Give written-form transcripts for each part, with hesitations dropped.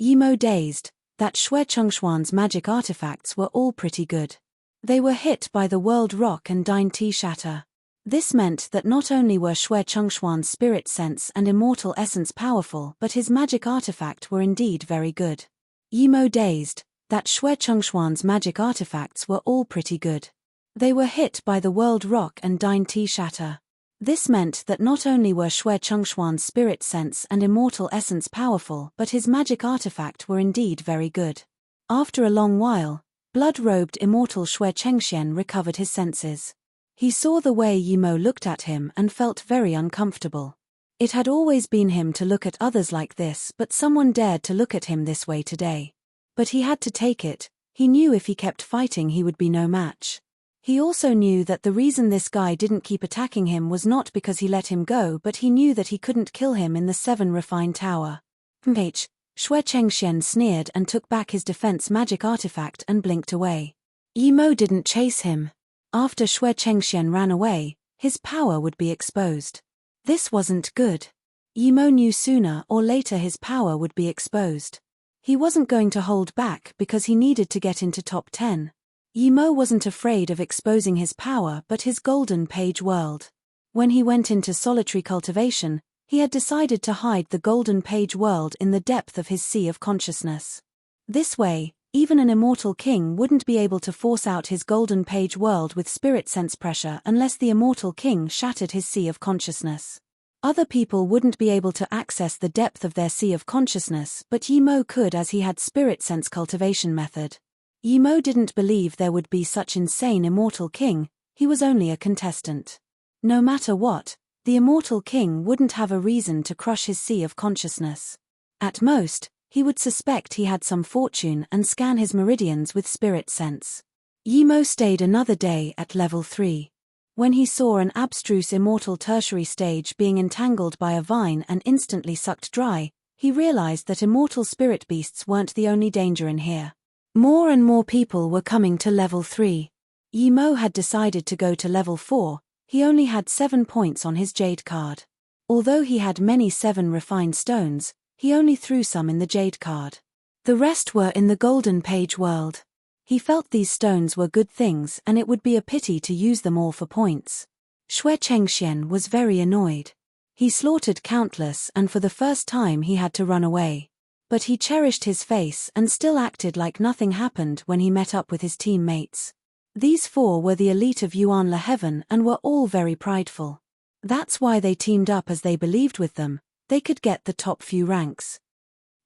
Yimo dazed, that Shui Chengshuan's magic artifacts were all pretty good. They were hit by the world rock and dine tea shatter. This meant that not only were Shui Chengshuan's spirit sense and immortal essence powerful, but his magic artifact were indeed very good. Yimo dazed, that Shui Chengshuan's magic artifacts were all pretty good. They were hit by the world rock and dine tea shatter. This meant that not only were Shui Chengshuan's spirit sense and immortal essence powerful, but his magic artifact were indeed very good. After a long while, blood-robed immortal Shui Chengxian recovered his senses. He saw the way Yimo looked at him and felt very uncomfortable. It had always been him to look at others like this, but someone dared to look at him this way today. But he had to take it. He knew if he kept fighting he would be no match. He also knew that the reason this guy didn't keep attacking him was not because he let him go, but he knew that he couldn't kill him in the 7 refined tower. Shui Chengxian sneered and took back his defense magic artifact and blinked away. Yimo didn't chase him. After Shui Chengxian ran away, his power would be exposed. This wasn't good. Yimo knew sooner or later his power would be exposed. He wasn't going to hold back because he needed to get into top 10. Yimo wasn't afraid of exposing his power but his golden page world. When he went into solitary cultivation, he had decided to hide the golden page world in the depth of his sea of consciousness. This way, even an immortal king wouldn't be able to force out his golden page world with spirit sense pressure unless the immortal king shattered his sea of consciousness. Other people wouldn't be able to access the depth of their sea of consciousness, but Yimo could as he had spirit sense cultivation method. Yimo didn't believe there would be such insane immortal king, he was only a contestant. No matter what, the immortal king wouldn't have a reason to crush his sea of consciousness. At most, he would suspect he had some fortune and scan his meridians with spirit sense. Yimo stayed another day at level 3. When he saw an abstruse immortal tertiary stage being entangled by a vine and instantly sucked dry, he realized that immortal spirit beasts weren't the only danger in here. More and more people were coming to level 3. Yimo had decided to go to level 4, he only had 7 points on his jade card. Although he had many 7 refined stones, he only threw some in the jade card. The rest were in the golden page world. He felt these stones were good things and it would be a pity to use them all for points. Shui Chengxian was very annoyed. He slaughtered countless and for the first time he had to run away. But he cherished his face and still acted like nothing happened when he met up with his teammates. These 4 were the elite of Yuan La Heaven and were all very prideful. That's why they teamed up, as they believed with them they could get the top few ranks.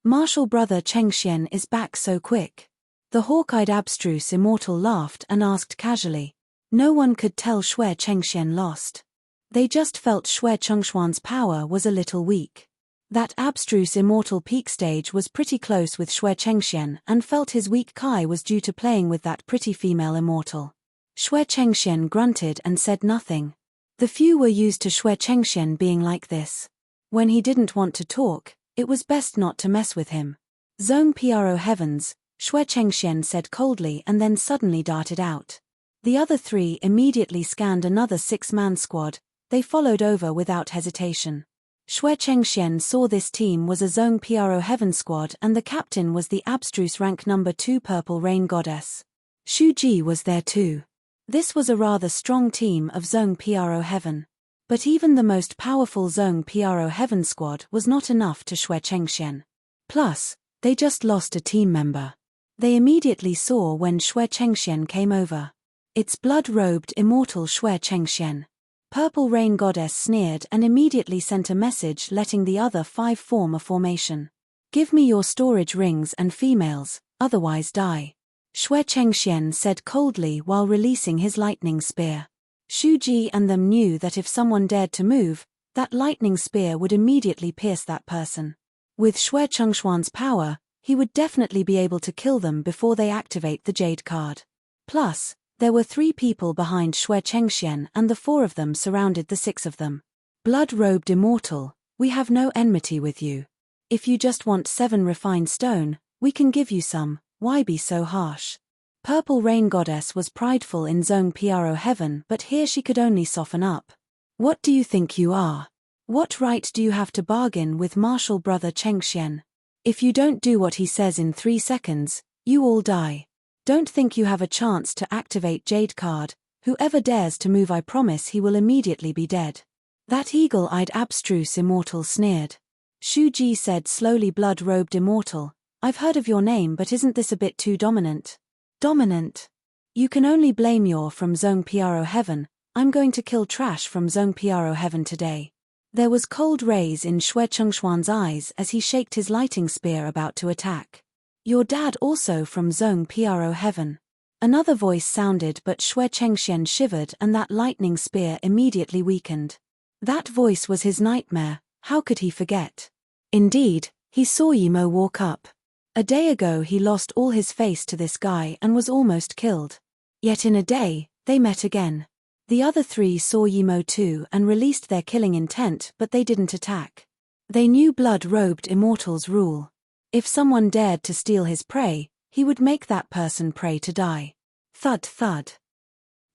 Martial brother Chengxian is back so quick. The hawk-eyed abstruse immortal laughed and asked casually. No one could tell Shui Chengxian lost. They just felt Shui Chengshuan's power was a little weak. That abstruse immortal peak stage was pretty close with Shui Chengxian and felt his weak Kai was due to playing with that pretty female immortal. Shui Chengxian grunted and said nothing. The few were used to Shui Chengxian being like this. When he didn't want to talk, it was best not to mess with him. Zone Pro heavens, Shui Chengxian said coldly and then suddenly darted out. The other 3 immediately scanned another 6-man squad, they followed over without hesitation. Shui Chengxian saw this team was a Zone Pro heaven squad and the captain was the abstruse rank number 2 purple rain goddess. Shu Ji was there too. This was a rather strong team of Zone Pro heaven. But even the most powerful Zone Pro heaven squad was not enough to Shui Chengxian. Plus, they just lost a team member. They immediately saw when Shui Chengxian came over. It's blood-robed immortal Shui Chengxian. Purple Rain Goddess sneered and immediately sent a message letting the other 5 form a formation. Give me your storage rings and females, otherwise die. Shui Chengxian said coldly while releasing his lightning spear. Shu Ji and them knew that if someone dared to move, that lightning spear would immediately pierce that person. With Shui Chengshuan's power, he would definitely be able to kill them before they activate the jade card. Plus, there were 3 people behind Shui Chengxian and the 4 of them surrounded the 6 of them. Blood-robed immortal, we have no enmity with you. If you just want 7 refined stone, we can give you some, why be so harsh? Purple Rain Goddess was prideful in Zone Pro heaven, but here she could only soften up. What do you think you are? What right do you have to bargain with martial brother Chengxian? If you don't do what he says in 3 seconds, you all die. Don't think you have a chance to activate Jade card. Whoever dares to move, I promise he will immediately be dead. That eagle-eyed abstruse immortal sneered. Shuji said slowly, blood-robed immortal, I've heard of your name, but isn't this a bit too dominant? Dominant? You can only blame your from Zone Pro Heaven. I'm going to kill trash from Zone Pro Heaven today. There was cold rays in Xue Chengxuan's eyes as he shaked his lighting spear about to attack. Your dad also from Zone Pro Heaven. Another voice sounded, but Xue Chengxian shivered and that lightning spear immediately weakened. That voice was his nightmare. How could he forget? Indeed, he saw Yimo walk up. A day ago he lost all his face to this guy and was almost killed. Yet in a day, they met again. The other 3 saw Yimo too and released their killing intent, but they didn't attack. They knew blood-robed immortals' rule. If someone dared to steal his prey, he would make that person pray to die. Thud thud.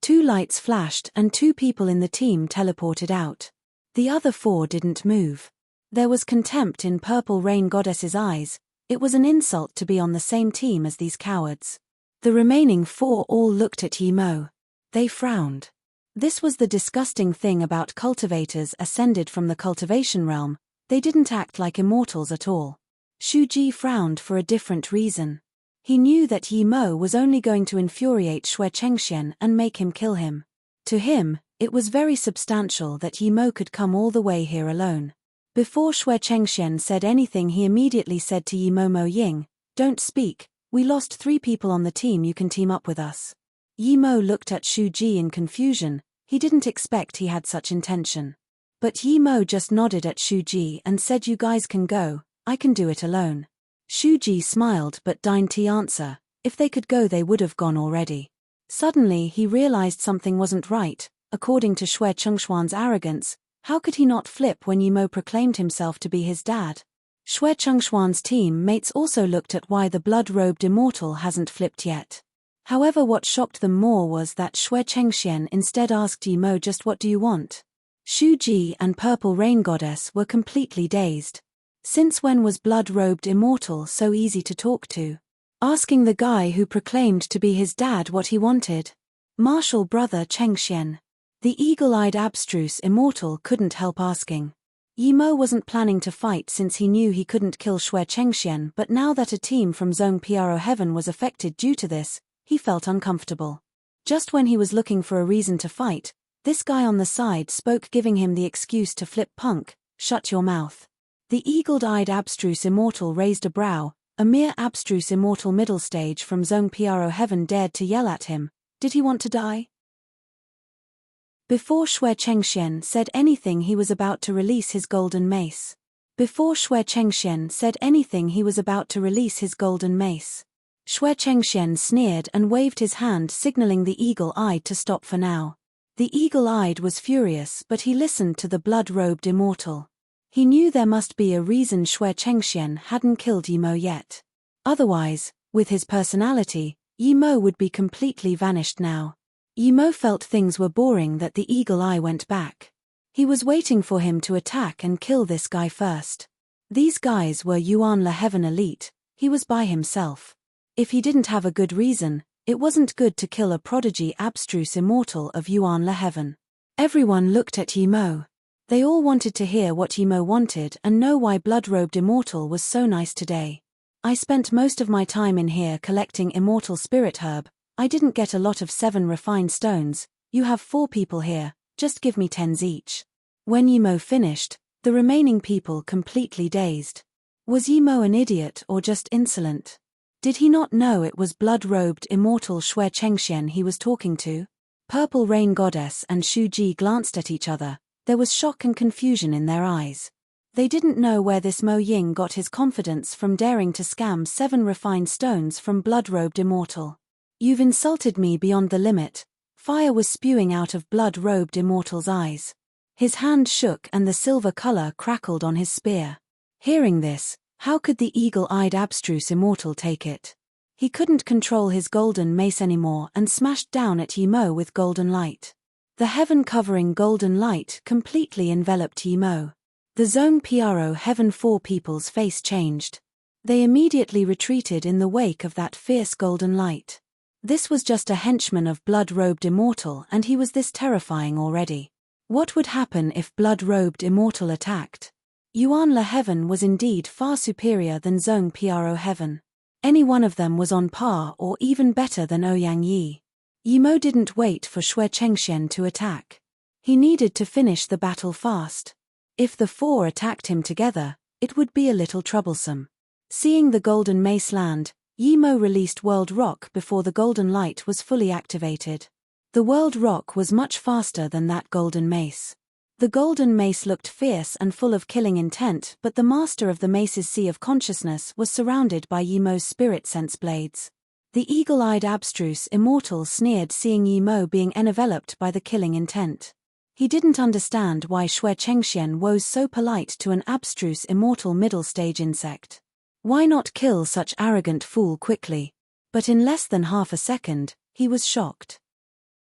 2 lights flashed and 2 people in the team teleported out. The other 4 didn't move. There was contempt in Purple Rain Goddess's eyes. It was an insult to be on the same team as these cowards. The remaining 4 all looked at Yimo. They frowned. This was the disgusting thing about cultivators ascended from the cultivation realm. They didn't act like immortals at all. Shuji frowned for a different reason. He knew that Yimo was only going to infuriate Xue Chengxian and make him kill him. To him, it was very substantial that Yimo could come all the way here alone. Before Xue Chengxian said anything, he immediately said to Yimo Mo Ying, don't speak, we lost 3 people on the team, you can team up with us. Yimo looked at Shuji in confusion. He didn't expect he had such intention. But Yimo just nodded at Shuji and said, you guys can go, I can do it alone. Shuji smiled but deigned to answer, if they could go they would have gone already. Suddenly he realized something wasn't right. According to Xue Chengxuan's arrogance, how could he not flip when Yimo proclaimed himself to be his dad? Xue Chengxuan's team mates also looked at why the blood-robed immortal hasn't flipped yet. However, what shocked them more was that Xue Chengxian instead asked Yimo, just what do you want? Shuji and Purple Rain Goddess were completely dazed. Since when was blood-robed immortal so easy to talk to? Asking the guy who proclaimed to be his dad what he wanted. Martial brother Chengxian. The eagle-eyed abstruse immortal couldn't help asking. Yimo wasn't planning to fight since he knew he couldn't kill Xue Chengxian, but now that a team from Zone Pro Heaven was affected due to this, he felt uncomfortable. Just when he was looking for a reason to fight, this guy on the side spoke, giving him the excuse to flip. Punk, shut your mouth. The eagle-eyed abstruse immortal raised a brow. A mere abstruse immortal middle stage from Zone Pro Heaven dared to yell at him. Did he want to die? Before Xue Chengxian said anything, he was about to release his golden mace. Before Xue Chengxian said anything, he was about to release his golden mace. Xue Chengxian sneered and waved his hand, signaling the eagle-eyed to stop for now. The eagle-eyed was furious, but he listened to the blood-robed immortal. He knew there must be a reason Xue Chengxian hadn't killed Yimo yet. Otherwise, with his personality, Yimo would be completely vanished now. Yimo felt things were boring that the eagle eye went back. He was waiting for him to attack and kill this guy first. These guys were Yuan Le Heaven elite. He was by himself. If he didn't have a good reason, it wasn't good to kill a prodigy abstruse immortal of Yuan Le Heaven. Everyone looked at Yimo. They all wanted to hear what Yimo wanted and know why blood-robed immortal was so nice today. I spent most of my time in here collecting immortal spirit herb. I didn't get a lot of 7 refined stones. You have 4 people here, just give me 10s each. When Yimo finished, the remaining people completely dazed. Was Yimo an idiot or just insolent? Did he not know it was blood-robed immortal Xue Chengxian he was talking to? Purple Rain Goddess and Shuji glanced at each other. There was shock and confusion in their eyes. They didn't know where this Mo Ying got his confidence from, daring to scam 7 refined stones from blood-robed immortal. You've insulted me beyond the limit. Fire was spewing out of blood-robed immortal's eyes. His hand shook and the silver color crackled on his spear. Hearing this, how could the eagle-eyed abstruse immortal take it? He couldn't control his golden mace anymore and smashed down at Yimo with golden light. The heaven-covering golden light completely enveloped Yimo. The Zone Pro Heaven 4 people's face changed. They immediately retreated in the wake of that fierce golden light. This was just a henchman of blood-robed immortal, and he was this terrifying already. What would happen if blood-robed immortal attacked? Yuan Le Heaven was indeed far superior than Zhong Pro Heaven. Any one of them was on par or even better than Ouyang Yi. Yimo didn't wait for Xue Chengxian to attack. He needed to finish the battle fast. If the four attacked him together, it would be a little troublesome. Seeing the golden mace land, Yimo released World Rock before the golden light was fully activated. The World Rock was much faster than that golden mace. The golden mace looked fierce and full of killing intent, but the master of the mace's sea of consciousness was surrounded by Yimo's spirit sense blades. The eagle-eyed abstruse immortal sneered, seeing Yimo being enveloped by the killing intent. He didn't understand why Xue Chengxian was so polite to an abstruse immortal middle-stage insect. Why not kill such arrogant fool quickly? But in less than half a second, he was shocked.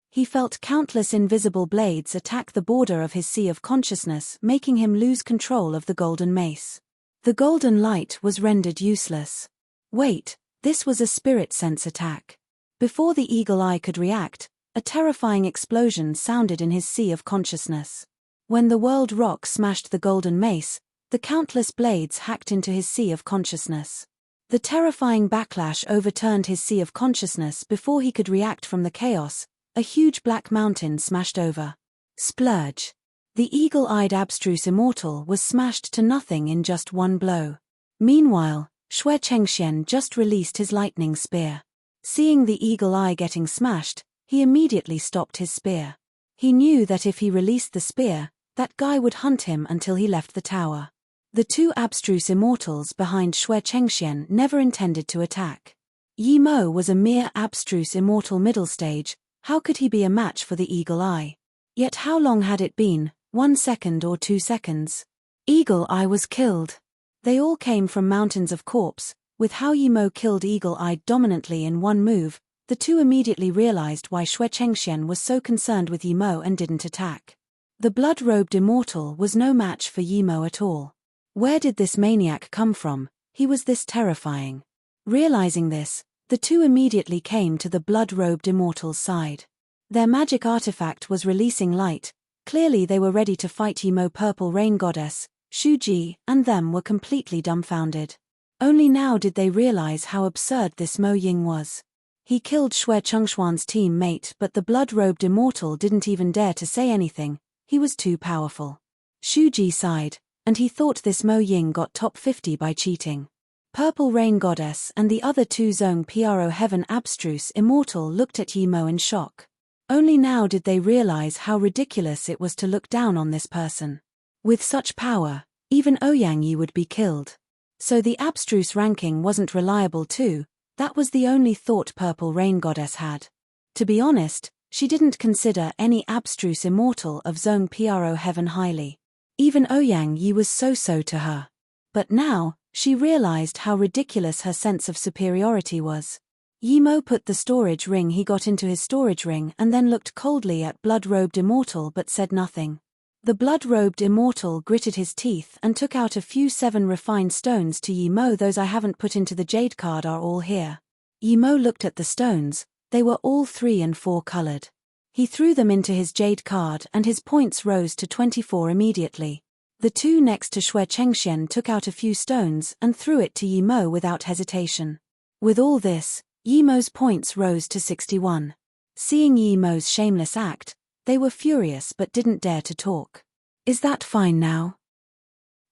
He felt countless invisible blades attack the border of his sea of consciousness, making him lose control of the golden mace. The golden light was rendered useless. Wait, this was a spirit sense attack. Before the eagle eye could react, a terrifying explosion sounded in his sea of consciousness. When the World Rock smashed the golden mace, the countless blades hacked into his sea of consciousness. The terrifying backlash overturned his sea of consciousness before he could react from the chaos. A huge black mountain smashed over. Splurge. The eagle-eyed abstruse immortal was smashed to nothing in just one blow. Meanwhile, Xue Chengxian just released his lightning spear. Seeing the eagle eye getting smashed, he immediately stopped his spear. He knew that if he released the spear, that guy would hunt him until he left the tower. The two abstruse immortals behind Xue Chengxian never intended to attack. Yimo was a mere abstruse immortal middle stage. How could he be a match for the eagle eye? Yet how long had it been, 1 second or 2 seconds? Eagle eye was killed. They all came from mountains of corpse. With how Yimo killed eagle eye dominantly in one move, the two immediately realized why Xue Chengxian was so concerned with Yimo and didn't attack. The blood-robed immortal was no match for Yimo at all. Where did this maniac come from? He was this terrifying. Realizing this, the two immediately came to the blood-robed immortal's side. Their magic artifact was releasing light. Clearly they were ready to fight Yimo. Purple Rain Goddess, Shuji, and them were completely dumbfounded. Only now did they realize how absurd this Mo Ying was. He killed Xue Chengxuan's teammate, but the blood-robed immortal didn't even dare to say anything. He was too powerful. Shuji sighed, and he thought this Mo Ying got top 50 by cheating. Purple Rain Goddess and the other two Zhong Pro Heaven abstruse immortal looked at Yimo in shock. Only now did they realize how ridiculous it was to look down on this person. With such power, even Ouyang Yi would be killed. So the abstruse ranking wasn't reliable too. That was the only thought Purple Rain Goddess had. To be honest, she didn't consider any abstruse immortal of Zhong Pro Heaven highly. Even Ouyang Yi was so-so to her. But now, she realized how ridiculous her sense of superiority was. Yimo put the storage ring he got into his storage ring and then looked coldly at blood-robed immortal but said nothing. The blood-robed immortal gritted his teeth and took out a few 7 refined stones to Yimo. Those I haven't put into the jade card are all here. Yimo looked at the stones. They were all 3 and 4 colored. He threw them into his jade card and his points rose to 24 immediately. The two next to Xue Chengxian took out a few stones and threw it to Yimo without hesitation. With all this, Yimo's points rose to 61. Seeing Yimo's shameless act, they were furious but didn't dare to talk. Is that fine now?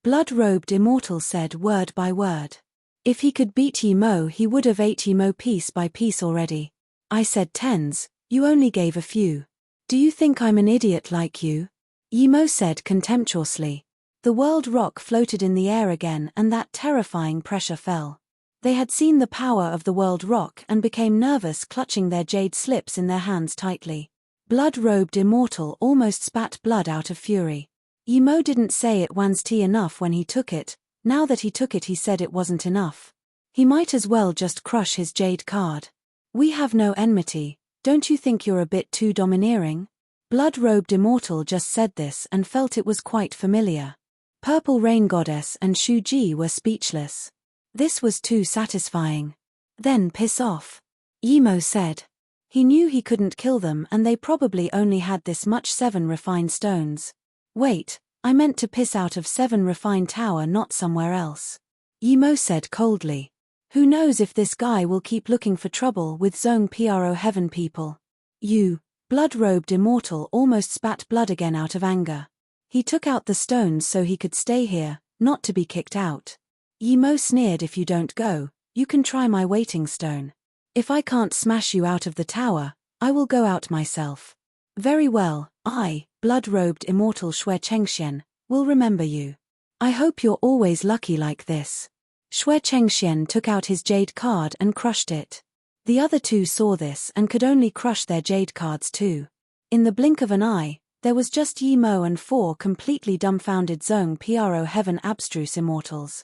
Blood-robed immortal said word by word. If he could beat Yimo, he would have ate Yimo piece by piece already. I said 10s, you only gave a few. Do you think I'm an idiot like you? Yimo said contemptuously. The World Rock floated in the air again and that terrifying pressure fell. They had seen the power of the World Rock and became nervous, clutching their jade slips in their hands tightly. Blood-robed immortal almost spat blood out of fury. Yimo didn't say it was tea enough when he took it. Now that he took it, he said it wasn't enough. He might as well just crush his jade card. We have no enmity. Don't you think you're a bit too domineering? Blood-robed immortal just said this and felt it was quite familiar. Purple Rain Goddess and Shuji were speechless. This was too satisfying. Then piss off. Yimo said. He knew he couldn't kill them and they probably only had this much 7 refined stones. Wait, I meant to piss out of 7 refined tower, not somewhere else. Yimo said coldly. Who knows if this guy will keep looking for trouble with Zone Pro Heaven people. You, blood-robed immortal, almost spat blood again out of anger. He took out the stones so he could stay here, not to be kicked out. Yimo sneered. If you don't go, you can try my waiting stone. If I can't smash you out of the tower, I will go out myself. Very well, I, blood-robed immortal Xue Chengxian, will remember you. I hope you're always lucky like this. Xue Chengxian took out his jade card and crushed it. The other two saw this and could only crush their jade cards too. In the blink of an eye, there was just Yimo and 4 completely dumbfounded Zone Pro Heaven abstruse immortals.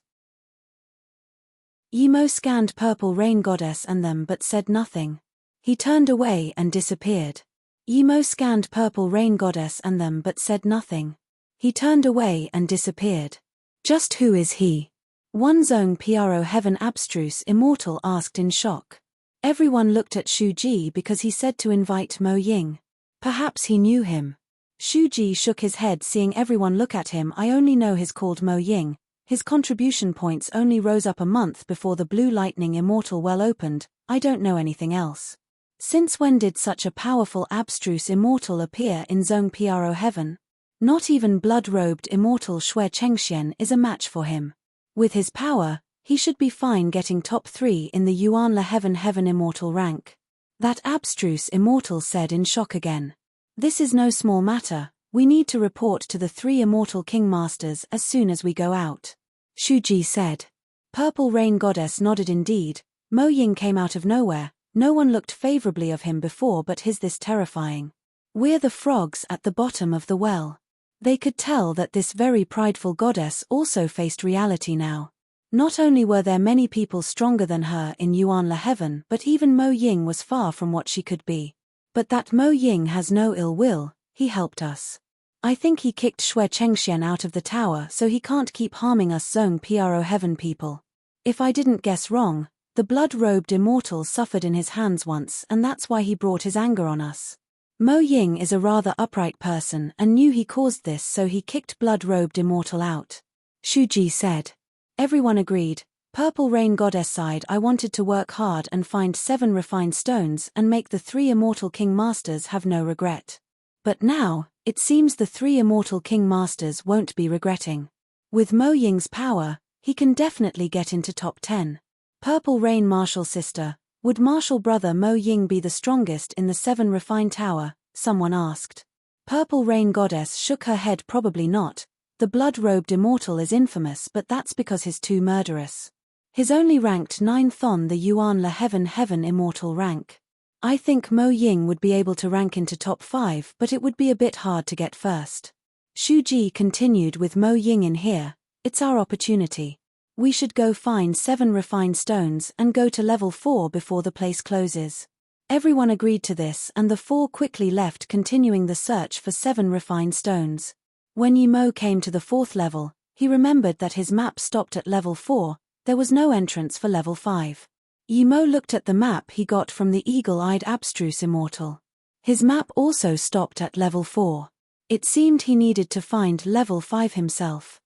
Yimo scanned Purple Rain Goddess and them but said nothing. He turned away and disappeared. Yimo scanned Purple Rain Goddess and them but said nothing. He turned away and disappeared. Just who is he? One Zone Pro Heaven abstruse immortal asked in shock. Everyone looked at Shuji because he said to invite Mo Ying. Perhaps he knew him. Shuji shook his head, seeing everyone look at him. I only know he's called Mo Ying. His contribution points only rose up a month before the Blue Lightning Immortal well opened. I don't know anything else. Since when did such a powerful abstruse immortal appear in Zone Pro Heaven? Not even blood-robed immortal Xue Chengxian is a match for him. With his power, he should be fine getting top 3 in the Yuanla Heaven Immortal rank. That abstruse immortal said in shock again. This is no small matter, we need to report to the 3 Immortal King Masters as soon as we go out. Shuji said. Purple Rain Goddess nodded. Indeed, Mo Ying came out of nowhere, no one looked favorably of him before, but is this terrifying? We're the frogs at the bottom of the well. They could tell that this very prideful goddess also faced reality now. Not only were there many people stronger than her in Yuanla Heaven, but even Mo Ying was far from what she could be. But that Mo Ying has no ill will, he helped us. I think he kicked Xue Chengxian out of the tower so he can't keep harming us Zone Pro Heaven people. If I didn't guess wrong, the blood-robed immortal suffered in his hands once and that's why he brought his anger on us. Mo Ying is a rather upright person and knew he caused this, so he kicked blood-robed immortal out. Shuji said. Everyone agreed. Purple Rain Goddess sighed. I wanted to work hard and find 7 refined stones and make the 3 Immortal King Masters have no regret. But now, it seems the 3 Immortal King Masters won't be regretting. With Mo Ying's power, he can definitely get into top 10. Purple Rain Martial Sister, would Martial Brother Mo Ying be the strongest in the 7 refined tower? Someone asked. Purple Rain Goddess shook her head. Probably not. The blood-robed immortal is infamous, but that's because he's too murderous. He's only ranked 9th on the Yuanla Heaven immortal rank. I think Mo Ying would be able to rank into top 5, but it would be a bit hard to get first. Shuji continued. With Mo Ying in here, it's our opportunity. We should go find 7 refined stones and go to level 4 before the place closes. Everyone agreed to this and the 4 quickly left, continuing the search for 7 refined stones. When Yimo came to the 4th level, he remembered that his map stopped at level 4, there was no entrance for level 5. Yimo looked at the map he got from the eagle-eyed abstruse immortal. His map also stopped at level 4. It seemed he needed to find level 5 himself.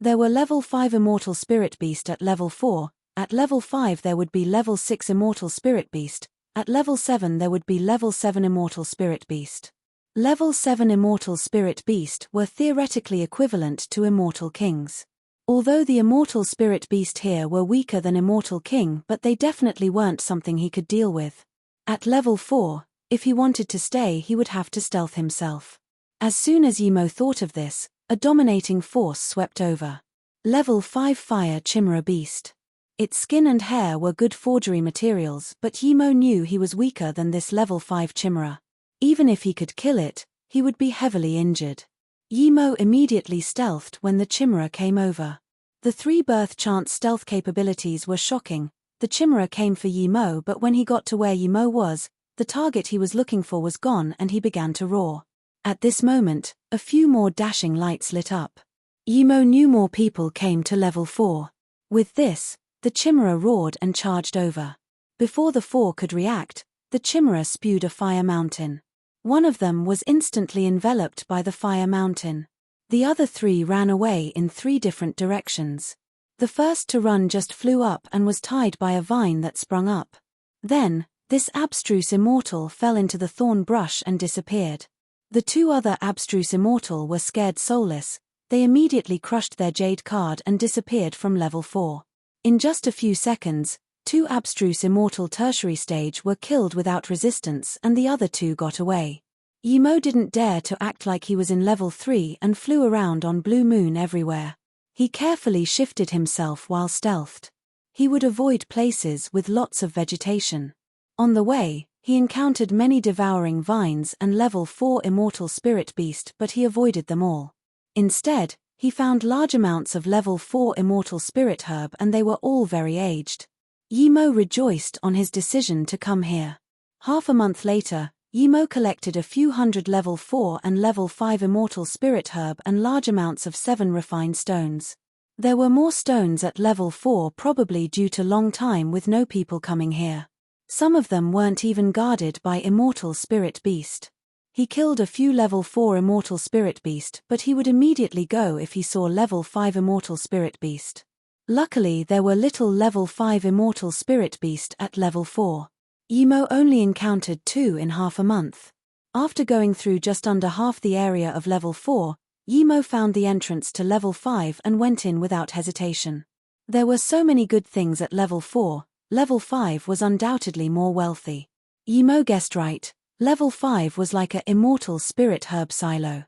There were level 5 Immortal Spirit Beast at level 4, at level 5 there would be level 6 Immortal Spirit Beast, at level 7 there would be level 7 Immortal Spirit Beast. Level 7 Immortal Spirit Beast were theoretically equivalent to Immortal Kings. Although the Immortal Spirit Beast here were weaker than Immortal King, but they definitely weren't something he could deal with. At level 4, if he wanted to stay he would have to stealth himself. As soon as Yimo thought of this, a dominating force swept over. Level 5 Fire Chimera Beast. Its skin and hair were good forgery materials, but Yimo knew he was weaker than this level 5 Chimera. Even if he could kill it, he would be heavily injured. Yimo immediately stealthed when the Chimera came over. The 3 birth chance stealth capabilities were shocking. The Chimera came for Yimo, but when he got to where Yimo was, the target he was looking for was gone and he began to roar. At this moment, a few more dashing lights lit up. Yimo knew more people came to level 4. With this, The chimera roared and charged over. Before the four could react, the chimera spewed a fire mountain. One of them was instantly enveloped by the fire mountain. The other three ran away in 3 different directions. The first to run just flew up and was tied by a vine that sprung up. Then, this abstruse immortal fell into the thorn brush and disappeared. The 2 other abstruse immortal were scared soulless. They immediately crushed their jade card and disappeared from level 4. In just a few seconds, 2 abstruse immortal tertiary stage were killed without resistance and the other 2 got away. Yimo didn't dare to act like he was in level 3 and flew around on Blue Moon everywhere. He carefully shifted himself while stealthed. He would avoid places with lots of vegetation. On the way, he encountered many devouring vines and level 4 immortal spirit beast, but he avoided them all. Instead, he found large amounts of level 4 immortal spirit herb and they were all very aged. Yimo rejoiced on his decision to come here. Half a month later, Yimo collected a few hundred level 4 and level 5 immortal spirit herb and large amounts of 7 refined stones. There were more stones at level 4 probably due to long time with no people coming here. Some of them weren't even guarded by immortal spirit beast. He killed a few level 4 immortal spirit beast, but he would immediately go if he saw level 5 immortal spirit beast. Luckily there were little level 5 immortal spirit beast at level 4. Yimo only encountered 2 in half a month. After going through just under half the area of level 4, Yimo found the entrance to level 5 and went in without hesitation. There were so many good things at level 4, level 5 was undoubtedly more wealthy. Yimo guessed right, level 5 was like a immortal spirit herb silo.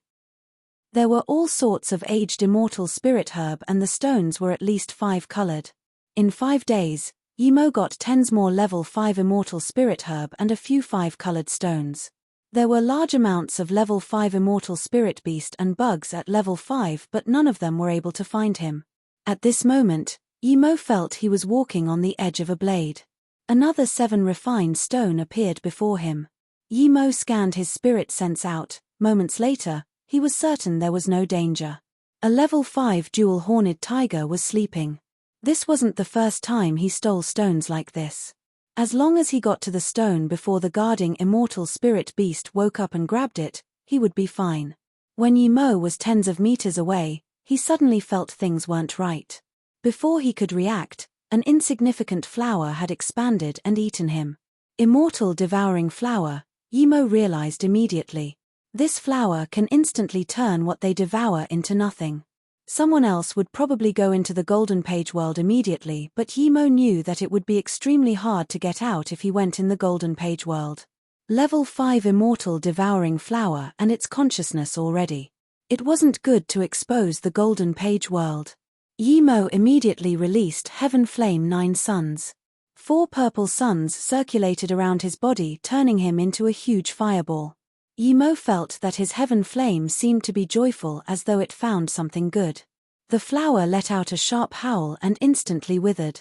There were all sorts of aged immortal spirit herb and the stones were at least 5 colored. In 5 days, Yimo got 10s more level 5 immortal spirit herb and a few 5-colored stones. There were large amounts of level 5 immortal spirit beast and bugs at level 5 but none of them were able to find him. At this moment, Yimo felt he was walking on the edge of a blade. Another 7 refined stone appeared before him. Yimo scanned his spirit sense out. Moments later, he was certain there was no danger. A level 5 jewel-horned tiger was sleeping. This wasn't the first time he stole stones like this. As long as he got to the stone before the guarding immortal spirit beast woke up and grabbed it, he would be fine. When Yimo was tens of meters away, he suddenly felt things weren't right. Before he could react, an insignificant flower had expanded and eaten him. Immortal devouring flower, Yimo realized immediately. This flower can instantly turn what they devour into nothing. Someone else would probably go into the Golden Page world immediately, but Yimo knew that it would be extremely hard to get out if he went in the Golden Page world. Level 5 immortal devouring flower and its consciousness already. It wasn't good to expose the Golden Page world. Yimo immediately released Heaven Flame 9 suns. 4 purple suns circulated around his body, turning him into a huge fireball. Yimo felt that his heaven flame seemed to be joyful as though it found something good. The flower let out a sharp howl and instantly withered.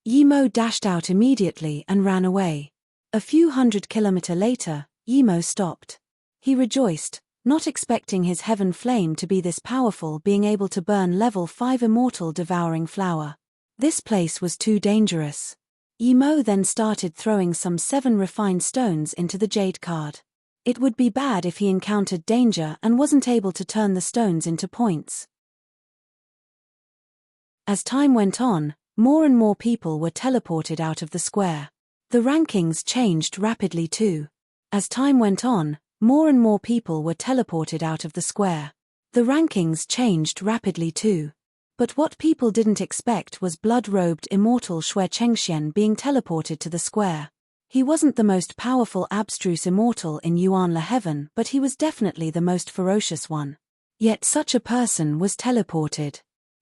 Yimo dashed out immediately and ran away. A few 100 kilometers later, Yimo stopped. He rejoiced, not expecting his heaven flame to be this powerful, being able to burn level 5 immortal devouring flower. This place was too dangerous. Yimo then started throwing some 7 refined stones into the jade card. It would be bad if he encountered danger and wasn't able to turn the stones into points. As time went on, more and more people were teleported out of the square. The rankings changed rapidly too. As time went on, more and more people were teleported out of the square. The rankings changed rapidly too. But what people didn't expect was blood-robed immortal Xue Chengxian being teleported to the square. He wasn't the most powerful abstruse immortal in Yuanla Heaven, but he was definitely the most ferocious one. Yet such a person was teleported.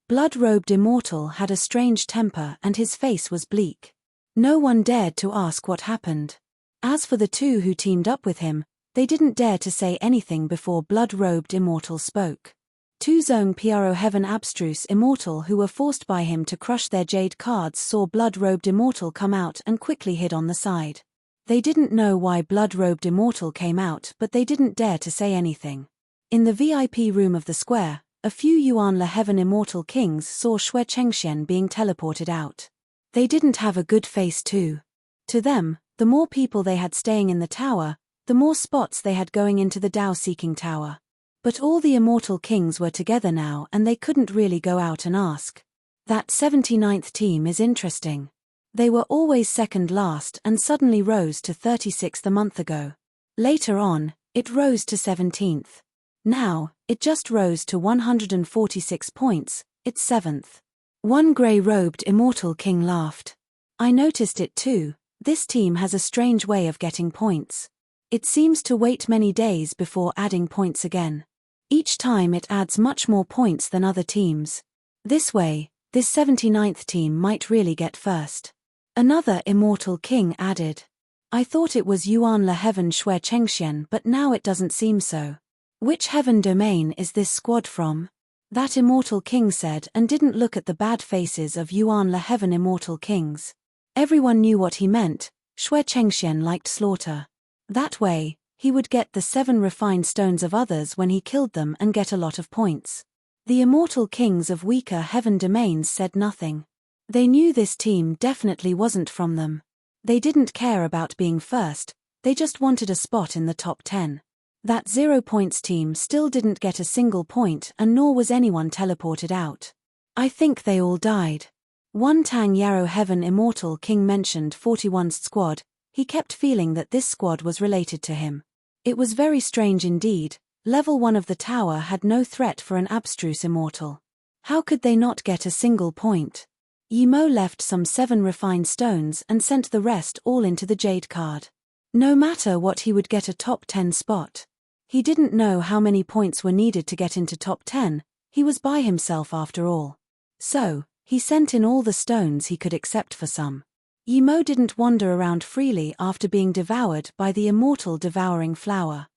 Blood-robed immortal had a strange temper and his face was bleak. No one dared to ask what happened. As for the 2 who teamed up with him, they didn't dare to say anything before blood-robed immortal spoke. 2 Zone Pro Heaven abstruse immortal who were forced by him to crush their jade cards saw blood-robed immortal come out and quickly hid on the side. They didn't know why blood-robed immortal came out, but they didn't dare to say anything. In the VIP room of the square, a few Yuanla Heaven immortal kings saw Xue Chengxian being teleported out. They didn't have a good face too. To them, the more people they had staying in the tower, the more spots they had going into the Tao-seeking tower. But all the immortal kings were together now and they couldn't really go out and ask. That 79th team is interesting. They were always second last and suddenly rose to 36th a month ago. Later on, it rose to 17th. Now, it just rose to 146 points, it's 7th. One grey-robed immortal king laughed. I noticed it too, this team has a strange way of getting points. It seems to wait many days before adding points again. Each time it adds much more points than other teams. This way, this 79th team might really get first. Another immortal king added. I thought it was Yuan Le Heaven Shui Chengxian, but now it doesn't seem so. Which heaven domain is this squad from? That immortal king said and didn't look at the bad faces of Yuan Le Heaven immortal kings. Everyone knew what he meant, Shui Chengxian liked slaughter. That way, he would get the 7 refined stones of others when he killed them and get a lot of points. The immortal kings of weaker heaven domains said nothing. They knew this team definitely wasn't from them. They didn't care about being first, they just wanted a spot in the top 10. That 0 points team still didn't get a single point and nor was anyone teleported out. I think they all died. One Tang Yarrow Heaven Immortal King mentioned 41's squad, he kept feeling that this squad was related to him. It was very strange indeed, level 1 of the tower had no threat for an abstruse immortal. How could they not get a single point? Yi Mo left some 7 refined stones and sent the rest all into the jade card. No matter what he would get a top 10 spot. He didn't know how many points were needed to get into top 10, he was by himself after all. So, he sent in all the stones he could except for some. Yi Mo didn't wander around freely after being devoured by the immortal devouring flower.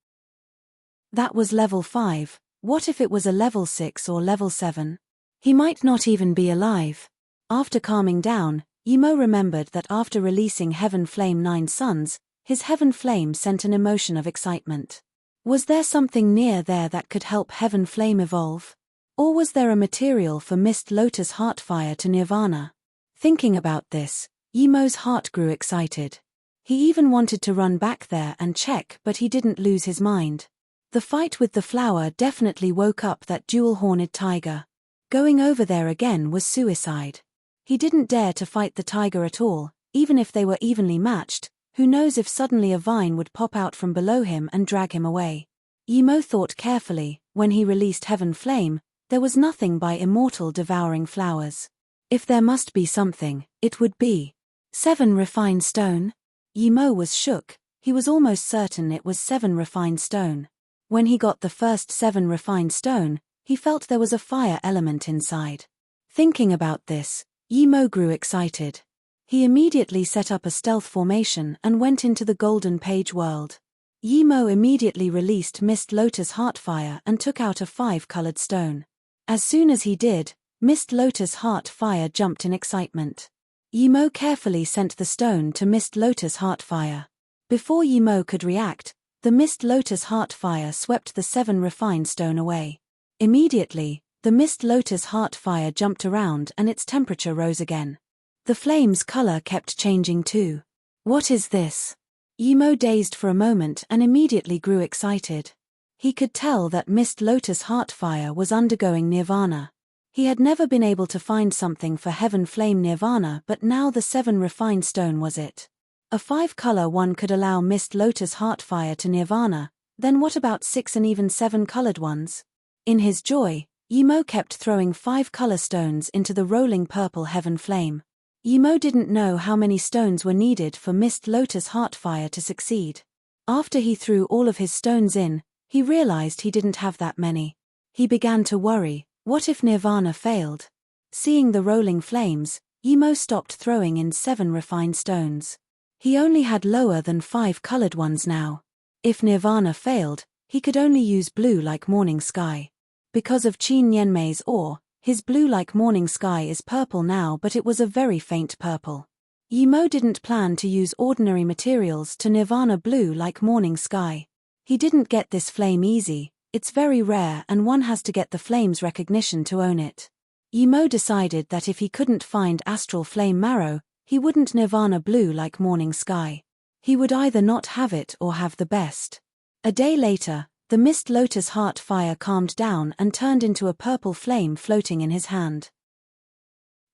That was level 5, what if it was a level 6 or level 7? He might not even be alive. After calming down, Yi Mo remembered that after releasing Heaven Flame 9 Suns, his Heaven Flame sent an emotion of excitement. Was there something near there that could help Heaven Flame evolve? Or was there a material for Mist Lotus Heartfire to Nirvana? Thinking about this, Yi Mo's heart grew excited. He even wanted to run back there and check, but he didn't lose his mind. The fight with the flower definitely woke up that dual-horned tiger. Going over there again was suicide. He didn't dare to fight the tiger at all, even if they were evenly matched. Who knows if suddenly a vine would pop out from below him and drag him away. Yi Mo thought carefully, when he released Heaven Flame, there was nothing by immortal devouring flowers. If there must be something, it would be 7 refined stone? Yi Mo was shook, he was almost certain it was 7 refined stone. When he got the first 7 refined stone, he felt there was a fire element inside. Thinking about this, Yi Mo grew excited. He immediately set up a stealth formation and went into the Golden Page world. Yi Mo immediately released Mist Lotus Heartfire and took out a 5-colored stone. As soon as he did, Mist Lotus Heartfire jumped in excitement. Yi Mo carefully sent the stone to Mist Lotus Heartfire. Before Yi Mo could react, the Mist Lotus Heartfire swept the 7 refined stone away. Immediately, the Mist Lotus Heartfire jumped around and its temperature rose again. The flame's color kept changing too. What is this? Yi Mo dazed for a moment and immediately grew excited. He could tell that Mist Lotus Heartfire was undergoing nirvana. He had never been able to find something for Heaven Flame nirvana, but now the 7 refined stone was it. A 5-color one could allow Mist Lotus Heartfire to nirvana, then what about 6 and even 7-colored ones? In his joy, Yi Mo kept throwing 5-color stones into the rolling purple Heaven Flame. Yi Mo didn't know how many stones were needed for Mist Lotus Heartfire to succeed. After he threw all of his stones in, he realized he didn't have that many. He began to worry, what if Nirvana failed? Seeing the rolling flames, Yi Mo stopped throwing in 7 refined stones. He only had lower than 5-colored ones now. If Nirvana failed, he could only use blue like morning sky. Because of Qin Nianmei's ore, his blue like morning sky is purple now, but it was a very faint purple. Yi Mo didn't plan to use ordinary materials to Nirvana blue like morning sky. He didn't get this flame easy, it's very rare and one has to get the flame's recognition to own it. Yi Mo decided that if he couldn't find astral flame marrow, He wouldn't nirvana blue like morning sky. He would either not have it or have the best. A day later, the mist lotus heart fire calmed down and turned into a purple flame floating in his hand.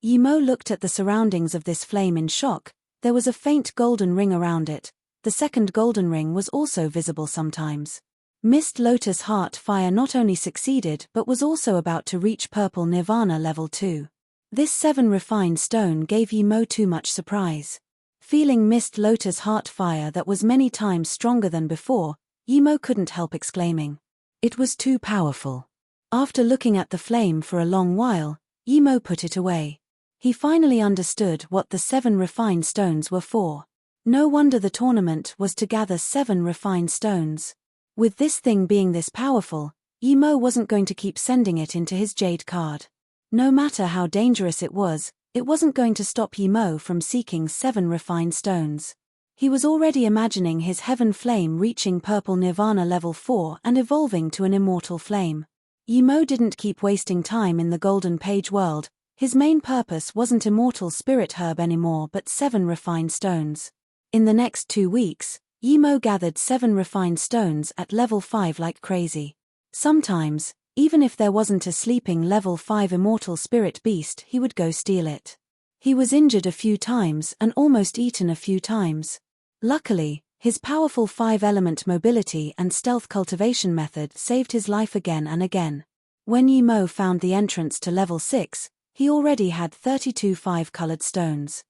Yimo looked at the surroundings of this flame in shock. There was a faint golden ring around it. The second golden ring was also visible sometimes. Mist lotus heart fire not only succeeded but was also about to reach purple nirvana level 2. This 7 refined stone gave Yimo too much surprise. Feeling mist lotus heart fire that was many times stronger than before, Yimo couldn't help exclaiming. It was too powerful. After looking at the flame for a long while, Yimo put it away. He finally understood what the 7 refined stones were for. No wonder the tournament was to gather 7 refined stones. With this thing being this powerful, Yimo wasn't going to keep sending it into his jade card. No matter how dangerous it wasn't going to stop Yimo from seeking 7 refined stones. He was already imagining his heaven flame reaching purple nirvana level 4 and evolving to an immortal flame. Yimo didn't keep wasting time in the golden page world. His main purpose wasn't immortal spirit herb anymore but 7 refined stones. In the next 2 weeks, Yimo gathered 7 refined stones at level 5 like crazy. Sometimes, even if there wasn't a sleeping level 5 immortal spirit beast, he would go steal it. He was injured a few times and almost eaten a few times. Luckily, his powerful 5-element mobility and stealth cultivation method saved his life again and again. When Yimo found the entrance to level 6, he already had 32 5-colored stones.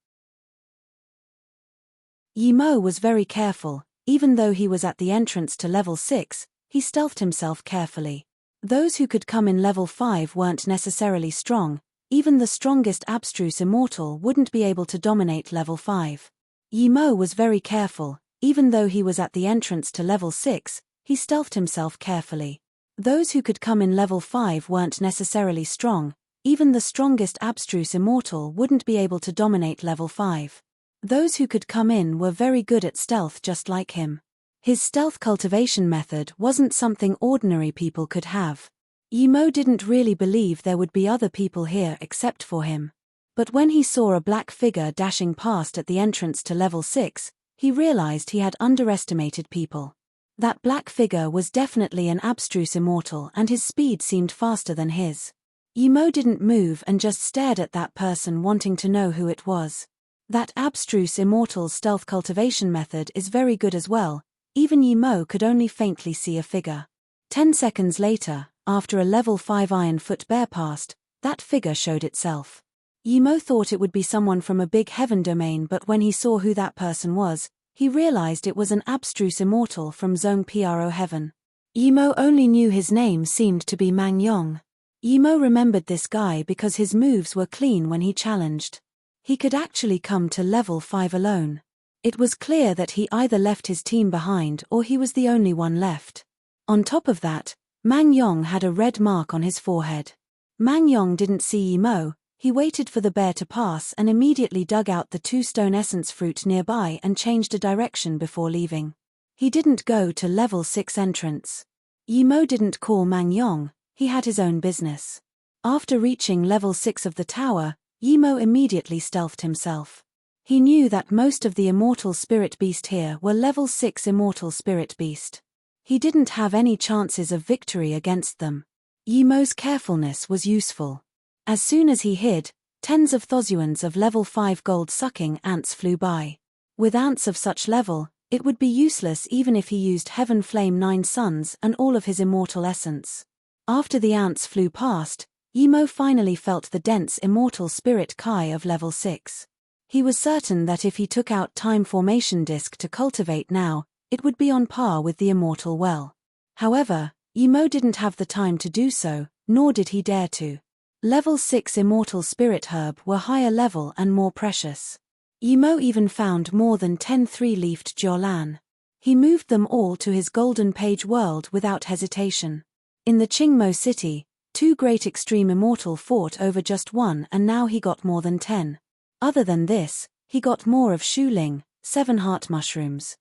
Yimo was very careful. Even though he was at the entrance to level 6, he stealthed himself carefully. Those who could come in level 5 weren't necessarily strong. Even the strongest abstruse immortal wouldn't be able to dominate level 5. Yimo was very careful. Even though he was at the entrance to level 6, he stealthed himself carefully. Those who could come in level 5 weren't necessarily strong. Even the strongest abstruse immortal wouldn't be able to dominate level 5. Those who could come in were very good at stealth just like him. His stealth cultivation method wasn't something ordinary people could have. Yimo didn't really believe there would be other people here except for him. But when he saw a black figure dashing past at the entrance to level 6, he realized he had underestimated people. That black figure was definitely an abstruse immortal and his speed seemed faster than his. Yimo didn't move and just stared at that person wanting to know who it was. That abstruse immortal's stealth cultivation method is very good as well. Even Yimo could only faintly see a figure. 10 seconds later, after a level 5 iron foot bear passed, that figure showed itself. Yimo thought it would be someone from a big heaven domain, but when he saw who that person was, he realized it was an abstruse immortal from Zone Pro heaven. Yimo only knew his name seemed to be Mang Yong. Yimo remembered this guy because his moves were clean when he challenged. He could actually come to level 5 alone. It was clear that he either left his team behind or he was the only one left. On top of that, Mang Yong had a red mark on his forehead. Mang Yong didn't see Yimo. He waited for the bear to pass and immediately dug out the 2 stone essence fruit nearby and changed a direction before leaving. He didn't go to level 6 entrance. Yimo didn't call Mang Yong, he had his own business. After reaching level 6 of the tower, Yimo immediately stealthed himself. He knew that most of the immortal spirit beast here were level 6 immortal spirit beast. He didn't have any chances of victory against them. Yimo's carefulness was useful. As soon as he hid, tens of thousand of level 5 gold-sucking ants flew by. With ants of such level, it would be useless even if he used Heaven Flame 9 Suns and all of his immortal essence. After the ants flew past, Yimo finally felt the dense immortal spirit Kai of level 6. He was certain that if he took out Time Formation Disc to cultivate now, it would be on par with the immortal well. However, Yimo didn't have the time to do so, nor did he dare to. Level 6 immortal spirit herb were higher level and more precious. Yimo even found more than 10 3-leafed Jolan. He moved them all to his golden page world without hesitation. In the Qingmo city, 2 great extreme immortal fought over just one and now he got more than 10. Other than this, he got more of Shuling, 7 heart mushrooms.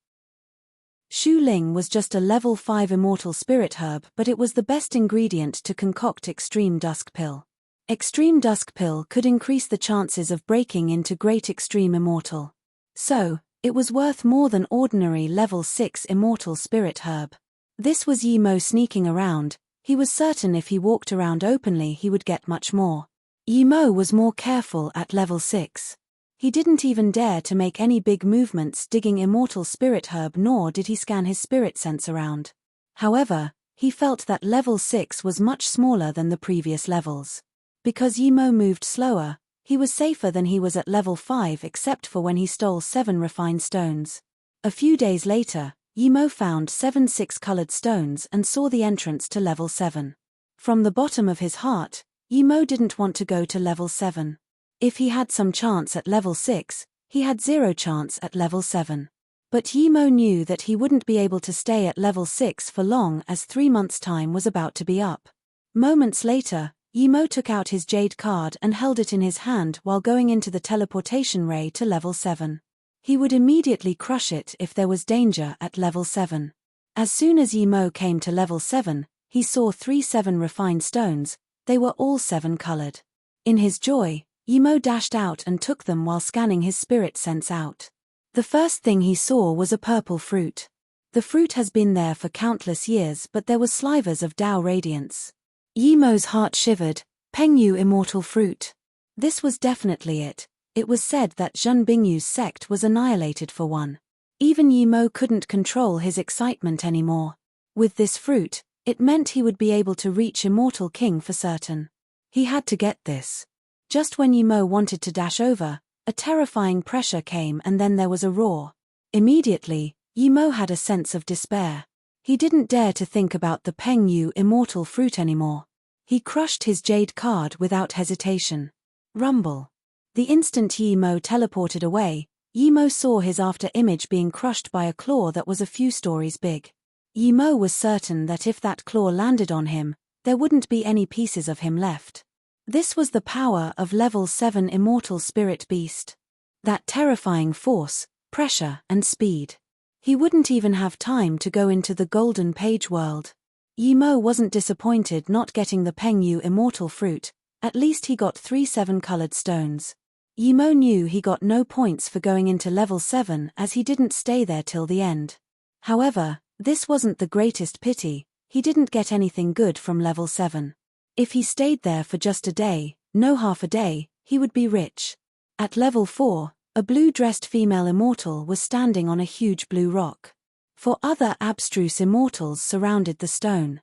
Shuling was just a level 5 immortal spirit herb, but it was the best ingredient to concoct extreme dusk pill. Extreme Dusk Pill could increase the chances of breaking into Great Extreme Immortal. So, it was worth more than ordinary level 6 Immortal Spirit Herb. This was Yi Mo sneaking around. He was certain if he walked around openly he would get much more. Yi Mo was more careful at level 6. He didn't even dare to make any big movements digging Immortal Spirit Herb, nor did he scan his spirit sense around. However, he felt that level 6 was much smaller than the previous levels. Because Yi Mo moved slower, he was safer than he was at level 5 except for when he stole 7 refined stones. A few days later, Yi Mo found 7 6-colored stones and saw the entrance to level 7. From the bottom of his heart, Yi Mo didn't want to go to level 7. If he had some chance at level 6, he had 0 chance at level 7. But Yi Mo knew that he wouldn't be able to stay at level 6 for long, as 3 months' time was about to be up. Moments later, Yi Mo took out his jade card and held it in his hand while going into the teleportation ray to level 7. He would immediately crush it if there was danger at level 7. As soon as Yi Mo came to level 7, he saw 3 7 refined stones. They were all 7-colored. In his joy, Yi Mo dashed out and took them while scanning his spirit sense out. The first thing he saw was a purple fruit. The fruit has been there for countless years, but there was slivers of Tao radiance. Yi Mo's heart shivered. Pengyu Immortal Fruit. This was definitely it. It was said that Zhen Bingyu's sect was annihilated for one. Even Yi Mo couldn't control his excitement anymore. With this fruit, it meant he would be able to reach Immortal King for certain. He had to get this. Just when Yi Mo wanted to dash over, a terrifying pressure came and then there was a roar. Immediately, Yi Mo had a sense of despair. He didn't dare to think about the Pengyu Immortal Fruit anymore. He crushed his jade card without hesitation. Rumble. The instant Yi Mo teleported away, Yi Mo saw his after image being crushed by a claw that was a few stories big. Yi Mo was certain that if that claw landed on him, there wouldn't be any pieces of him left. This was the power of level 7 Immortal Spirit Beast. That terrifying force, pressure and speed. He wouldn't even have time to go into the Golden Page world. Yi Mo wasn't disappointed not getting the Pengyu Immortal Fruit. At least he got 3 7-colored stones. Yi Mo knew he got no points for going into level 7 as he didn't stay there till the end. However, this wasn't the greatest pity. He didn't get anything good from level 7. If he stayed there for just a day, no half a day, he would be rich. At level 4, a blue-dressed female immortal was standing on a huge blue rock. 4 other abstruse immortals surrounded the stone.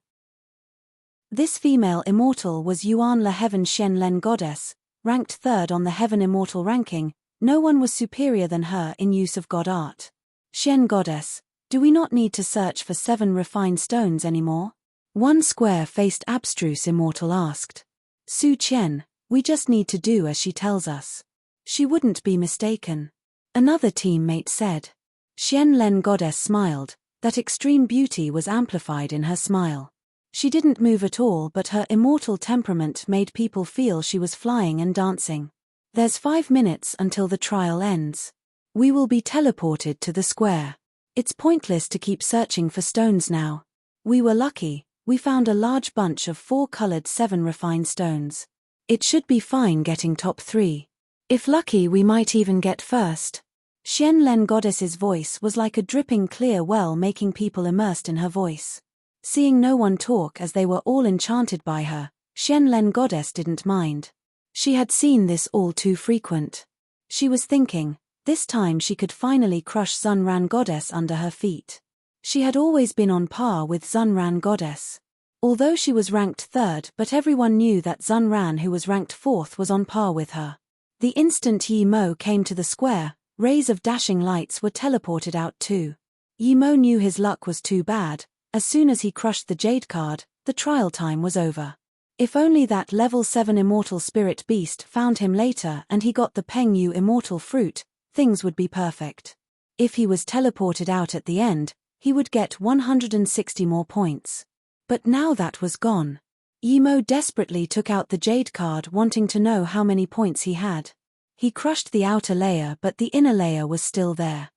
This female immortal was Yuan La Heaven Xian Len Goddess, ranked 3rd on the Heaven Immortal ranking. No one was superior than her in use of god art. Xian Goddess, do we not need to search for 7 refined stones anymore? One square-faced abstruse immortal asked. Su Qian, we just need to do as she tells us. She wouldn't be mistaken. Another teammate said. Xian Len Goddess smiled. That extreme beauty was amplified in her smile. She didn't move at all, but her immortal temperament made people feel she was flying and dancing. There's 5 minutes until the trial ends. We will be teleported to the square. It's pointless to keep searching for stones now. We were lucky. We found a large bunch of 4-colored 7 refined stones. It should be fine getting top 3. If lucky, we might even get first. Xian Len Goddess's voice was like a dripping clear well, making people immersed in her voice. Seeing no one talk as they were all enchanted by her, Xian Len Goddess didn't mind. She had seen this all too frequent. She was thinking, this time she could finally crush Zunran Goddess under her feet. She had always been on par with Zunran Goddess. Although she was ranked 3rd, but everyone knew that Zunran, who was ranked 4th, was on par with her. The instant Yi Mo came to the square, rays of dashing lights were teleported out too. Yi Mo knew his luck was too bad. As soon as he crushed the jade card, the trial time was over. If only that level 7 Immortal Spirit Beast found him later and he got the Pengyu Immortal Fruit, things would be perfect. If he was teleported out at the end, he would get 160 more points. But now that was gone. Yi Mo desperately took out the jade card, wanting to know how many points he had. He crushed the outer layer, but the inner layer was still there.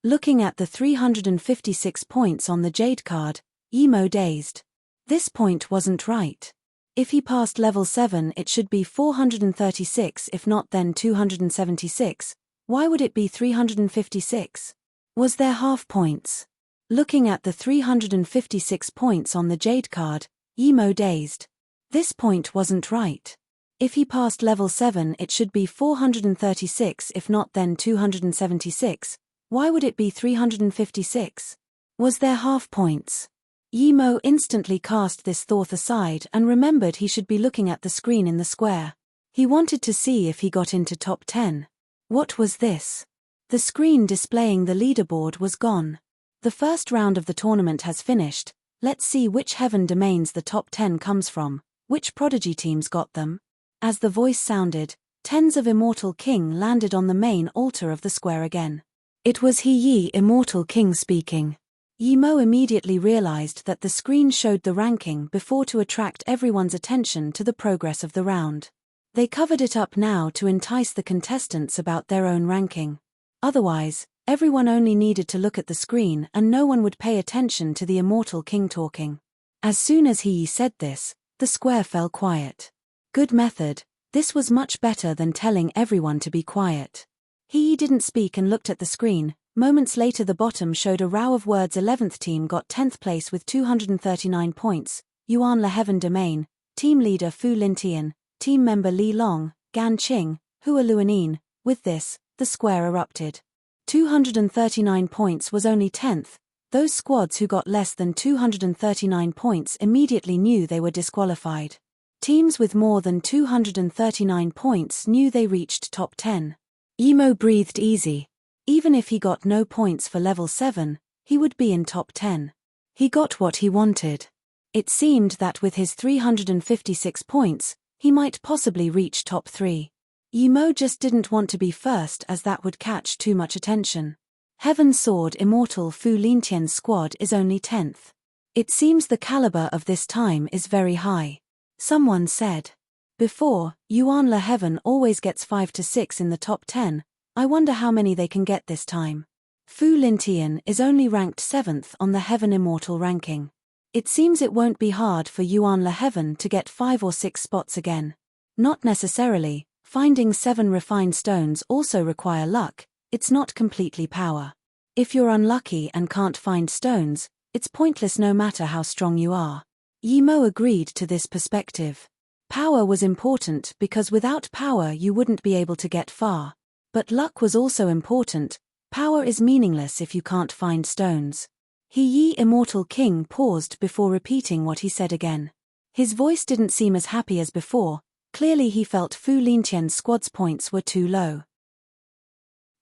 Looking at the 356 points on the jade card, Yi Mo dazed. This point wasn't right. If he passed level 7 it should be 436, if not then 276. Why would it be 356? Was there half points? Looking at the 356 points on the Jade card, Emo dazed. This point wasn't right. If he passed level 7 it should be 436, if not then 276. Why would it be 356? Was there half points? Emo instantly cast this thought aside and remembered he should be looking at the screen in the square. He wanted to see if he got into top 10. What was this? The screen displaying the leaderboard was gone. The first round of the tournament has finished. Let's see which heaven domains the top 10 comes from, which prodigy teams got them. As the voice sounded, tens of Immortal King landed on the main altar of the square again. It was He Immortal King speaking. Emo immediately realized that the screen showed the ranking before to attract everyone's attention to the progress of the round. They covered it up now to entice the contestants about their own ranking. Otherwise, everyone only needed to look at the screen and no one would pay attention to the Immortal King talking. As soon as he said this, the square fell quiet. Good method. This was much better than telling everyone to be quiet. He didn't speak and looked at the screen. Moments later the bottom showed a row of words. 11th team got 10th place with 239 points. Yuan Le Heaven Domain, team leader Fu Lintian, team member Li Long, Gan Qing, Hua Luanin. With this, the square erupted. 239 points was only 10th. Those squads who got less than 239 points immediately knew they were disqualified. Teams with more than 239 points knew they reached top 10. Emo breathed easy. Even if he got no points for level 7, he would be in top 10. He got what he wanted. It seemed that with his 356 points, he might possibly reach top 3. Emo just didn't want to be first as that would catch too much attention. Heaven Sword Immortal Fu Lintian's squad is only 10th. It seems the caliber of this time is very high. Someone said. Before, Yuan Le Heaven always gets 5 to 6 in the top 10. I wonder how many they can get this time. Fu Lintian is only ranked 7th on the Heaven Immortal ranking. It seems it won't be hard for Yuan Le Heaven to get 5 or 6 spots again. Not necessarily. Finding 7 refined stones also require luck. It's not completely power. If you're unlucky and can't find stones, it's pointless no matter how strong you are. Emo agreed to this perspective. Power was important because without power you wouldn't be able to get far. But luck was also important. Power is meaningless if you can't find stones. He Immortal King paused before repeating what he said again. His voice didn't seem as happy as before. Clearly he felt Fu Lintian's squad's points were too low.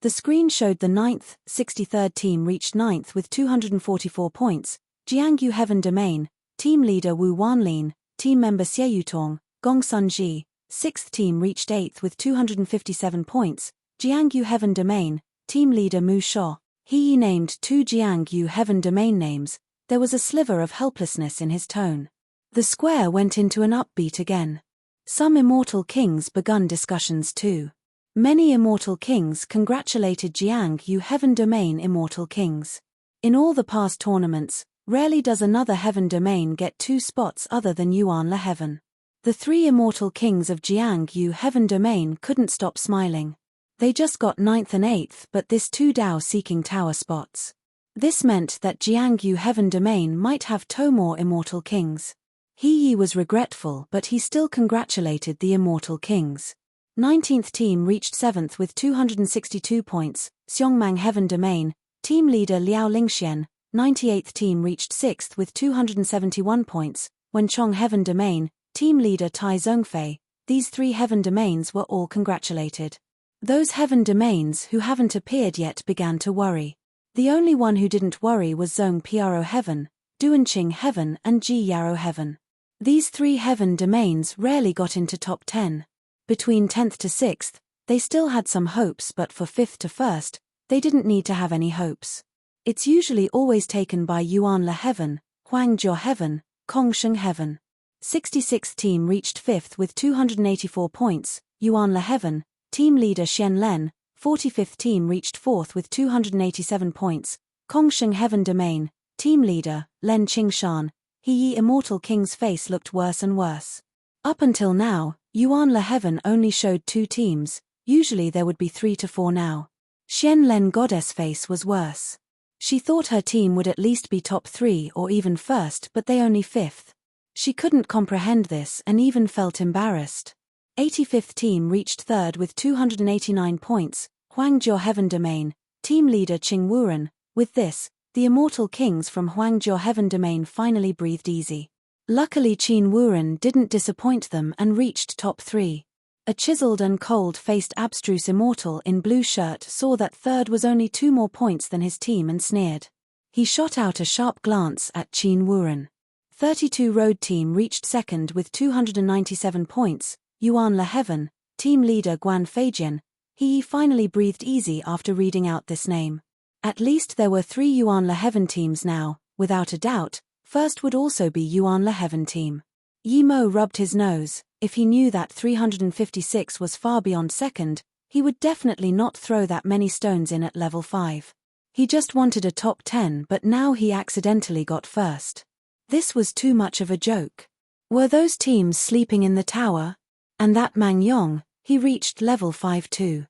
The screen showed the 9th, 63rd team reached 9th with 244 points. Jiangyu Heaven Domain, team leader Wu Wanlin, team member Xie Yutong, Gong Sunji. 6th team reached 8th with 257 points. Jiangyu Heaven Domain, team leader Mu Sho. He named 2 Jiangyu Heaven Domain names. There was a sliver of helplessness in his tone. The square went into an upbeat again. Some Immortal Kings begun discussions too. Many Immortal Kings congratulated Jiangyu Heaven Domain Immortal Kings. In all the past tournaments, rarely does another Heaven Domain get 2 spots other than Yuan Le Heaven. The 3 Immortal Kings of Jiangyu Heaven Domain couldn't stop smiling. They just got 9th and 8th, but this 2 Dao-seeking tower spots. This meant that Jiangyu Heaven Domain might have 2 more Immortal Kings. He was regretful, but he still congratulated the Immortal Kings. 19th team reached 7th with 262 points. Xiongmang Heaven Domain, team leader Liao Lingxian. 98th team reached 6th with 271 points. Wenchong Heaven Domain, team leader Tai Zhongfei. These 3 Heaven Domains were all congratulated. Those Heaven Domains who haven't appeared yet began to worry. The only one who didn't worry was Zhong Piaro Heaven, Duanqing Heaven and Ji Yaro Heaven. These 3 Heaven Domains rarely got into top 10. Between 10th to 6th, they still had some hopes, but for 5th to 1st, they didn't need to have any hopes. It's usually always taken by Yuan Le Heaven, Huangjiao Heaven, Kongsheng Heaven. 66th team reached 5th with 284 points. Yuan Le Heaven, team leader Xian Len. 45th team reached 4th with 287 points. Kongsheng Heaven Domain, team leader Len Qingshan. He Immortal King's face looked worse and worse. Up until now, Yuan Le Heaven only showed 2 teams, usually there would be 3 to 4 now. Xian Len Goddess' face was worse. She thought her team would at least be top 3 or even first, but they only 5th. She couldn't comprehend this and even felt embarrassed. 85th team reached 3rd with 289 points, Huangjiao Heaven Domain, team leader Qing Wuren. With this, the Immortal Kings from Huangjiao Heaven Domain finally breathed easy. Luckily Qin Wuren didn't disappoint them and reached top 3. A chiseled and cold-faced abstruse immortal in blue shirt saw that 3rd was only 2 more points than his team and sneered. He shot out a sharp glance at Qin Wuren. 32 Road team reached 2nd with 297 points, Yuan Le Heaven, team leader Guan Feijian. He finally breathed easy after reading out this name. At least there were 3 Yuan Le Heaven teams now, without a doubt. First would also be Yuan Le Heaven team. Yi Mo rubbed his nose. If he knew that 356 was far beyond second, he would definitely not throw that many stones in at level 5. He just wanted a top 10, but now he accidentally got first. This was too much of a joke. Were those teams sleeping in the tower? And that Mang Yong, he reached level 5 too.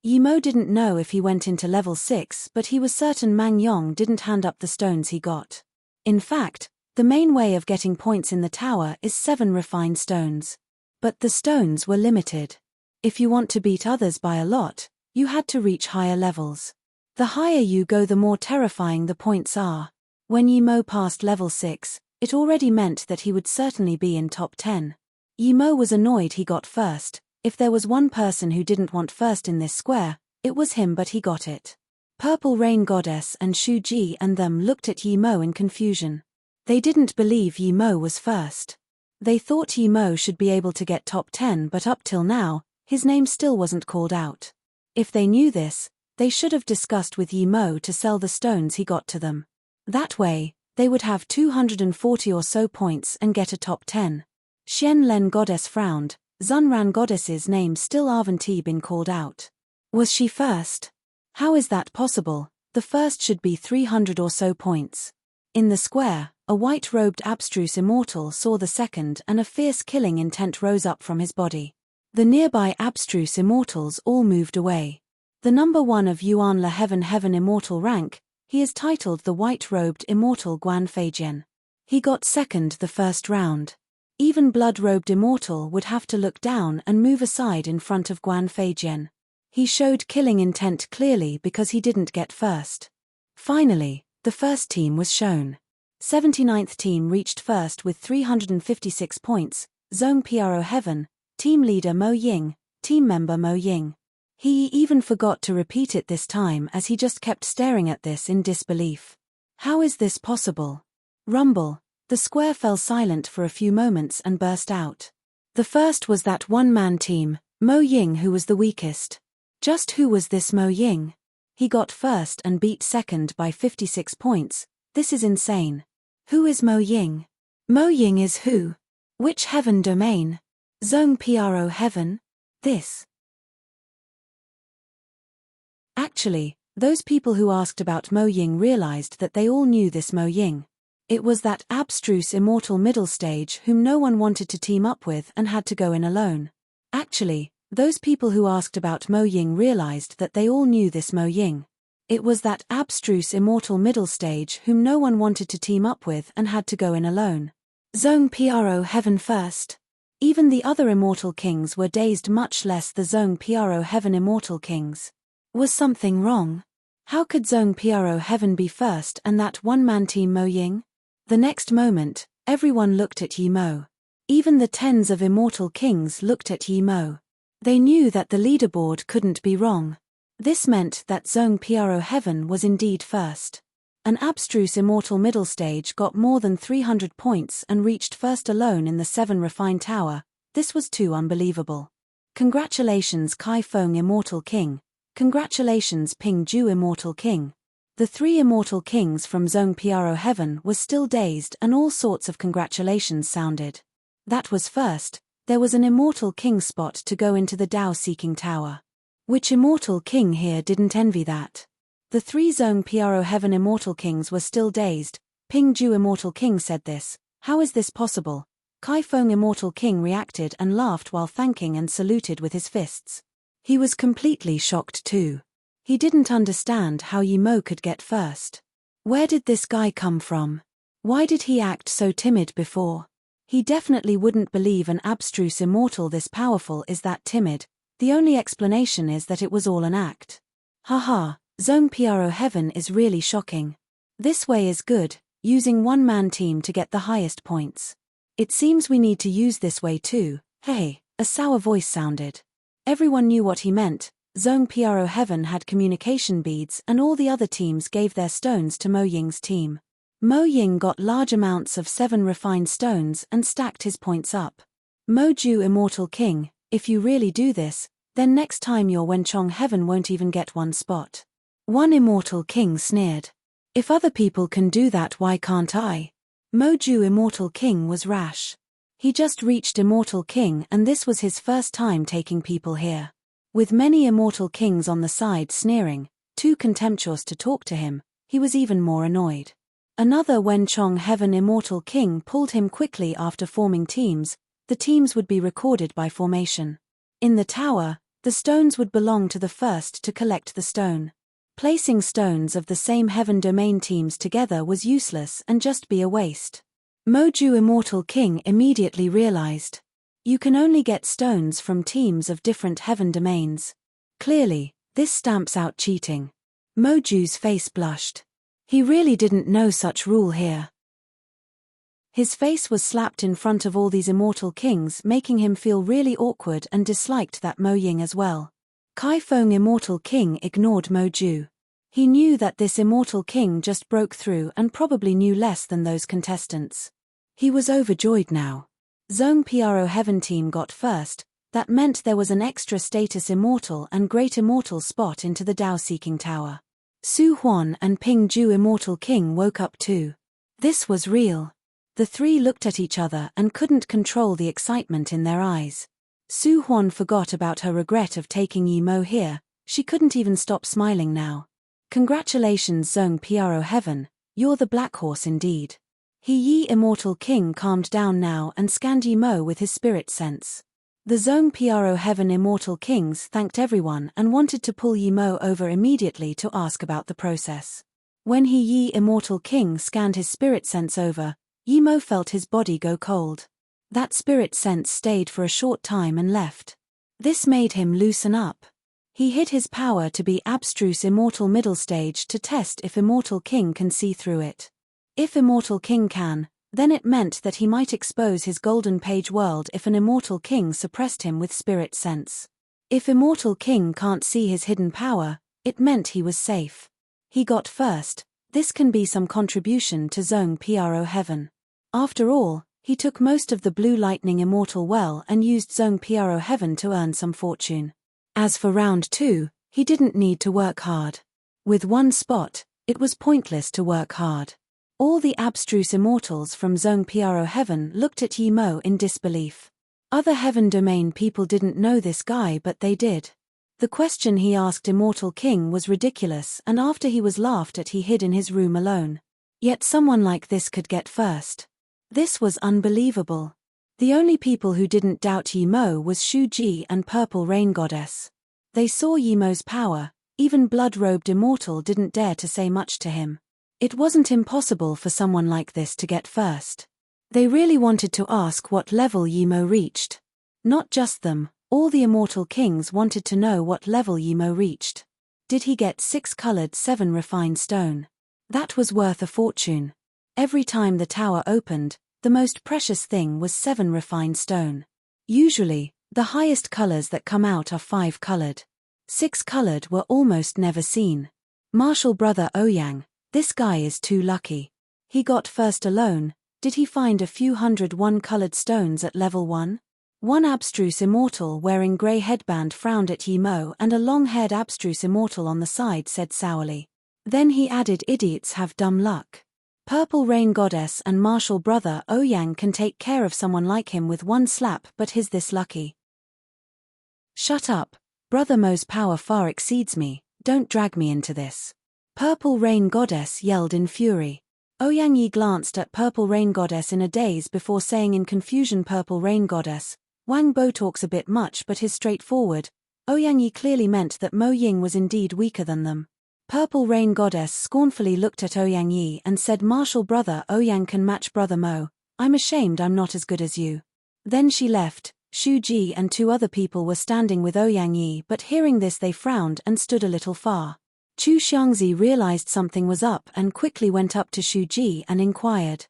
Yi Mo didn't know if he went into level 6, but he was certain Mang Yong didn't hand up the stones he got. In fact, the main way of getting points in the tower is 7 refined stones. But the stones were limited. If you want to beat others by a lot, you had to reach higher levels. The higher you go, the more terrifying the points are. When Yi Mo passed level 6, it already meant that he would certainly be in top 10. Yi Mo was annoyed he got first. If there was one person who didn't want first in this square, it was him, but he got it. Purple Rain Goddess and Shu Ji and them looked at Yi Mo in confusion. They didn't believe Yi Mo was first. They thought Yi Mo should be able to get top 10, but up till now, his name still wasn't called out. If they knew this, they should have discussed with Yi Mo to sell the stones he got to them. That way, they would have 240 or so points and get a top 10. Xian Len Goddess frowned. Zunran Goddess's name still haven't been called out. Was she first? How is that possible? The first should be 300 or so points. In the square, a white-robed abstruse immortal saw the second and a fierce killing intent rose up from his body. The nearby abstruse immortals all moved away. The number 1 of Yuan Le Heaven immortal rank, he is titled the white-robed immortal Guan Feijian. He got second the first round. Even blood-robed immortal would have to look down and move aside in front of Guan Feijian. He showed killing intent clearly because he didn't get first. Finally, the first team was shown. 79th team reached first with 356 points, Zhong Pro Heaven, team leader Mo Ying, team member Mo Ying. He even forgot to repeat it this time as he just kept staring at this in disbelief. How is this possible? Rumble. The square fell silent for a few moments and burst out. The first was that one-man team, Mo Ying, who was the weakest. Just who was this Mo Ying? He got first and beat second by 56 points. This is insane. Who is Mo Ying? Mo Ying is who? Which heaven domain? Zhong Pro Heaven? This. Actually, those people who asked about Mo Ying realized that they all knew this Mo Ying. It was that abstruse immortal middle stage whom no one wanted to team up with and had to go in alone. Actually, those people who asked about Mo Ying realized that they all knew this Mo Ying. It was that abstruse immortal middle stage whom no one wanted to team up with and had to go in alone. Zhong Pro Heaven first. Even the other immortal kings were dazed, much less the Zhong Pro Heaven immortal kings. Was something wrong? How could Zhong Pro Heaven be first and that one-man team Mo Ying? The next moment, everyone looked at Yi Mo. Even the tens of immortal kings looked at Yi Mo. They knew that the leaderboard couldn't be wrong. This meant that Zhong Pro Heaven was indeed first. An abstruse immortal middle stage got more than 300 points and reached first alone in the 7 refined tower. This was too unbelievable. Congratulations Kai Feng Immortal King. Congratulations Ping Ju Immortal King. The 3 immortal kings from Zhong Pro Heaven was still dazed and all sorts of congratulations sounded. That was first. There was an immortal king spot to go into the Dao-seeking tower. Which immortal king here didn't envy that? The 3 Zhong Pro Heaven immortal kings were still dazed. Ping Ju Immortal King said this. How is this possible? Kai Feng Immortal King reacted and laughed while thanking and saluted with his fists. He was completely shocked too. He didn't understand how Yi Mo could get first. Where did this guy come from? Why did he act so timid before? He definitely wouldn't believe an abstruse immortal this powerful is that timid. The only explanation is that it was all an act. Haha, Zong Pro Heaven is really shocking. This way is good, using one-man team to get the highest points. It seems we need to use this way too. Hey, a sour voice sounded. Everyone knew what he meant. Zong Pro Heaven had communication beads and all the other teams gave their stones to Mo Ying's team. Mo Ying got large amounts of 7 refined stones and stacked his points up. Mo Ju Immortal King, if you really do this, then next time your Wenchong Heaven won't even get one spot. One Immortal King sneered. If other people can do that, why can't I? Mo Ju Immortal King was rash. He just reached Immortal King and this was his first time taking people here. With many Immortal Kings on the side sneering, too contemptuous to talk to him, he was even more annoyed. Another Wenchong Heaven Immortal King pulled him quickly after forming teams. The teams would be recorded by formation. In the tower, the stones would belong to the first to collect the stone. Placing stones of the same Heaven Domain teams together was useless and just be a waste. Mo Ju Immortal King immediately realized. You can only get stones from teams of different Heaven Domains. Clearly, this stamps out cheating. Mo Ju's face blushed. He really didn't know such rule here. His face was slapped in front of all these Immortal Kings, making him feel really awkward and disliked that Mo Ying as well. Kai Feng Immortal King ignored Mo Ju. He knew that this Immortal King just broke through and probably knew less than those contestants. He was overjoyed now. Zong Pro Heaven team got first, that meant there was an extra status Immortal and Great Immortal spot into the Dao Seeking Tower. Su Huan and Ping Ju Immortal King woke up too. This was real. The three looked at each other and couldn't control the excitement in their eyes. Su Huan forgot about her regret of taking Yi Mo here, she couldn't even stop smiling now. Congratulations Zong Pro Heaven, you're the black horse indeed. Yi Immortal King calmed down now and scanned Yi Mo with his spirit sense. The Zong Pro Heaven Immortal Kings thanked everyone and wanted to pull Yi Mo over immediately to ask about the process. When Yi Immortal King scanned his spirit sense over, Yi Mo felt his body go cold. That spirit sense stayed for a short time and left. This made him loosen up. He hid his power to be abstruse Immortal Middle Stage to test if Immortal King can see through it. If Immortal King can, then it meant that he might expose his golden page world if an Immortal King suppressed him with spirit sense. If Immortal King can't see his hidden power, it meant he was safe. He got first, this can be some contribution to Zong Pro Heaven. After all, he took most of the Blue Lightning Immortal Well and used Zong Pro Heaven to earn some fortune. As for round 2, he didn't need to work hard. With one spot, it was pointless to work hard. All the abstruse immortals from Zong Pro Heaven looked at Yi Mo in disbelief. Other Heaven Domain people didn't know this guy but they did. The question he asked Immortal King was ridiculous and after he was laughed at he hid in his room alone. Yet someone like this could get first. This was unbelievable. The only people who didn't doubt Yi Mo was Shu Ji and Purple Rain Goddess. They saw Yi Mo's power, even blood-robed immortal didn't dare to say much to him. It wasn't impossible for someone like this to get first. They really wanted to ask what level Yi Mo reached. Not just them, all the Immortal Kings wanted to know what level Yi Mo reached. Did he get 6-colored 7 refined stone? That was worth a fortune. Every time the tower opened, the most precious thing was 7 refined stone. Usually, the highest colors that come out are 5-colored. 6-colored were almost never seen. Martial brother Ouyang, this guy is too lucky. He got first alone. Did he find a few hundred 1-colored stones at level 1? One abstruse immortal wearing grey headband frowned at Yi Mo and a long-haired abstruse immortal on the side said sourly. Then he added, idiots have dumb luck. Purple Rain Goddess and martial brother Ouyang can take care of someone like him with one slap but he's this lucky. Shut up, brother Mo's power far exceeds me, don't drag me into this. Purple Rain Goddess yelled in fury. Ouyang Yi glanced at Purple Rain Goddess in a daze before saying in confusion, Purple Rain Goddess, Wang Bo talks a bit much but is straightforward. Ouyang Yi clearly meant that Mo Ying was indeed weaker than them. Purple Rain Goddess scornfully looked at Ouyang Yi and said, Martial brother Ouyang can match brother Mo. I'm ashamed I'm not as good as you. Then she left. Shu Ji and 2 other people were standing with Ouyang Yi, but hearing this they frowned and stood a little far. Chu Xiangzi realized something was up and quickly went up to Shu Ji and inquired.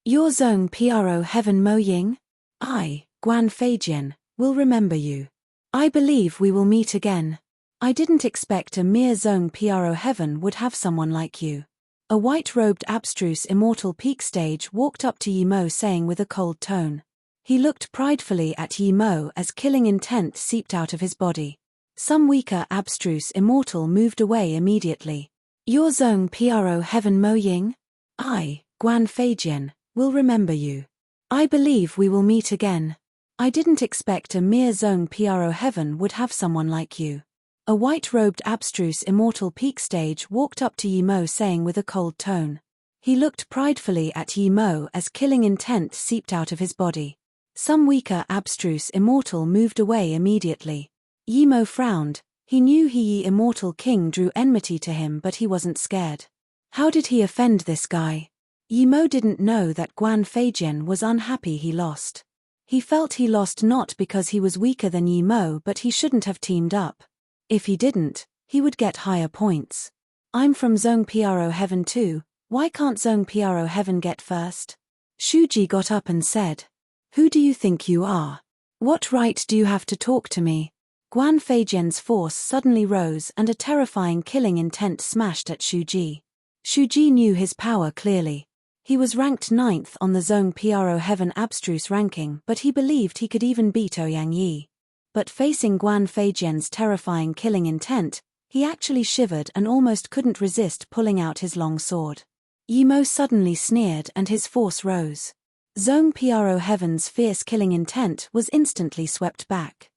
Your Zong Pro Heaven Mo Ying? I, Guan Feijian, will remember you. I believe we will meet again. I didn't expect a mere Zong Pro Heaven would have someone like you. A white-robed abstruse immortal peak stage walked up to Yi Mo saying with a cold tone. He looked pridefully at Yi Mo as killing intent seeped out of his body. Some weaker abstruse immortal moved away immediately. Your Zong Pro Heaven Mo Ying? I, Guan Feijian, will remember you. I believe we will meet again. I didn't expect a mere Zong Pro Heaven would have someone like you. A white-robed abstruse immortal peak stage walked up to Yi Mo saying with a cold tone. He looked pridefully at Yi Mo as killing intent seeped out of his body. Some weaker abstruse immortal moved away immediately. Yi Mo frowned. He knew Yi Immortal King drew enmity to him, but he wasn't scared. How did he offend this guy? Yi Mo didn't know that Guan Feijian was unhappy he lost. He felt he lost not because he was weaker than Yi Mo, but he shouldn't have teamed up. If he didn't, he would get higher points. I'm from Zong Pro Heaven too, why can't Zong Pro Heaven get first? Shu Ji got up and said. Who do you think you are? What right do you have to talk to me? Guan Feijian's force suddenly rose and a terrifying killing intent smashed at Shu Ji. Shu Ji knew his power clearly. He was ranked 9th on the Zong Pro Heaven abstruse ranking, but he believed he could even beat Ouyang Yi. But facing Guan Feijian's terrifying killing intent, he actually shivered and almost couldn't resist pulling out his long sword. Yi Mo suddenly sneered and his force rose. Zong Pro Heaven's fierce killing intent was instantly swept back.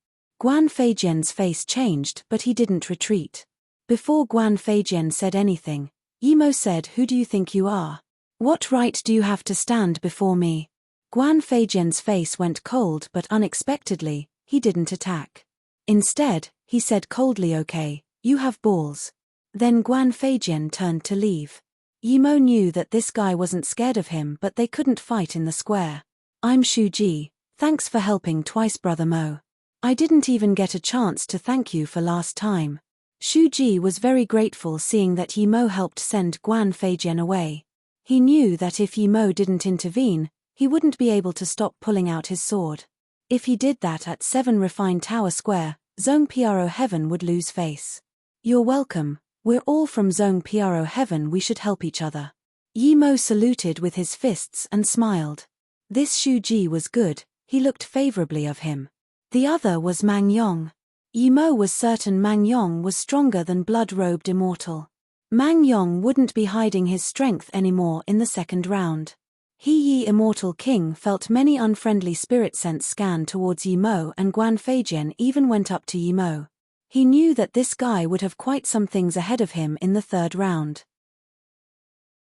Guan Feijian's face changed, but he didn't retreat. Before Guan Feijian said anything, Yi Mo said, Who do you think you are? What right do you have to stand before me? Guan Feijian's face went cold, but unexpectedly, he didn't attack. Instead, he said coldly, Okay, you have balls. Then Guan Feijian turned to leave. Yi Mo knew that this guy wasn't scared of him, but they couldn't fight in the square. I'm Shu Ji, thanks for helping twice brother Mo. I didn't even get a chance to thank you for last time. Shu Ji was very grateful seeing that Yi Mo helped send Guan Feijian away. He knew that if Yi Mo didn't intervene, he wouldn't be able to stop pulling out his sword. If he did that at 7 Refined Tower Square, Zong Pro Heaven would lose face. You're welcome, we're all from Zong Pro Heaven, we should help each other. Yi Mo saluted with his fists and smiled. This Shu Ji was good, he looked favorably of him. The other was Mang Yong. Yi Mo was certain Mang Yong was stronger than blood-robed immortal. Mang Yong wouldn't be hiding his strength anymore in the second round. Yi Immortal King felt many unfriendly spirit sense scan towards Yi Mo, and Guan Feijian even went up to Yi Mo. He knew that this guy would have quite some things ahead of him in the third round.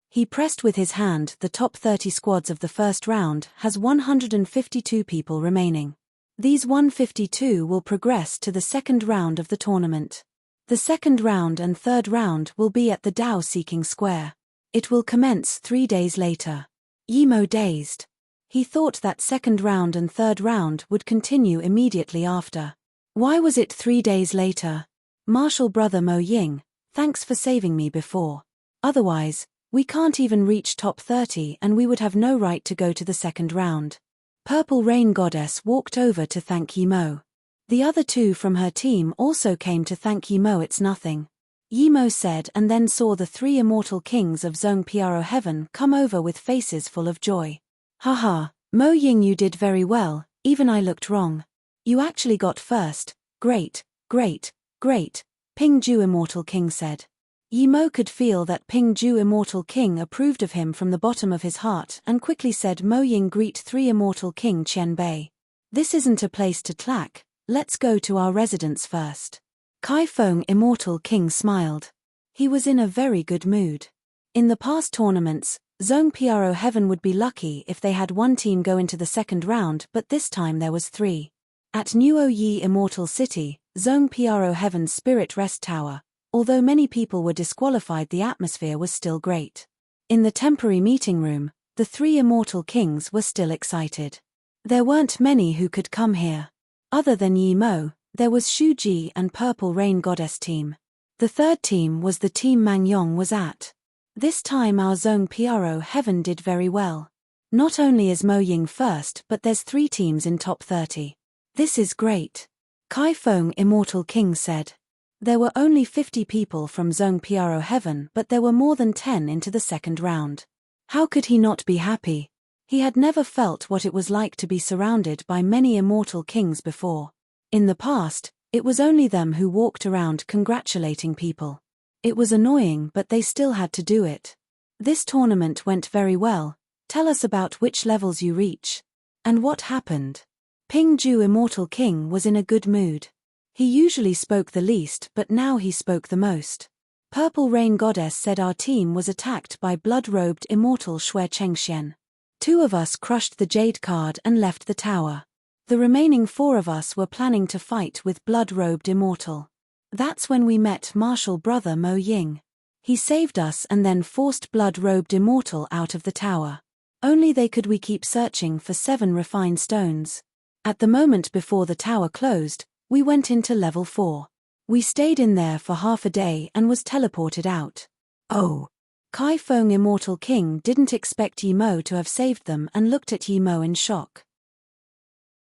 He pressed with his hand. The top 30 squads of the first round has 152 people remaining. These 152 will progress to the second round of the tournament. The second round and third round will be at the Dao Seeking Square. It will commence 3 days later. Yi Mo dazed. He thought that second round and third round would continue immediately after. Why was it 3 days later? Martial brother Mo Ying, thanks for saving me before. Otherwise, we can't even reach top 30 and we would have no right to go to the second round. Purple Rain Goddess walked over to thank Yi Mo. The other 2 from her team also came to thank Yi Mo. It's nothing, Yi Mo said, and then saw the 3 immortal kings of Zong Pro Heaven come over with faces full of joy. Haha, Mo Ying, you did very well, even I looked wrong. You actually got first, great, great, great, Ping Ju Immortal King said. Yi Mo could feel that Ping Ju Immortal King approved of him from the bottom of his heart and quickly said, Mo Ying, greet 3 Immortal King Qian Bei. This isn't a place to tlack, let's go to our residence first. Kai Feng Immortal King smiled. He was in a very good mood. In the past tournaments, Zone Pro Heaven would be lucky if they had one team go into the second round, but this time there was 3. At Nuo Yi Immortal City, Zone Pro Heaven's Spirit Rest Tower, although many people were disqualified, the atmosphere was still great. In the temporary meeting room, the 3 Immortal Kings were still excited. There weren't many who could come here. Other than Yi Mo, there was Shu Ji and Purple Rain Goddess team. The third team was the team Mang Yong was at. This time our Zone Pro Heaven did very well. Not only is Mo Ying first, but there's 3 teams in top 30. This is great. Kai Feng Immortal King said. There were only 50 people from Zone Pro Heaven, but there were more than 10 into the second round. How could he not be happy? He had never felt what it was like to be surrounded by many Immortal Kings before. In the past, it was only them who walked around congratulating people. It was annoying, but they still had to do it. This tournament went very well. Tell us about which levels you reach. And what happened? Ping Ju Immortal King was in a good mood. He usually spoke the least, but now he spoke the most. Purple Rain Goddess said our team was attacked by blood-robed Immortal Xue Chengxian. 2 of us crushed the Jade card and left the tower. The remaining 4 of us were planning to fight with blood-robed Immortal. That's when we met Martial Brother Mo Ying. He saved us and then forced blood-robed Immortal out of the tower. Only they could we keep searching for 7 refined stones. At the moment before the tower closed, we went into level 4. We stayed in there for half a day and was teleported out. Oh. Kai Feng Immortal King didn't expect Yi Mo to have saved them and looked at Yi Mo in shock.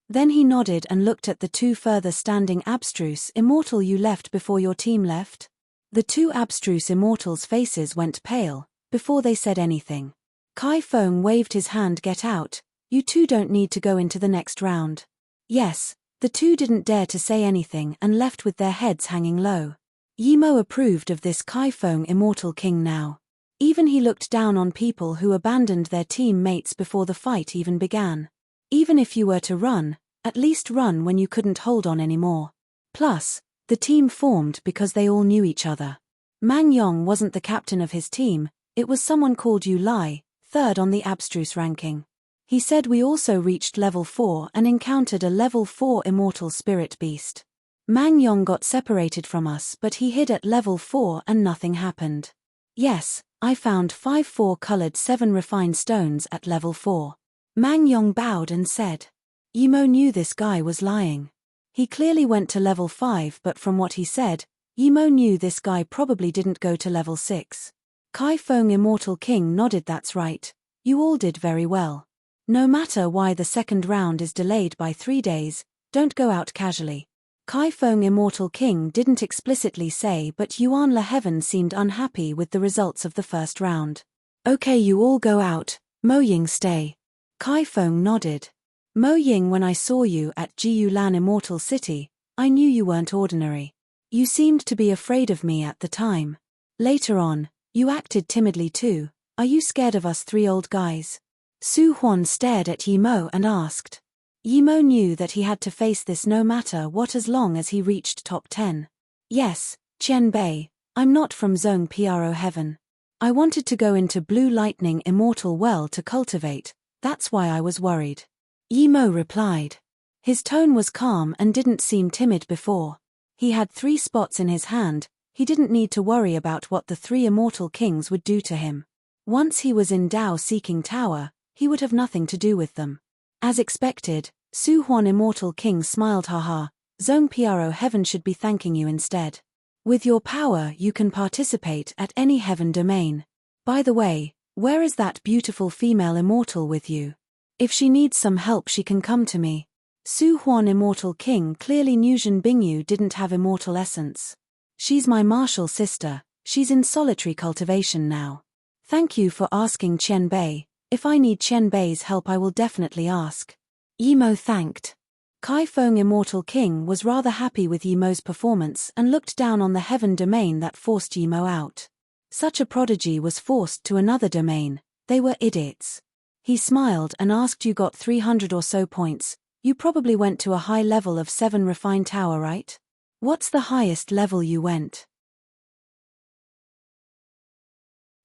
Then he nodded and looked at the 2 further standing abstruse Immortal you left before your team left. The 2 abstruse Immortals' faces went pale, before they said anything. Kai Feng waved his hand. Get out, you 2 don't need to go into the next round. Yes, the 2 didn't dare to say anything and left with their heads hanging low. Yi Mo approved of this Kai Feng Immortal King now. Even he looked down on people who abandoned their teammates before the fight even began. Even if you were to run, at least run when you couldn't hold on anymore. Plus, the team formed because they all knew each other. Mang Yong wasn't the captain of his team, it was someone called Yu Lai, 3rd on the abstruse ranking. He said we also reached level 4 and encountered a level 4 Immortal Spirit Beast. Mang Yong got separated from us, but he hid at level 4 and nothing happened. Yes, I found 5 4-colored 7 refined stones at level 4. Mang Yong bowed and said. Yi Mo knew this guy was lying. He clearly went to level 5, but from what he said, Yi Mo knew this guy probably didn't go to level 6. Kai Feng Immortal King nodded. That's right, you all did very well. No matter why the second round is delayed by 3 days, don't go out casually. Kai Feng Immortal King didn't explicitly say, but Yuan La Heaven seemed unhappy with the results of the first round. Okay, you all go out, Mo Ying stay. Kai Feng nodded. Mo Ying, when I saw you at Jiu Lan Immortal City, I knew you weren't ordinary. You seemed to be afraid of me at the time. Later on, you acted timidly too. Are you scared of us 3 old guys? Su Huan stared at Yi Mo and asked. Yi Mo knew that he had to face this no matter what as long as he reached top 10. Yes, Qian Bei, I'm not from Zone Pro Heaven. I wanted to go into Blue Lightning Immortal Well to cultivate, that's why I was worried. Yi Mo replied. His tone was calm and didn't seem timid before. He had 3 spots in his hand, he didn't need to worry about what the 3 Immortal Kings would do to him. Once he was in Dao Seeking Tower, he would have nothing to do with them. As expected, Su Huan Immortal King smiled. Haha, Zone Pro Heaven should be thanking you instead. With your power you can participate at any heaven domain. By the way, where is that beautiful female immortal with you? If she needs some help she can come to me. Su Huan Immortal King clearly knew Zhen Bingyu didn't have immortal essence. She's my martial sister, she's in solitary cultivation now. Thank you for asking Qian Bei, if I need Qian Bei's help I will definitely ask. Yi Mo thanked. Kai Feng Immortal King was rather happy with Yi Mo's performance and looked down on the heaven domain that forced Yi Mo out. Such a prodigy was forced to another domain, they were idiots. He smiled and asked, you got 300 or so points, you probably went to a high level of 7 refined tower, right? What's the highest level you went?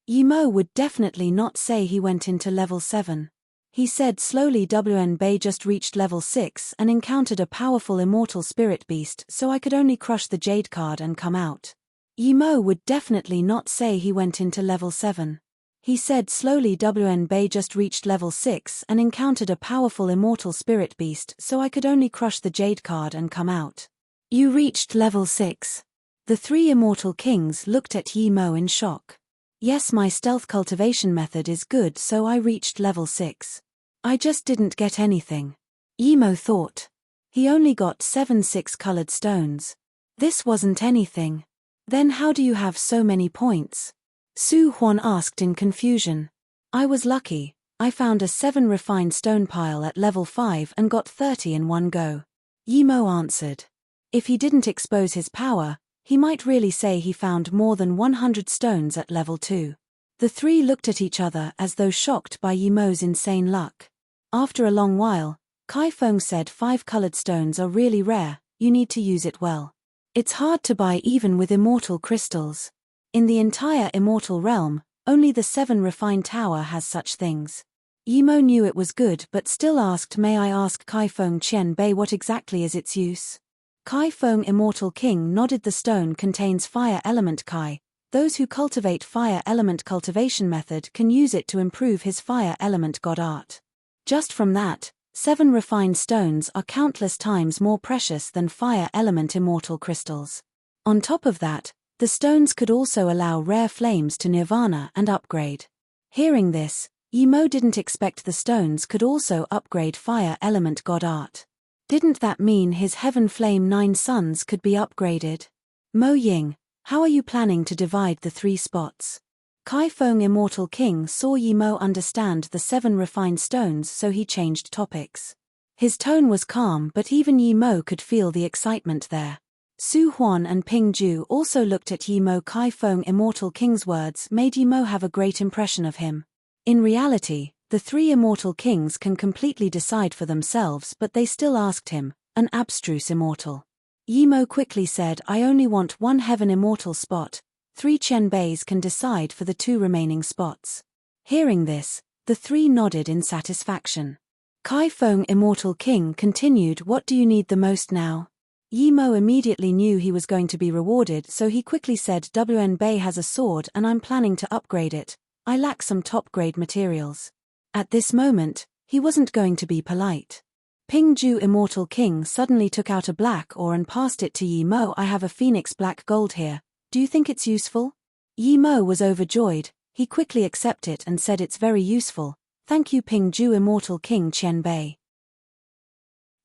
Yimo would definitely not say he went into level 7. He said slowly, WN Bay just reached level 6 and encountered a powerful immortal spirit beast, so I could only crush the jade card and come out. Yimo would definitely not say he went into level 7. He said slowly, WN Bay just reached level 6 and encountered a powerful immortal spirit beast, so I could only crush the jade card and come out. You reached level 6. The three immortal kings looked at Yimo in shock. Yes, my stealth cultivation method is good, so I reached level 6. I just didn't get anything. Yimo thought. He only got 7 6-colored stones. This wasn't anything. Then how do you have so many points? Su Huan asked in confusion. I was lucky. I found a 7 refined stone pile at level 5 and got 30 in one go. Yimo answered. If he didn't expose his power, he might really say he found more than 100 stones at level 2. The three looked at each other as though shocked by Yimo's insane luck. After a long while, Kai Feng said 5-colored stones are really rare, you need to use it well. It's hard to buy even with immortal crystals. In the entire immortal realm, only the 7 refined tower has such things. Yimo knew it was good but still asked, may I ask Kai Feng Qian Bei what exactly is its use? Kai Feng Immortal King nodded. The stone contains fire element Kai. Those who cultivate fire element cultivation method can use it to improve his fire element god art. Just from that, 7 refined stones are countless times more precious than fire element immortal crystals. On top of that, the stones could also allow rare flames to nirvana and upgrade. Hearing this, Yimo didn't expect the stones could also upgrade fire element god art. Didn't that mean his Heaven Flame 9 Suns could be upgraded? Mo Ying, how are you planning to divide the 3 spots? Kai Feng Immortal King saw Yimo understand the 7 refined stones, so he changed topics. His tone was calm, but even Yimo could feel the excitement there. Su Huan and Ping Ju also looked at Yimo. Kai Feng Immortal King's words made Yimo have a great impression of him. In reality, the 3 immortal kings can completely decide for themselves, but they still asked him, an abstruse immortal. Yimo quickly said, I only want 1 heaven immortal spot. 3 Chen Beis can decide for the 2 remaining spots. Hearing this, the 3 nodded in satisfaction. Kai Feng Immortal King continued, what do you need the most now? Yimo immediately knew he was going to be rewarded, so he quickly said, WN Bei has a sword and I'm planning to upgrade it. I lack some top-grade materials. At this moment, he wasn't going to be polite. Ping Ju Immortal King suddenly took out a black ore and passed it to Yimo. I have a phoenix black gold here. Do you think it's useful? Yimo was overjoyed. He quickly accepted it and said it's very useful. Thank you Ping Ju Immortal King Chen Bei.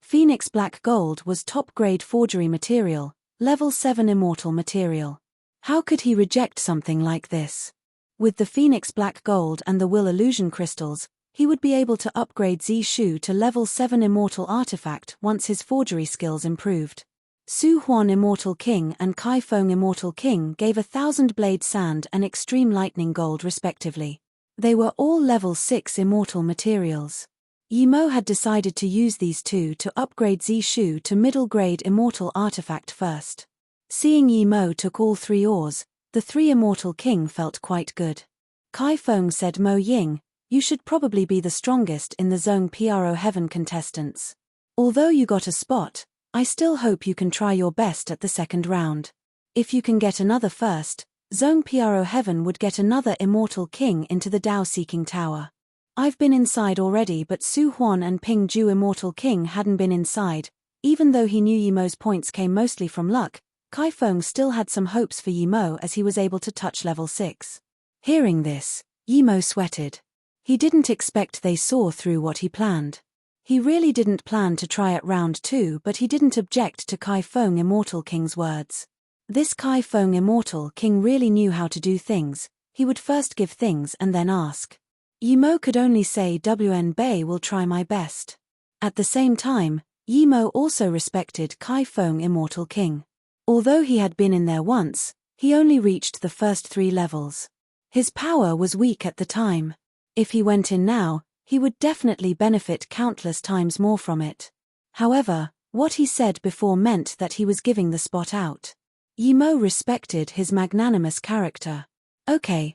Phoenix black gold was top-grade forgery material, level 7 immortal material. How could he reject something like this? With the Phoenix black gold and the will illusion crystals, he would be able to upgrade Zishu to level 7 immortal artifact once his forgery skills improved. Su Huan Immortal King and Kai Feng Immortal King gave 1,000 blade sand and extreme lightning gold respectively. They were all level 6 immortal materials. Yimo had decided to use these 2 to upgrade Zishu to middle grade immortal artifact first. Seeing Yimo took all 3 ores, the 3 immortal king felt quite good. Kai Feng said, Mo Ying, you should probably be the strongest in the Zone Pro Heaven contestants. Although you got a spot, I still hope you can try your best at the second round. If you can get another first, Zone Pro Heaven would get another immortal king into the Dao Seeking Tower. I've been inside already, but Su Huan and Ping Ju Immortal King hadn't been inside. Even though he knew Yimo's points came mostly from luck, Kai Feng still had some hopes for Yimo as he was able to touch level 6. Hearing this, Yimo sweated. He didn't expect they saw through what he planned. He really didn't plan to try at round 2, but he didn't object to Kai Feng Immortal King's words. This Kai Feng Immortal King really knew how to do things. He would first give things and then ask. Yimo could only say, WN Bei will try my best. At the same time, Yimo also respected Kai Feng Immortal King. Although he had been in there once, he only reached the first 3 levels. His power was weak at the time. If he went in now, he would definitely benefit countless times more from it. However, what he said before meant that he was giving the spot out. Yimo respected his magnanimous character. Okay,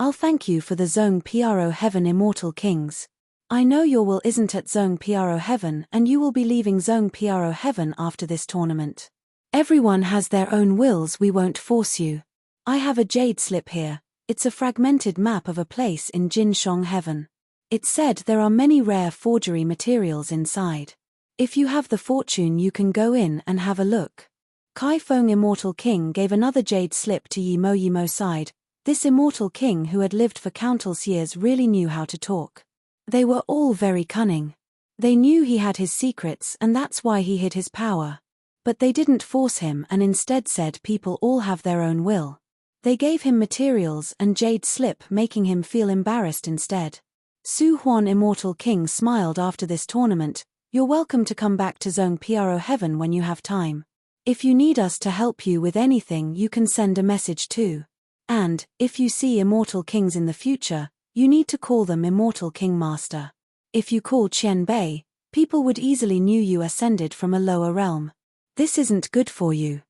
I'll thank you for the Zong Pro Heaven Immortal Kings. I know your will isn't at Zong Pro Heaven and you will be leaving Zong Pro Heaven after this tournament. Everyone has their own wills, we won't force you. I have a jade slip here. It's a fragmented map of a place in Jinshong Heaven. It said there are many rare forgery materials inside. If you have the fortune you can go in and have a look. Kai Feng Immortal King gave another jade slip to Yimo. Yimo sighed. This immortal king who had lived for countless years really knew how to talk. They were all very cunning. They knew he had his secrets and that's why he hid his power. But they didn't force him and instead said people all have their own will. They gave him materials and jade slip, making him feel embarrassed instead. Su Huan Immortal King smiled after this tournament. You're welcome to come back to Zong Pro Heaven when you have time. If you need us to help you with anything you can send a message too. And, if you see immortal kings in the future, you need to call them Immortal King Master. If you call Qian Bei, people would easily knew you ascended from a lower realm. This isn't good for you.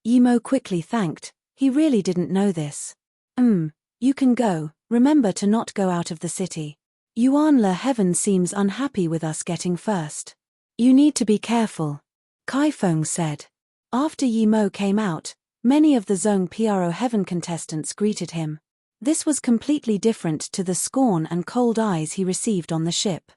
Yimo quickly thanked. He really didn't know this. You can go, remember to not go out of the city. Yuanle Heaven seems unhappy with us getting first. You need to be careful. Kai Feng said. After Yimo came out, many of the Zong Pro Heaven contestants greeted him. This was completely different to the scorn and cold eyes he received on the ship.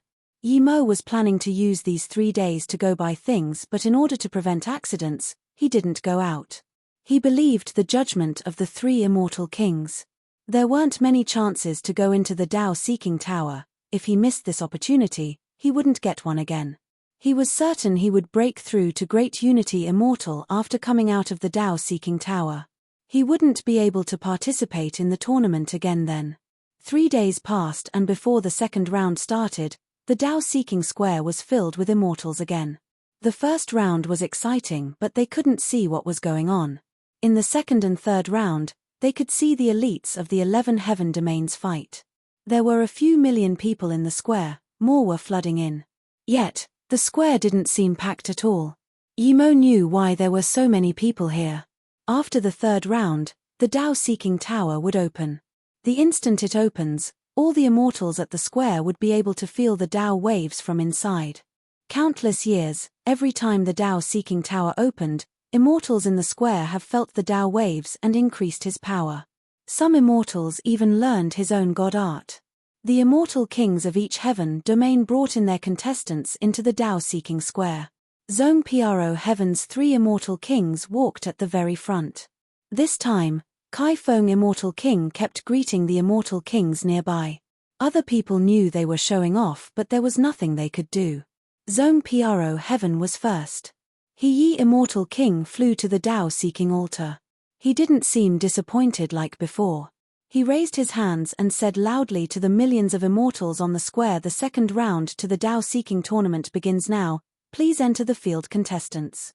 Yimo was planning to use these 3 days to go buy things, but in order to prevent accidents, he didn't go out. He believed the judgment of the 3 immortal kings. There weren't many chances to go into the Dao-seeking tower. If he missed this opportunity, he wouldn't get one again. He was certain he would break through to Great Unity Immortal after coming out of the Dao-seeking tower. He wouldn't be able to participate in the tournament again then. 3 days passed and before the second round started, the Dao-seeking square was filled with immortals again. The first round was exciting but they couldn't see what was going on. In the second and third round, they could see the elites of the 11 heaven domains fight. There were a few million people in the square, more were flooding in. Yet, the square didn't seem packed at all. Yimo knew why there were so many people here. After the third round, the Dao-seeking tower would open. The instant it opens, all the immortals at the square would be able to feel the Dao waves from inside. Countless years, every time the Dao-seeking tower opened, immortals in the square have felt the Dao waves and increased his power. Some immortals even learned his own god art. The immortal kings of each heaven domain brought in their contestants into the Dao-seeking square. Zong Pro Heaven's 3 immortal kings walked at the very front. This time, Kai Feng Immortal King kept greeting the immortal kings nearby. Other people knew they were showing off but there was nothing they could do. Zong Pro Heaven was first. He Yi Immortal King flew to the Dao-seeking altar. He didn't seem disappointed like before. He raised his hands and said loudly to the millions of immortals on the square, the second round to the Dao-seeking tournament begins now, please enter the field contestants.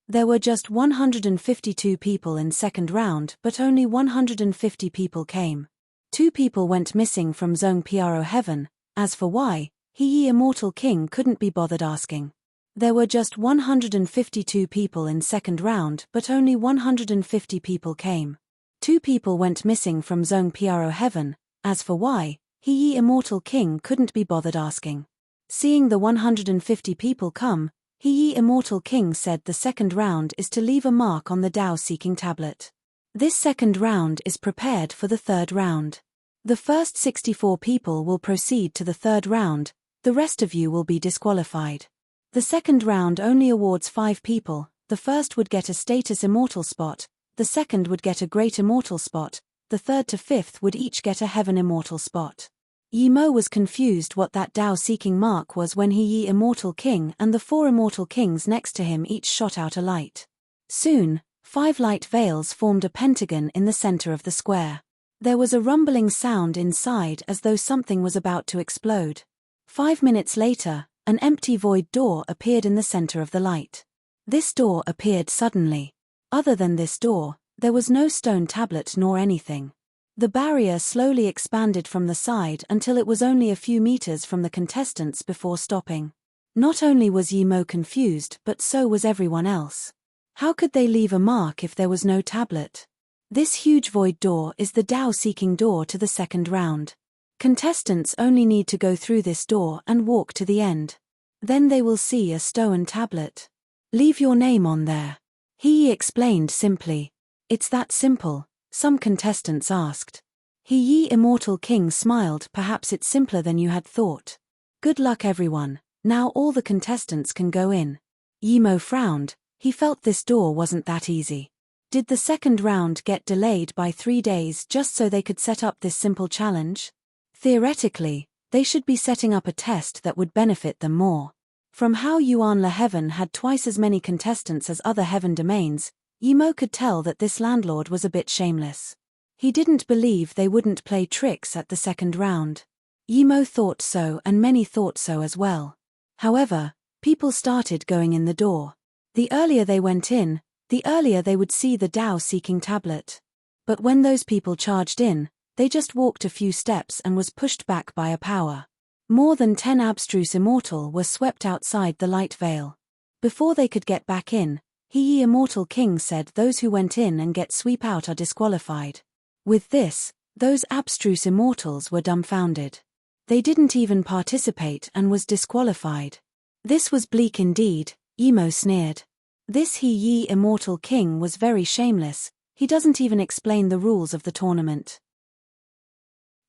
There were just 152 people in second round but only 150 people came. 2 people went missing from Zong Pro Heaven. As for why, He Immortal King couldn't be bothered asking. There were just 152 people in second round but only 150 people came. 2 people went missing from Zong Pro Heaven. As for why, He Immortal King couldn't be bothered asking. Seeing the 150 people come, He Immortal King said the second round is to leave a mark on the Dao-seeking tablet. This second round is prepared for the third round. The first 64 people will proceed to the third round, the rest of you will be disqualified. The second round only awards 5 people, the first would get a status immortal spot, the second would get a great immortal spot, the third to 5th would each get a heaven immortal spot. Yimo was confused what that Dao-seeking mark was when He Immortal King and the 4 immortal kings next to him each shot out a light. Soon, 5 light veils formed a pentagon in the center of the square. There was a rumbling sound inside as though something was about to explode. 5 minutes later, an empty void door appeared in the center of the light. This door appeared suddenly. Other than this door, there was no stone tablet nor anything. The barrier slowly expanded from the side until it was only a few meters from the contestants before stopping. Not only was Yimo confused but so was everyone else. How could they leave a mark if there was no tablet? This huge void door is the Tao-seeking door to the second round. Contestants only need to go through this door and walk to the end. Then they will see a stone tablet. Leave your name on there. He explained simply. It's that simple, some contestants asked. He Immortal King smiled. Perhaps it's simpler than you had thought. Good luck everyone, now all the contestants can go in. Yimo frowned, he felt this door wasn't that easy. Did the second round get delayed by 3 days just so they could set up this simple challenge? Theoretically, they should be setting up a test that would benefit them more. From how Yuan Le Heaven had twice as many contestants as other heaven domains, Yimo could tell that this landlord was a bit shameless. He didn't believe they wouldn't play tricks at the second round. Yimo thought so and many thought so as well. However, people started going in the door. The earlier they went in, the earlier they would see the Tao-seeking tablet. But when those people charged in, they just walked a few steps and was pushed back by a power. More than 10 abstruse immortal were swept outside the light veil. Before they could get back in, He Immortal King said those who went in and get sweep out are disqualified. With this, those abstruse immortals were dumbfounded. They didn't even participate and was disqualified. This was bleak indeed, Yimo sneered. This He Immortal King was very shameless, he doesn't even explain the rules of the tournament.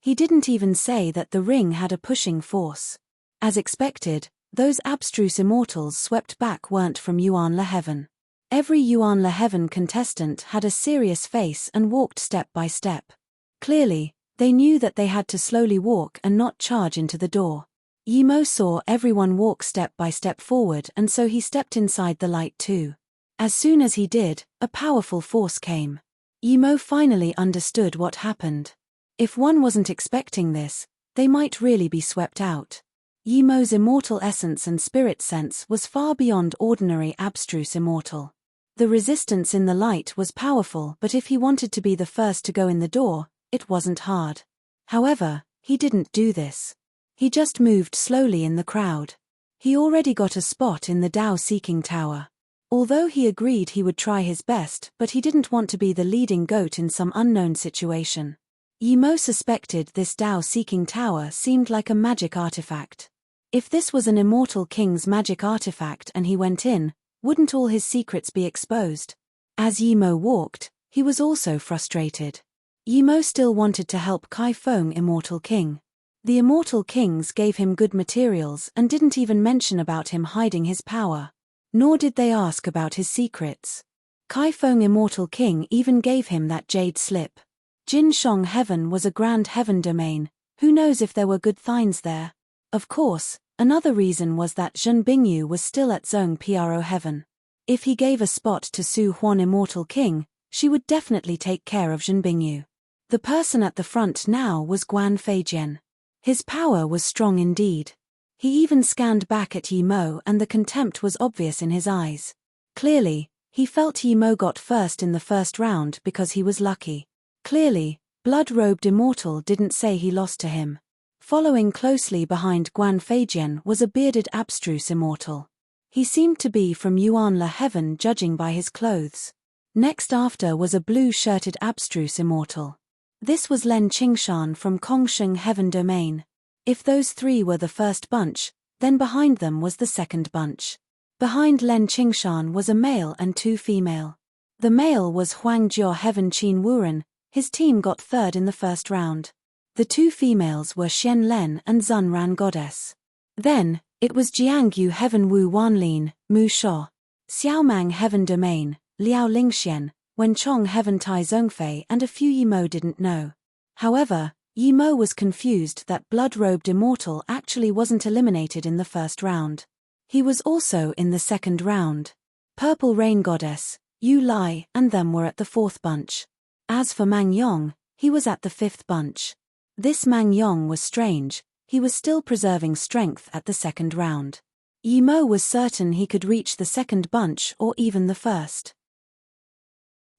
He didn't even say that the ring had a pushing force. As expected, those abstruse immortals swept back weren't from Yuan Le Heaven. Every Yuan Le Heaven contestant had a serious face and walked step by step. Clearly, they knew that they had to slowly walk and not charge into the door. Yimo saw everyone walk step by step forward and so he stepped inside the light too. As soon as he did, a powerful force came. Yimo finally understood what happened. If one wasn't expecting this, they might really be swept out. Yimo's immortal essence and spirit sense was far beyond ordinary abstruse immortal. The resistance in the light was powerful, but if he wanted to be the first to go in the door, it wasn't hard. However, he didn't do this. He just moved slowly in the crowd. He already got a spot in the Tao-seeking tower. Although he agreed he would try his best, but he didn't want to be the leading goat in some unknown situation. Yimo suspected this Tao-seeking tower seemed like a magic artifact. If this was an immortal king's magic artifact and he went in, wouldn't all his secrets be exposed? As Yimo walked, he was also frustrated. Yimo still wanted to help Kai Feng Immortal King. The Immortal Kings gave him good materials and didn't even mention about him hiding his power. Nor did they ask about his secrets. Kai Feng Immortal King even gave him that jade slip. Jin Shong Heaven was a grand heaven domain, who knows if there were good things there. Of course, another reason was that Zhen Bingyu was still at Zhong Pro Heaven. If he gave a spot to Su Huan Immortal King, she would definitely take care of Zhen Bingyu. The person at the front now was Guan Feijian. His power was strong indeed. He even scanned back at Yimo and the contempt was obvious in his eyes. Clearly, he felt Yimo got first in the first round because he was lucky. Clearly, blood-robed immortal didn't say he lost to him. Following closely behind Guan Feijian was a bearded abstruse immortal. He seemed to be from Yuan Le Heaven judging by his clothes. Next after was a blue-shirted abstruse immortal. This was Lin Qingshan from Kongsheng Heaven Domain. If those three were the first bunch, then behind them was the second bunch. Behind Lin Qingshan was a male and 2 female. The male was Huangjiao Heaven Qin Wuren, his team got third in the first round. The 2 females were Xian Len and Zun Ran Goddess. Then, it was Jiangyu Heaven Wu Wanlin, Mu Sho. Xiaomang Heaven Domain, Liao Lingxian, Wenchong Heaven Tai Zhongfei and a few Yimo didn't know. However, Yimo was confused that blood-robed immortal actually wasn't eliminated in the first round. He was also in the second round. Purple Rain Goddess, Yu Lai and them were at the 4th bunch. As for Mang Yong, he was at the 5th bunch. This Mang Yong was strange, he was still preserving strength at the second round. Yimo was certain he could reach the second bunch or even the first.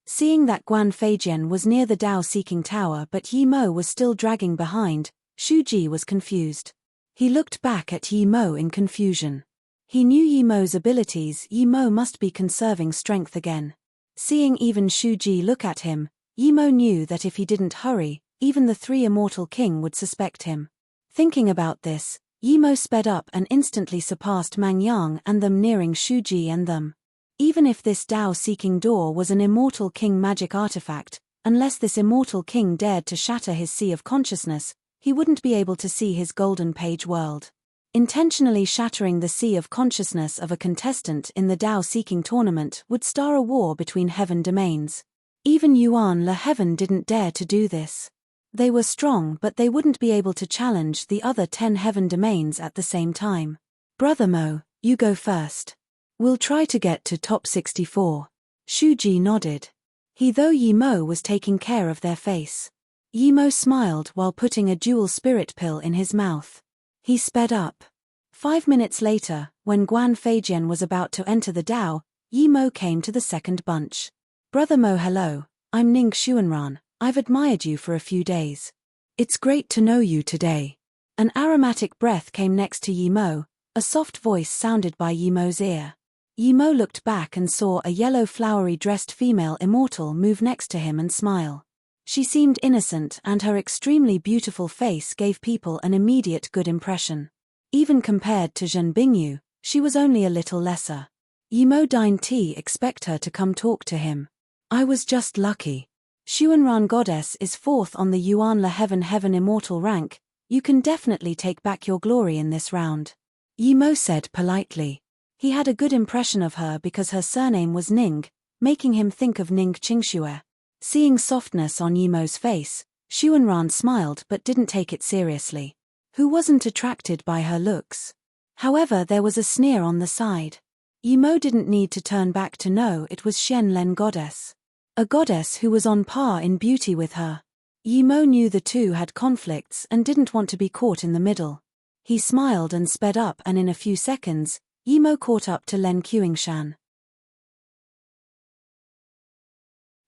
Seeing that Guan Feijian was near the Tao-seeking tower but Yimo was still dragging behind, Shu Ji was confused. He looked back at Yimo in confusion. He knew Yimo's abilities. Yimo must be conserving strength again. Seeing even Shuji look at him, Yimo knew that if he didn't hurry, even the three immortal king would suspect him. Thinking about this, Yimo sped up and instantly surpassed Mangyang and them, nearing Shuji and them. Even if this Tao-seeking door was an immortal king magic artifact, unless this immortal king dared to shatter his sea of consciousness, he wouldn't be able to see his golden page world. Intentionally shattering the sea of consciousness of a contestant in the Tao-seeking tournament would star a war between heaven domains. Even Yuan Le Heaven didn't dare to do this. They were strong, but they wouldn't be able to challenge the other 10 heaven domains at the same time. Brother Mo, you go first. We'll try to get to top 64. Shuji nodded. He though Yimo was taking care of their face. Yimo smiled while putting a dual spirit pill in his mouth. He sped up. 5 minutes later, when Guan Feijian was about to enter the Dao, Yimo came to the second bunch. Brother Mo, hello, I'm Ning Xuanran. I've admired you for a few days. It's great to know you today. An aromatic breath came next to Yimo, a soft voice sounded by Yimo's ear. Yimo looked back and saw a yellow flowery dressed female immortal move next to him and smile. She seemed innocent and her extremely beautiful face gave people an immediate good impression. Even compared to Zhen Bingyu, she was only a little lesser. Yimo didn't expect her to come talk to him. I was just lucky. Xuanran Goddess is 4th on the Yuan Le Heaven immortal rank. You can definitely take back your glory in this round. Yimo said politely. He had a good impression of her because her surname was Ning, making him think of Ning Qingxue. Seeing softness on Yimo's face, Xuanran smiled but didn't take it seriously. Who wasn't attracted by her looks? However, there was a sneer on the side. Yimo didn't need to turn back to know it was Xianlen Goddess. A goddess who was on par in beauty with her. Yimo knew the two had conflicts and didn't want to be caught in the middle. He smiled and sped up, and in a few seconds, Yimo caught up to Len Qingshan.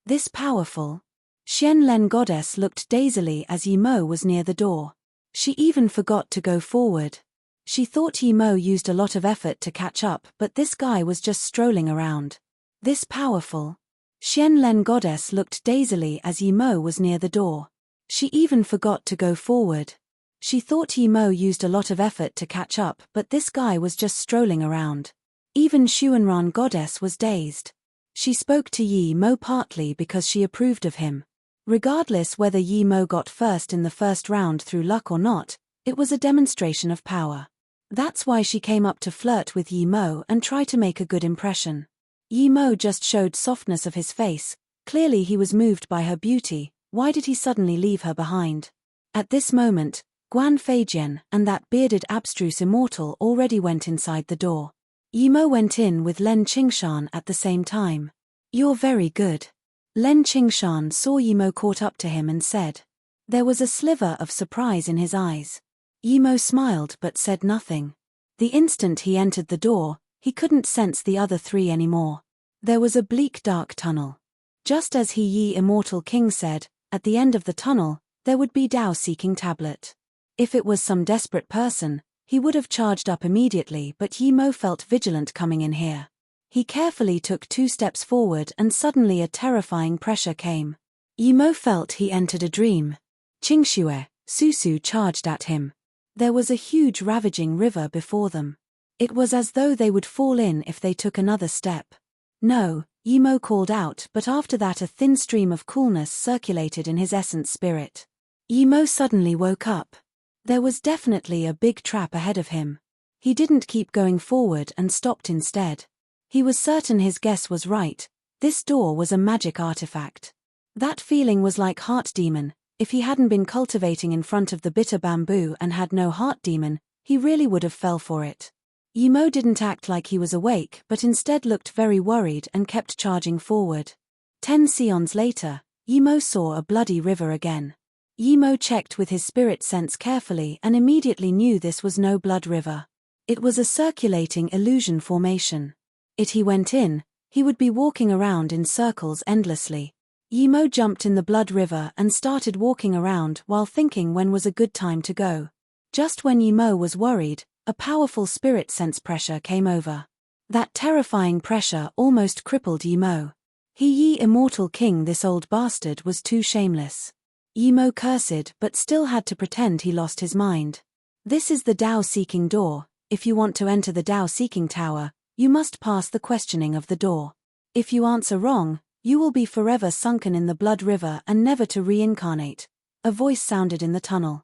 This powerful Xianlen Goddess looked dazedly as Yimo was near the door. She even forgot to go forward. She thought Yimo used a lot of effort to catch up, but this guy was just strolling around. This powerful Xianlen Goddess looked dazedly as Yimo was near the door. She even forgot to go forward. She thought Yimo used a lot of effort to catch up, but this guy was just strolling around. Even Xuanran Goddess was dazed. She spoke to Yimo partly because she approved of him. Regardless whether Yimo got first in the first round through luck or not, it was a demonstration of power. That's why she came up to flirt with Yimo and try to make a good impression. Yimo just showed softness of his face. Clearly he was moved by her beauty. Why did he suddenly leave her behind? At this moment, Guan Feijian and that bearded abstruse immortal already went inside the door. Yimo went in with Len Qingshan at the same time. You're very good. Len Qingshan saw Yimo caught up to him and said. There was a sliver of surprise in his eyes. Yimo smiled but said nothing. The instant he entered the door, he couldn't sense the other three anymore. There was a bleak dark tunnel. Just as Yi Immortal King said, at the end of the tunnel, there would be Tao-seeking tablet. If it was some desperate person, he would have charged up immediately, but Yimo felt vigilant coming in here. He carefully took 2 steps forward and suddenly a terrifying pressure came. Yimo felt he entered a dream. Qingxue, Susu charged at him. There was a huge ravaging river before them. It was as though they would fall in if they took another step. No, Yimo called out, but after that a thin stream of coolness circulated in his essence spirit. Yimo suddenly woke up. There was definitely a big trap ahead of him. He didn't keep going forward and stopped instead. He was certain his guess was right. This door was a magic artifact. That feeling was like heart demon. If he hadn't been cultivating in front of the bitter bamboo and had no heart demon, he really would have fell for it. Yimo didn't act like he was awake but instead looked very worried and kept charging forward. 10 seons later, Yimo saw a bloody river again. Yimo checked with his spirit sense carefully and immediately knew this was no blood river. It was a circulating illusion formation. If he went in, he would be walking around in circles endlessly. Yimo jumped in the blood river and started walking around while thinking when was a good time to go. Just when Yimo was worried, A powerful spirit sense pressure came over. That terrifying pressure almost crippled Yimo. Ye immortal king, this old bastard was too shameless. Yimo cursed but still had to pretend he lost his mind. This is the Tao-seeking door. If you want to enter the Tao-seeking tower, you must pass the questioning of the door. If you answer wrong, you will be forever sunken in the blood river and never to reincarnate. A voice sounded in the tunnel.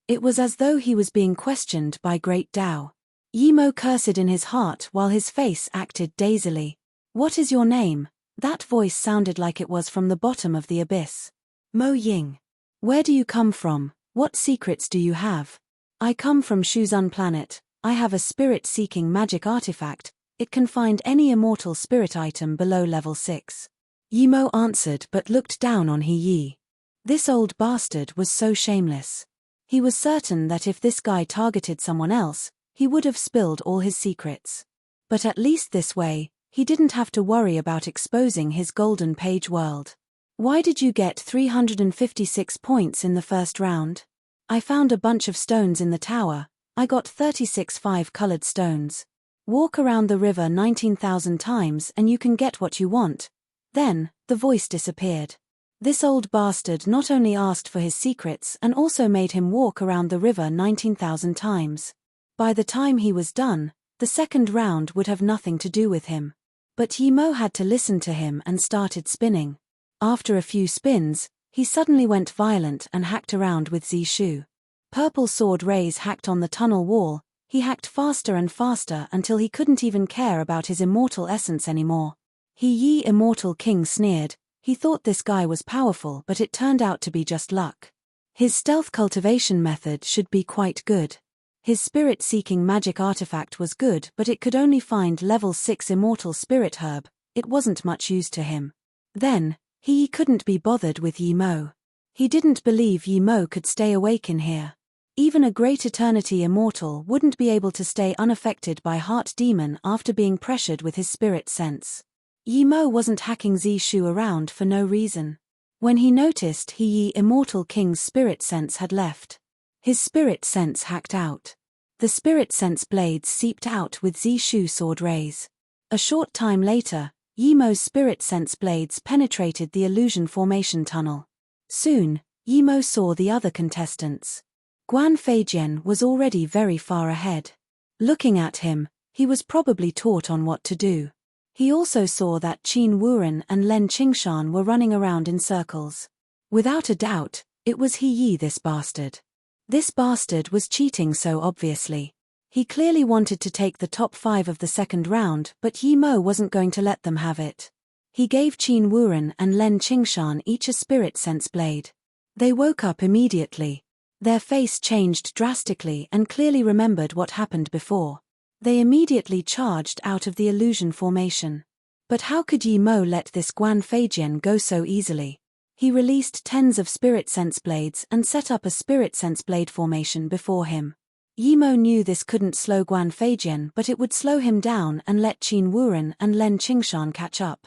It was as though he was being questioned by great Tao. Yimo cursed in his heart while his face acted dazily. What is your name? That voice sounded like it was from the bottom of the abyss. Mo Ying. Where do you come from? What secrets do you have? I come from Shuzun planet. I have a spirit-seeking magic artifact. It can find any immortal spirit item below level 6. Yimo answered but looked down on Yi. This old bastard was so shameless. He was certain that if this guy targeted someone else, he would have spilled all his secrets. But at least this way, he didn't have to worry about exposing his golden page world. Why did you get 356 points in the first round? I found a bunch of stones in the tower. I got 36 5-colored stones. Walk around the river 19,000 times and you can get what you want. Then, the voice disappeared. This old bastard not only asked for his secrets and also made him walk around the river 19,000 times. By the time he was done, the second round would have nothing to do with him. But Yimo had to listen to him and started spinning. After a few spins, he suddenly went violent and hacked around with Zishu. Purple sword rays hacked on the tunnel wall. He hacked faster and faster until he couldn't even care about his immortal essence anymore. Yi immortal king sneered. He thought this guy was powerful, but it turned out to be just luck. His stealth cultivation method should be quite good. His spirit-seeking magic artifact was good, but it could only find level 6 immortal spirit herb. It wasn't much use to him. Then, he couldn't be bothered with Yimo. He didn't believe Yimo could stay awake in here. Even a great eternity immortal wouldn't be able to stay unaffected by Heart Demon after being pressured with his spirit sense. Yimo wasn't hacking Zishu around for no reason. When he noticed Yi immortal king's spirit sense had left. His spirit sense hacked out. The spirit sense blades seeped out with Zishu sword rays. A short time later, Yimo's spirit sense blades penetrated the illusion formation tunnel. Soon, Yimo saw the other contestants. Guan Feijian was already very far ahead. Looking at him, he was probably taught on what to do. He also saw that Qin Wuren and Len Qingshan were running around in circles. Without a doubt, it was Yi, this bastard. This bastard was cheating so obviously. He clearly wanted to take the top 5 of the second round, but Yimo wasn't going to let them have it. He gave Qin Wuren and Len Qingshan each a spirit sense blade. They woke up immediately. Their face changed drastically and clearly remembered what happened before. They immediately charged out of the illusion formation. But how could Yimo let this Guan Feijian go so easily? He released tens of spirit sense blades and set up a spirit sense blade formation before him. Yimo knew this couldn't slow Guan Feijian, but it would slow him down and let Qin Wuren and Len Qingshan catch up.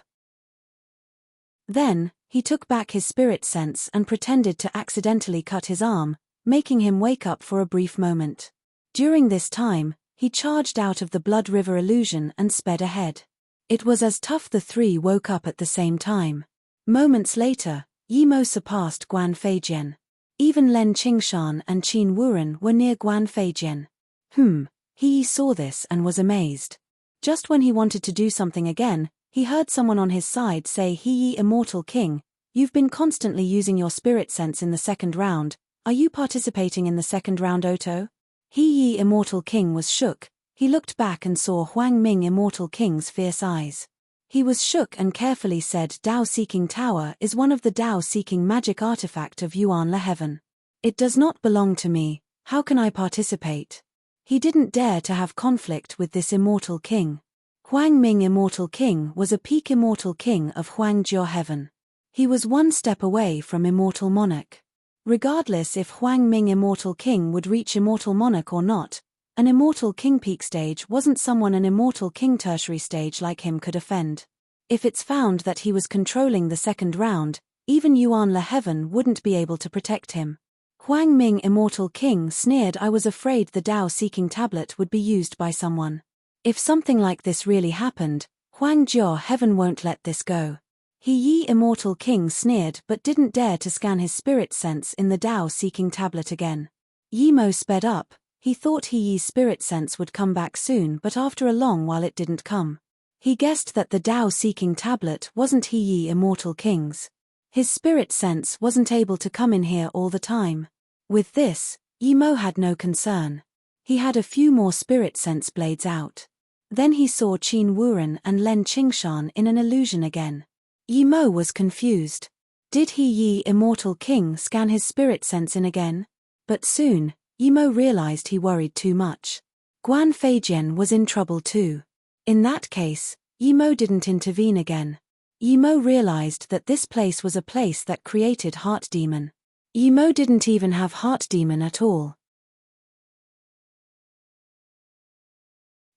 Then, he took back his spirit sense and pretended to accidentally cut his arm, making him wake up for a brief moment. During this time, he charged out of the Blood River illusion and sped ahead. It was as tough the three woke up at the same time. Moments later, Yimo surpassed Guan Feijian. Even Len Qingshan and Qin Wuren were near Guan Feijian. He saw this and was amazed. Just when he wanted to do something again, he heard someone on his side say, "Yi immortal king, you've been constantly using your spirit sense in the second round. Are you participating in the second round, Oto?" Yi immortal king was shook. He looked back and saw Huang Ming immortal king's fierce eyes. He was shook and carefully said, "Tao-seeking tower is one of the Tao-seeking magic artifact of Yuanla heaven. It does not belong to me. How can I participate?" He didn't dare to have conflict with this immortal king. Huang Ming immortal king was a peak immortal king of Huangjiao heaven. He was one step away from immortal monarch. Regardless if Huang Ming immortal king would reach immortal monarch or not, an immortal king peak stage wasn't someone an immortal king tertiary stage like him could offend. If it's found that he was controlling the second round, even Yuanla heaven wouldn't be able to protect him. Huang Ming Immortal King sneered. I was afraid the Tao-seeking tablet would be used by someone. If something like this really happened, Huang Jiao heaven won't let this go. He Yi Immortal King sneered but didn't dare to scan his spirit sense in the Tao-seeking tablet again. Yi Mo sped up. He thought He Yi's spirit sense would come back soon, but after a long while it didn't come. He guessed that the Tao-seeking tablet wasn't He Yi Immortal King's. His spirit sense wasn't able to come in here all the time. With this, Yi Mo had no concern. He had a few more spirit sense blades out. Then he saw Qin Wuren and Len Qingshan in an illusion again. Yi Mo was confused. Did He Yi Immortal King scan his spirit sense in again? But soon, Yi Mo realized he worried too much. Guan Feijian was in trouble too. In that case, Yi Mo didn't intervene again. Yi Mo realized that this place was a place that created Heart Demon. Yi Mo didn't even have Heart Demon at all.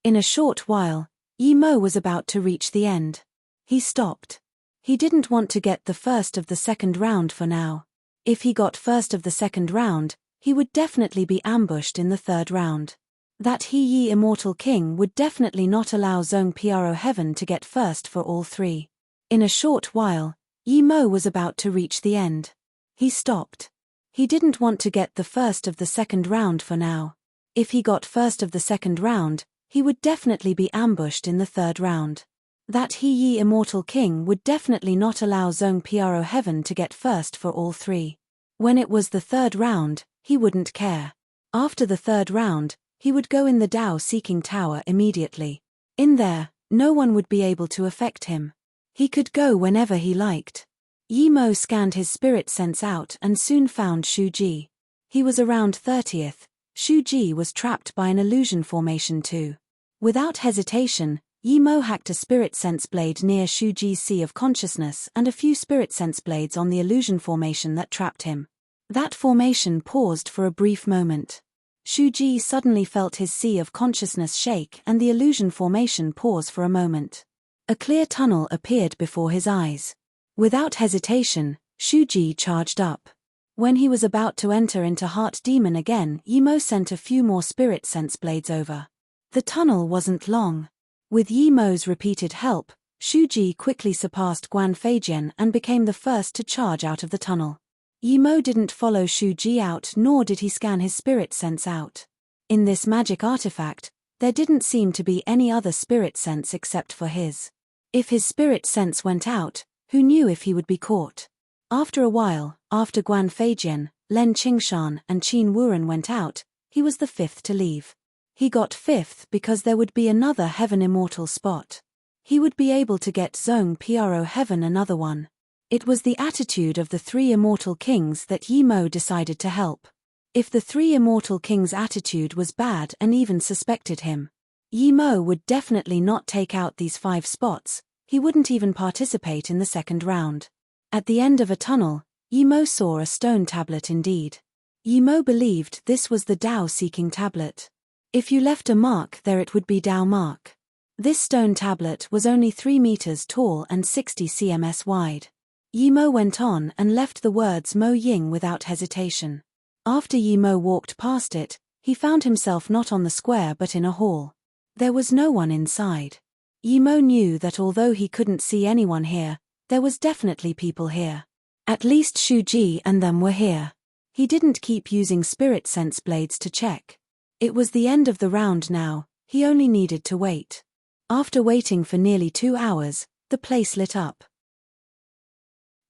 In a short while, Yi Mo was about to reach the end. He stopped. He didn't want to get the first of the second round for now. If he got first of the second round, he would definitely be ambushed in the third round. That He Yi Immortal King would definitely not allow Zhong Pro Heaven to get first for all three. In a short while, Yi Mo was about to reach the end. He stopped. He didn't want to get the first of the second round for now. If he got first of the second round, he would definitely be ambushed in the third round. That He Yi Immortal King would definitely not allow Zhong Pro Heaven to get first for all three. When it was the third round, he wouldn't care. After the third round, he would go in the Tao-seeking tower immediately. In there, no one would be able to affect him. He could go whenever he liked. Yi Mo scanned his spirit sense out and soon found Shu Ji. He was around 30th. Shu Ji was trapped by an illusion formation too. Without hesitation, Yi Mo hacked a spirit sense blade near Shu Ji's sea of consciousness and a few spirit sense blades on the illusion formation that trapped him. That formation paused for a brief moment. Shu Ji suddenly felt his sea of consciousness shake and the illusion formation pause for a moment. A clear tunnel appeared before his eyes. Without hesitation, Shu Ji charged up. When he was about to enter into Heart Demon again, Yi Mo sent a few more spirit sense blades over. The tunnel wasn't long. With Yi Mo's repeated help, Shu Ji quickly surpassed Guan Feijian and became the first to charge out of the tunnel. Yi Mo didn't follow Shu Ji out, nor did he scan his spirit sense out. In this magic artifact, there didn't seem to be any other spirit sense except for his. If his spirit sense went out, who knew if he would be caught? After a while, after Guan Feijian, Len Qingshan and Qin Wuren went out, he was the fifth to leave. He got fifth because there would be another Heaven Immortal spot. He would be able to get Zhong Pro Heaven another one. It was the attitude of the three Immortal Kings that Yi Mo decided to help. If the three Immortal Kings' attitude was bad and even suspected him, Yi Mo would definitely not take out these 5 spots. He wouldn't even participate in the second round. At the end of a tunnel, Yi Mo saw a stone tablet indeed. Yi Mo believed this was the Tao-seeking tablet. If you left a mark there it would be Tao mark. This stone tablet was only 3 meters tall and 60 cms wide. Yi Mo went on and left the words Mo Ying without hesitation. After Yi Mo walked past it, he found himself not on the square but in a hall. There was no one inside. Yi Mo knew that although he couldn't see anyone here, there was definitely people here. At least Shu Ji and them were here. He didn't keep using spirit sense blades to check. It was the end of the round now, he only needed to wait. After waiting for nearly 2 hours, the place lit up.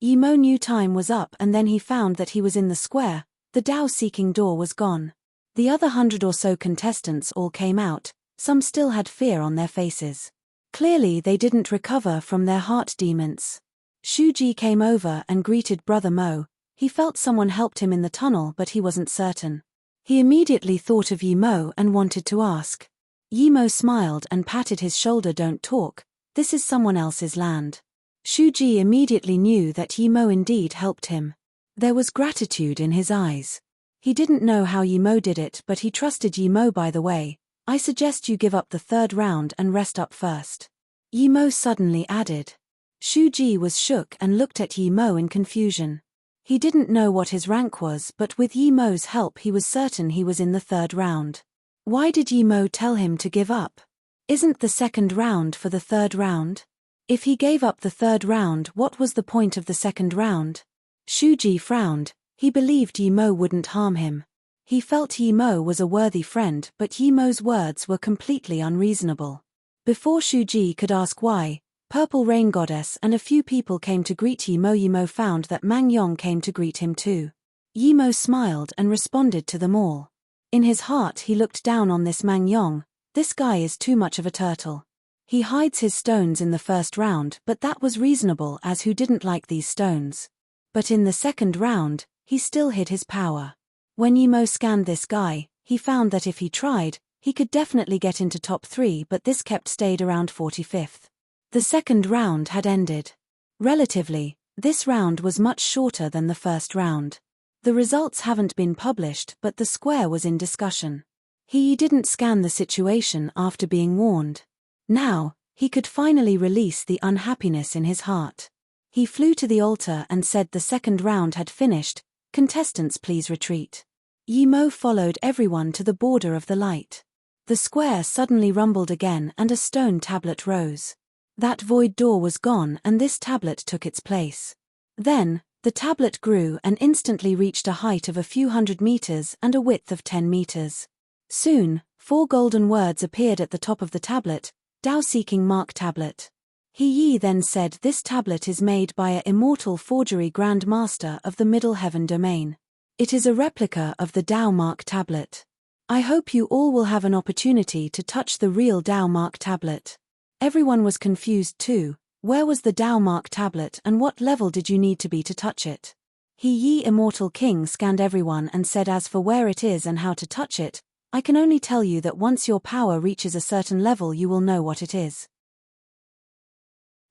Yi Mo knew time was up and then he found that he was in the square. The Tao-seeking door was gone. The other 100 or so contestants all came out, some still had fear on their faces. Clearly they didn't recover from their heart demons. Shu Ji came over and greeted Brother Mo. He felt someone helped him in the tunnel but he wasn't certain. He immediately thought of Yi Mo and wanted to ask. Yi Mo smiled and patted his shoulder. Don't talk, this is someone else's land. Shu Ji immediately knew that Yi Mo indeed helped him. There was gratitude in his eyes. He didn't know how Yi Mo did it but he trusted Yi Mo. By the way, I suggest you give up the third round and rest up first. Yi Mo suddenly added. Shu Ji was shook and looked at Yi Mo in confusion. He didn't know what his rank was, but with Yi Mo's help he was certain he was in the third round. Why did Yi Mo tell him to give up? Isn't the second round for the third round? If he gave up the third round, what was the point of the second round? Shu Ji frowned. He believed Yi Mo wouldn't harm him. He felt Yi Mo was a worthy friend, but Yi Mo's words were completely unreasonable. Before Shu Ji could ask why, Purple Rain Goddess and a few people came to greet Yi Mo. Yi Mo found that Mang Yong came to greet him too. Yi Mo smiled and responded to them all. In his heart he looked down on this Mang Yong. This guy is too much of a turtle. He hides his stones in the first round, but that was reasonable as who didn't like these stones. But in the second round, he still hid his power. When Yi Mo scanned this guy, he found that if he tried, he could definitely get into top 3, but this stayed around 45th. The second round had ended. Relatively, this round was much shorter than the first round. The results haven't been published, but the square was in discussion. He didn't scan the situation after being warned. Now, he could finally release the unhappiness in his heart. He flew to the altar and said the second round had finished. Contestants, please retreat. Yi Mo followed everyone to the border of the light. The square suddenly rumbled again and a stone tablet rose. That void door was gone and this tablet took its place. Then, the tablet grew and instantly reached a height of a few hundred meters and a width of 10 meters. Soon, 4 golden words appeared at the top of the tablet, Tao-seeking mark tablet. Yi then said this tablet is made by a immortal forgery Grand Master of the Middle Heaven domain. It is a replica of the Tao mark tablet. I hope you all will have an opportunity to touch the real Tao mark tablet. Everyone was confused too. Where was the Tao mark tablet and what level did you need to be to touch it? Yi Immortal King scanned everyone and said, as for where it is and how to touch it, I can only tell you that once your power reaches a certain level you will know what it is.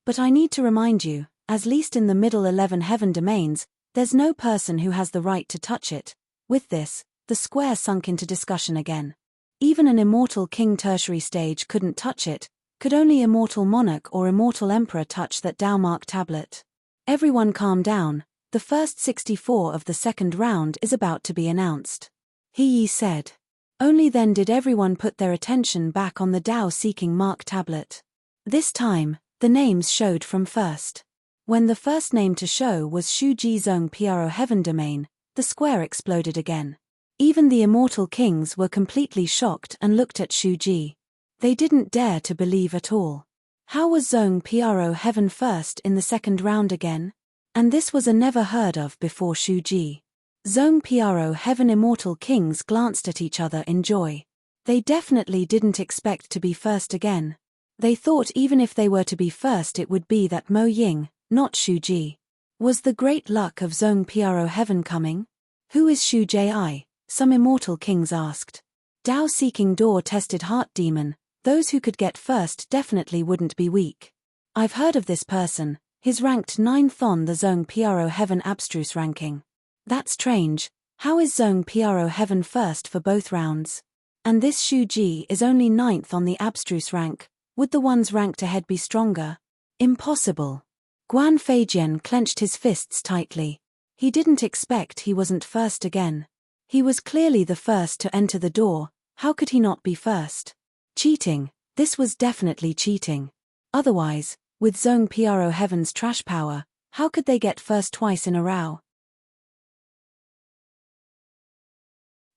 But I need to remind you, at least in the middle 11 heaven domains, there's no person who has the right to touch it. With this, the square sunk into discussion again. Even an immortal king tertiary stage couldn't touch it. Could only immortal monarch or immortal emperor touch that Tao mark tablet? Everyone calm down, the first 64 of the second round is about to be announced. Yi said. Only then did everyone put their attention back on the Tao-seeking mark tablet. This time, the names showed from first. When the first name to show was Shu Ji Zong Pro Heaven Domain, the square exploded again. Even the immortal kings were completely shocked and looked at Shu Ji. They didn't dare to believe at all. How was Zong Pro Heaven first in the second round again? And this was a never heard of before Shu Ji. Zong Pro Heaven immortal kings glanced at each other in joy. They definitely didn't expect to be first again. They thought even if they were to be first it would be that Mo Ying, not Shu Ji. Was the great luck of Zong Pro Heaven coming? Who is Shu Ji? Some immortal kings asked. Tao-seeking door-tested heart demon, those who could get first definitely wouldn't be weak. I've heard of this person, he's ranked 9th on the Zong Pro Heaven abstruse ranking. That's strange, how is Zong Pro Heaven first for both rounds? And this Shu Ji is only 9th on the abstruse rank, would the ones ranked ahead be stronger? Impossible. Guan Feijian clenched his fists tightly. He didn't expect he wasn't first again. He was clearly the first to enter the door, how could he not be first? Cheating, this was definitely cheating. Otherwise, with Zong Pro Heaven's trash power, how could they get first twice in a row?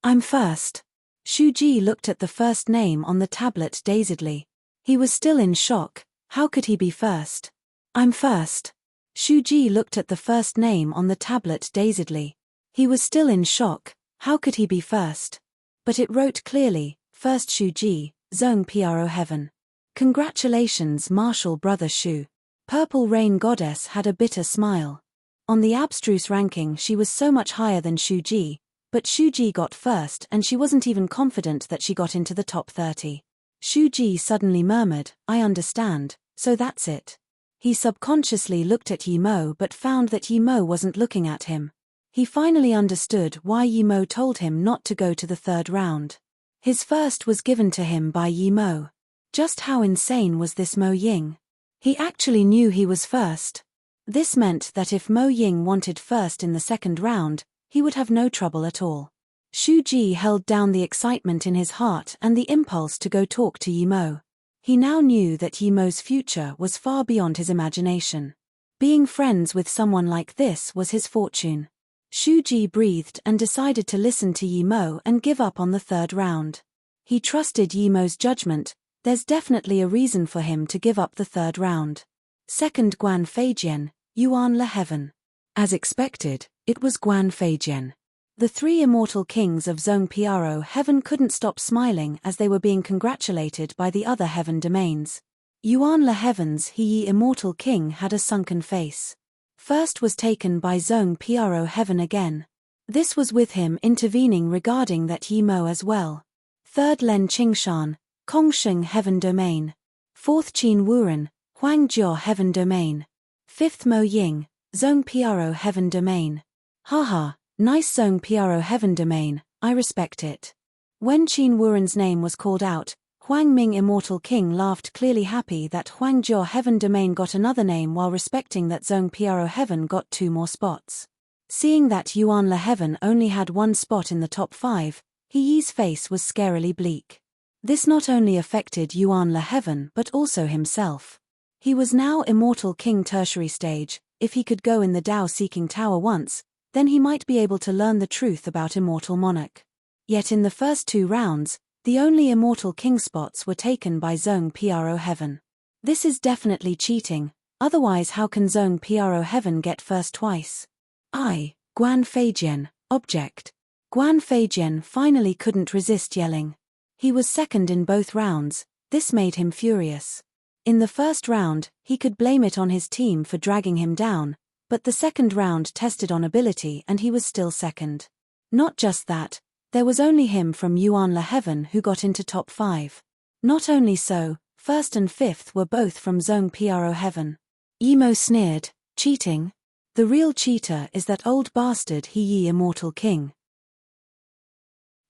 I'm first. Shu Ji looked at the first name on the tablet dazedly. He was still in shock, how could he be first? I'm first. Shu Ji looked at the first name on the tablet dazedly. He was still in shock, how could he be first? But it wrote clearly, first Shu Ji, Zong Pro Heaven. Congratulations Martial Brother Shu. Purple Rain Goddess had a bitter smile. On the abstruse ranking she was so much higher than Shu Ji, but Shu Ji got first and she wasn't even confident that she got into the top 30. Shu Ji suddenly murmured, I understand, so that's it. He subconsciously looked at Yi Mo but found that Yi Mo wasn't looking at him. He finally understood why Yi Mo told him not to go to the third round. His first was given to him by Yi Mo. Just how insane was this Mo Ying? He actually knew he was first. This meant that if Mo Ying wanted first in the second round, he would have no trouble at all. Shu Ji held down the excitement in his heart and the impulse to go talk to Yi Mo. He now knew that Yi Mo's future was far beyond his imagination. Being friends with someone like this was his fortune. Shu Ji breathed and decided to listen to Yi Mo and give up on the third round. He trusted Yi Mo's judgment. There's definitely a reason for him to give up the third round. Second Guan Feijian, Yuan Le Heaven. As expected, it was Guan Feijian. The three immortal kings of Zhongpiaro Heaven couldn't stop smiling as they were being congratulated by the other heaven domains. Yuan Le Heaven's He immortal king had a sunken face. First was taken by Zhongpiaro Heaven again. This was with him intervening regarding that Yi Mo as well. Third Len Qingshan, Kongsheng Heaven Domain. Fourth Qin Wuren, Huangjiao Heaven Domain. Fifth Mo Ying, Zhongpiaro Heaven Domain. Haha, nice Zhongpiaro Heaven Domain, I respect it. When Qin Wuren's name was called out, Huang Ming Immortal King laughed, clearly happy that Huangjiao Heaven Domain got another name while respecting that Zhongpiaro Heaven got 2 more spots. Seeing that Yuan Le Heaven only had 1 spot in the top 5, He Yi's face was scarily bleak. This not only affected Yuan Le Heaven but also himself. He was now Immortal King Tertiary Stage. If he could go in the Dao Seeking Tower once, then he might be able to learn the truth about Immortal Monarch. Yet in the first 2 rounds, the only Immortal King spots were taken by Zhongpiaro Heaven. This is definitely cheating, otherwise how can Zhongpiaro Heaven get first twice? Guan Feijian, object. Guan Feijian finally couldn't resist yelling. He was second in both rounds, this made him furious. In the first round, he could blame it on his team for dragging him down, but the second round tested on ability and he was still second. Not just that, there was only him from Yuan Le Heaven who got into top 5. Not only so, first and fifth were both from Zhongpiaro Heaven. Yi Mo sneered, cheating? The real cheater is that old bastard He Yi Immortal King.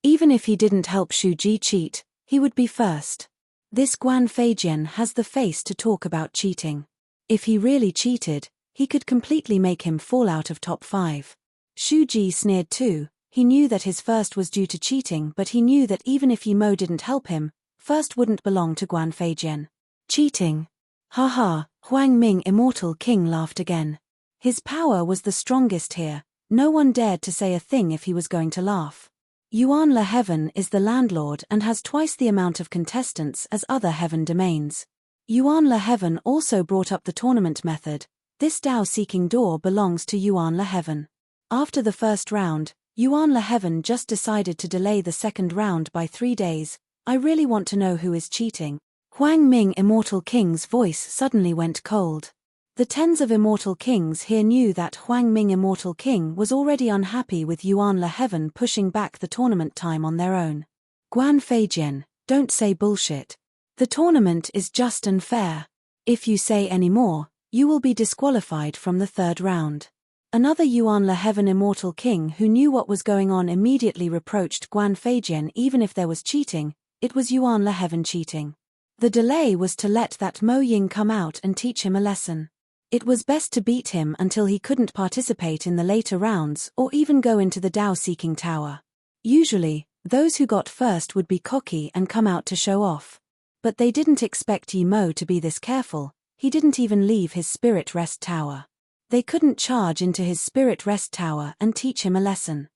Even if he didn't help Shu Ji cheat, he would be first. This Guan Feijian has the face to talk about cheating. If he really cheated, he could completely make him fall out of top 5. Shu Ji sneered too. He knew that his first was due to cheating, but he knew that even if Yi Mo didn't help him, first wouldn't belong to Guan Feijian. Cheating? Haha, Huang Ming Immortal King laughed again. His power was the strongest here, no one dared to say a thing if he was going to laugh. Yuan Le Heaven is the landlord and has twice the amount of contestants as other heaven domains. Yuan Le Heaven also brought up the tournament method. This Dao Seeking Door belongs to Yuan Le Heaven. After the first round, Yuan Le Heaven just decided to delay the second round by 3 days. I really want to know who is cheating. Huang Ming Immortal King's voice suddenly went cold. The tens of Immortal Kings here knew that Huang Ming Immortal King was already unhappy with Yuan Le Heaven pushing back the tournament time on their own. Guan Feijian, don't say bullshit. The tournament is just and fair. If you say any more, you will be disqualified from the third round. Another Yuan Le Heaven Immortal King who knew what was going on immediately reproached Guan Feijian. Even if there was cheating, it was Yuan Le Heaven cheating. The delay was to let that Mo Ying come out and teach him a lesson. It was best to beat him until he couldn't participate in the later rounds or even go into the Dao Seeking Tower. Usually, those who got first would be cocky and come out to show off. But they didn't expect Yi Mo to be this careful. He didn't even leave his Spirit Rest Tower. They couldn't charge into his Spirit Rest Tower and teach him a lesson.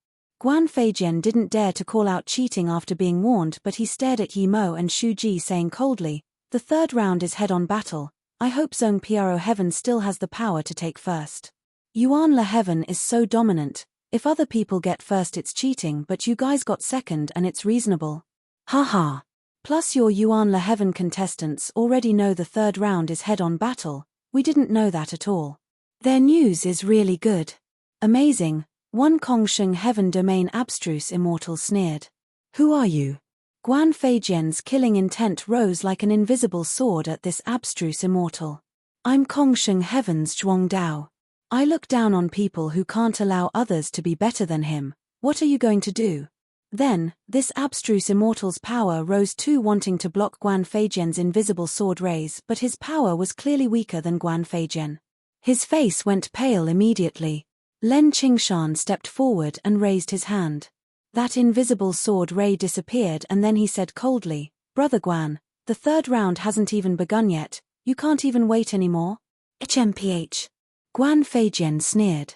Guan Feijian didn't dare to call out cheating after being warned, but he stared at Yi Mo and Shu Ji saying coldly, "The third round is head-on battle. I hope Zhongpiaro Heaven still has the power to take first. Yuan Le Heaven is so dominant. If other people get first it's cheating, but you guys got second and it's reasonable. Haha. Plus your Yuan Le Heaven contestants already know the third round is head-on battle. We didn't know that at all. Their news is really good. Amazing." One Kongsheng Heaven Domain abstruse immortal sneered. "Who are you?" Guan Feijian's killing intent rose like an invisible sword at this abstruse immortal. "I'm Kongsheng Heaven's Zhuang Dao. I look down on people who can't allow others to be better than him. What are you going to do?" Then, this abstruse immortal's power rose too, wanting to block Guan Feijian's invisible sword rays, but his power was clearly weaker than Guan Feijian. His face went pale immediately. Len Qingshan stepped forward and raised his hand. That invisible sword ray disappeared and then he said coldly, "Brother Guan, the third round hasn't even begun yet, you can't even wait anymore?" HMPH. Guan Feijian sneered.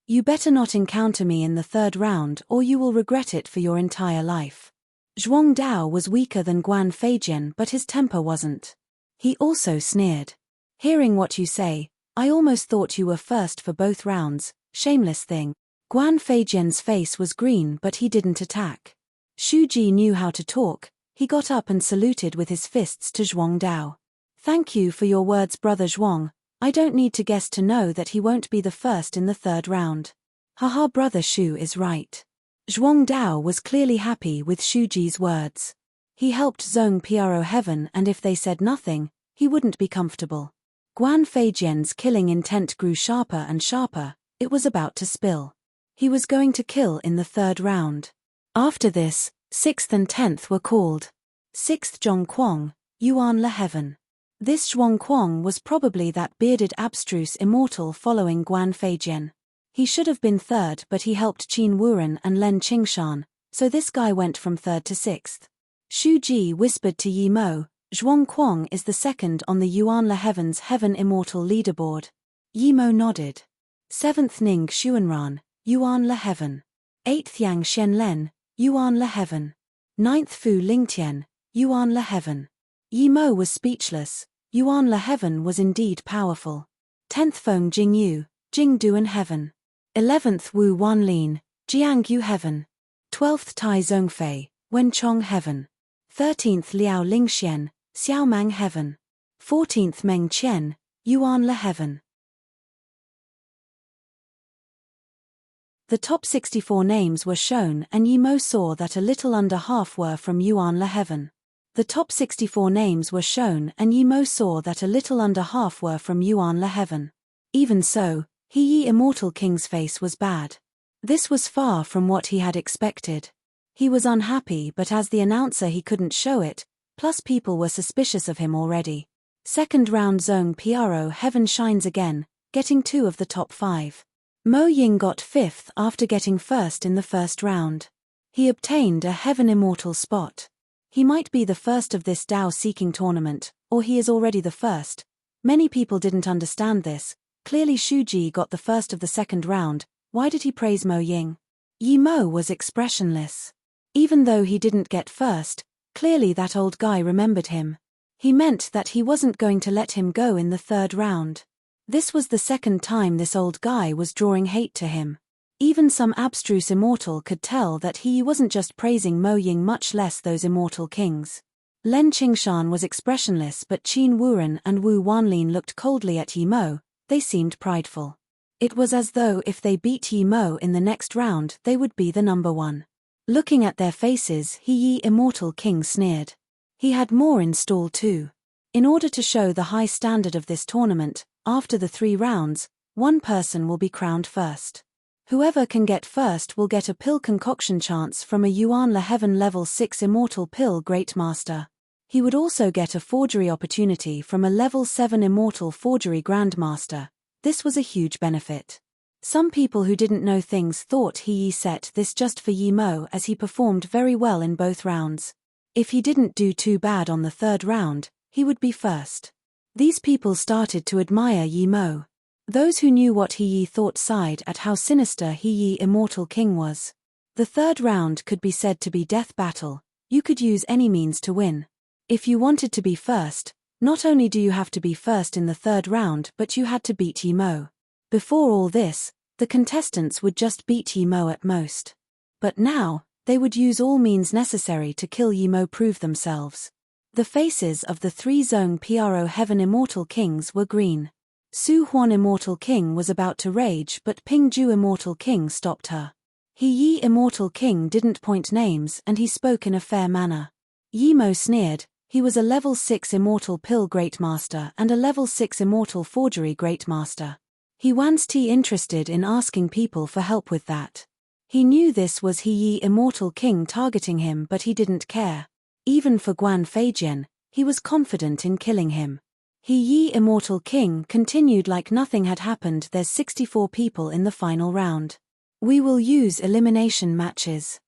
"You better not encounter me in the third round or you will regret it for your entire life." Zhuang Dao was weaker than Guan Feijian but his temper wasn't. He also sneered. "Hearing what you say, I almost thought you were first for both rounds, shameless thing." Guan Feijian's face was green but he didn't attack. Shu Ji knew how to talk, he got up and saluted with his fists to Zhuang Dao. "Thank you for your words, Brother Zhuang. I don't need to guess to know that he won't be the first in the third round." Haha, Brother Shu is right. Zhuang Dao was clearly happy with Shu Ji's words. He helped Zhong Pro Heaven and if they said nothing, he wouldn't be comfortable. Guan Feijian's killing intent grew sharper and sharper, it was about to spill. He was going to kill in the third round. After this, 6th and 10th were called. 6th Zhong Quang, Yuan Le Heaven. This Zhuang Quang was probably that bearded abstruse immortal following Guan Feijian. He should have been third but he helped Qin Wuren and Len Qingshan, so this guy went from third to 6th. Shu Ji whispered to Yi Mo, "Zhuang Quang is the second on the Yuan Le Heaven's Heaven Immortal leaderboard." Yi Mo nodded. 7th Ning Xuanran, Yuan Le Heaven. 8th Yang Xianlen, Yuan Le Heaven. 9th Fu Lingtian, Yuan Le Heaven. Yi Mo was speechless. Yuan Le Heaven was indeed powerful. 10th Feng Jingyu, Jingduan Heaven. 11th Wu Wanlin, Jiangyu Heaven. 12th Tai Zhongfei, Wenchong Heaven. 13th Liao Lingxian, Xiaomang Heaven. 14th Meng Qian, Yuan Le Heaven. The top 64 names were shown and Yi Mo saw that a little under half were from Yuan Le Heaven. The top 64 names were shown and Yi Mo saw that a little under half were from Yuan Le Heaven. Even so, Yi Immortal King's face was bad. This was far from what he had expected. He was unhappy but as the announcer he couldn't show it, plus people were suspicious of him already. Second round Zhong Pro Heaven shines again, getting 2 of the top 5. Mo Ying got 5th after getting first in the first round. He obtained a Heaven Immortal spot. He might be the first of this Dao-seeking tournament, or he is already the first. Many people didn't understand this. Clearly Shu Ji got the first of the second round, why did he praise Mo Ying? Yi Mo was expressionless. Even though he didn't get first, clearly that old guy remembered him. He meant that he wasn't going to let him go in the third round. This was the second time this old guy was drawing hate to him. Even some abstruse immortal could tell that he wasn't just praising Mo Ying, much less those immortal kings. Len Qingshan was expressionless but Qin Wuren and Wu Wanlin looked coldly at Yi Mo, they seemed prideful. It was as though if they beat Yi Mo in the next round they would be the number 1. Looking at their faces, Yi Immortal King sneered. He had more in store too. In order to show the high standard of this tournament, after the 3 rounds, 1 person will be crowned first. Whoever can get first will get a pill concoction chance from a Yuan Le Heaven level 6 Immortal Pill Great Master. He would also get a forgery opportunity from a level 7 Immortal Forgery Grandmaster. This was a huge benefit. Some people who didn't know things thought he set this just for Yi Mo as he performed very well in both rounds. If he didn't do too bad on the third round, he would be first. These people started to admire Yi Mo. Those who knew what Yi thought sighed at how sinister Yi Immortal King was. The third round could be said to be death battle, you could use any means to win. If you wanted to be first, not only do you have to be first in the third round but you had to beat Yi Mo. Before all this, the contestants would just beat Yi Mo at most. But now, they would use all means necessary to kill Yi Mo, prove themselves. The faces of the 3 Zhong Pro Heaven Immortal Kings were green. Su Huan Immortal King was about to rage but Ping Ju Immortal King stopped her. Yi Immortal King didn't point names and he spoke in a fair manner. Yi Mo sneered, he was a level 6 Immortal Pill Great Master and a level 6 Immortal Forgery Great Master. He was interested in asking people for help with that. He knew this was Yi Immortal King targeting him but he didn't care. Even for Guan Feijian, he was confident in killing him. He immortal king continued like nothing had happened. There's 64 people in the final round. We will use elimination matches.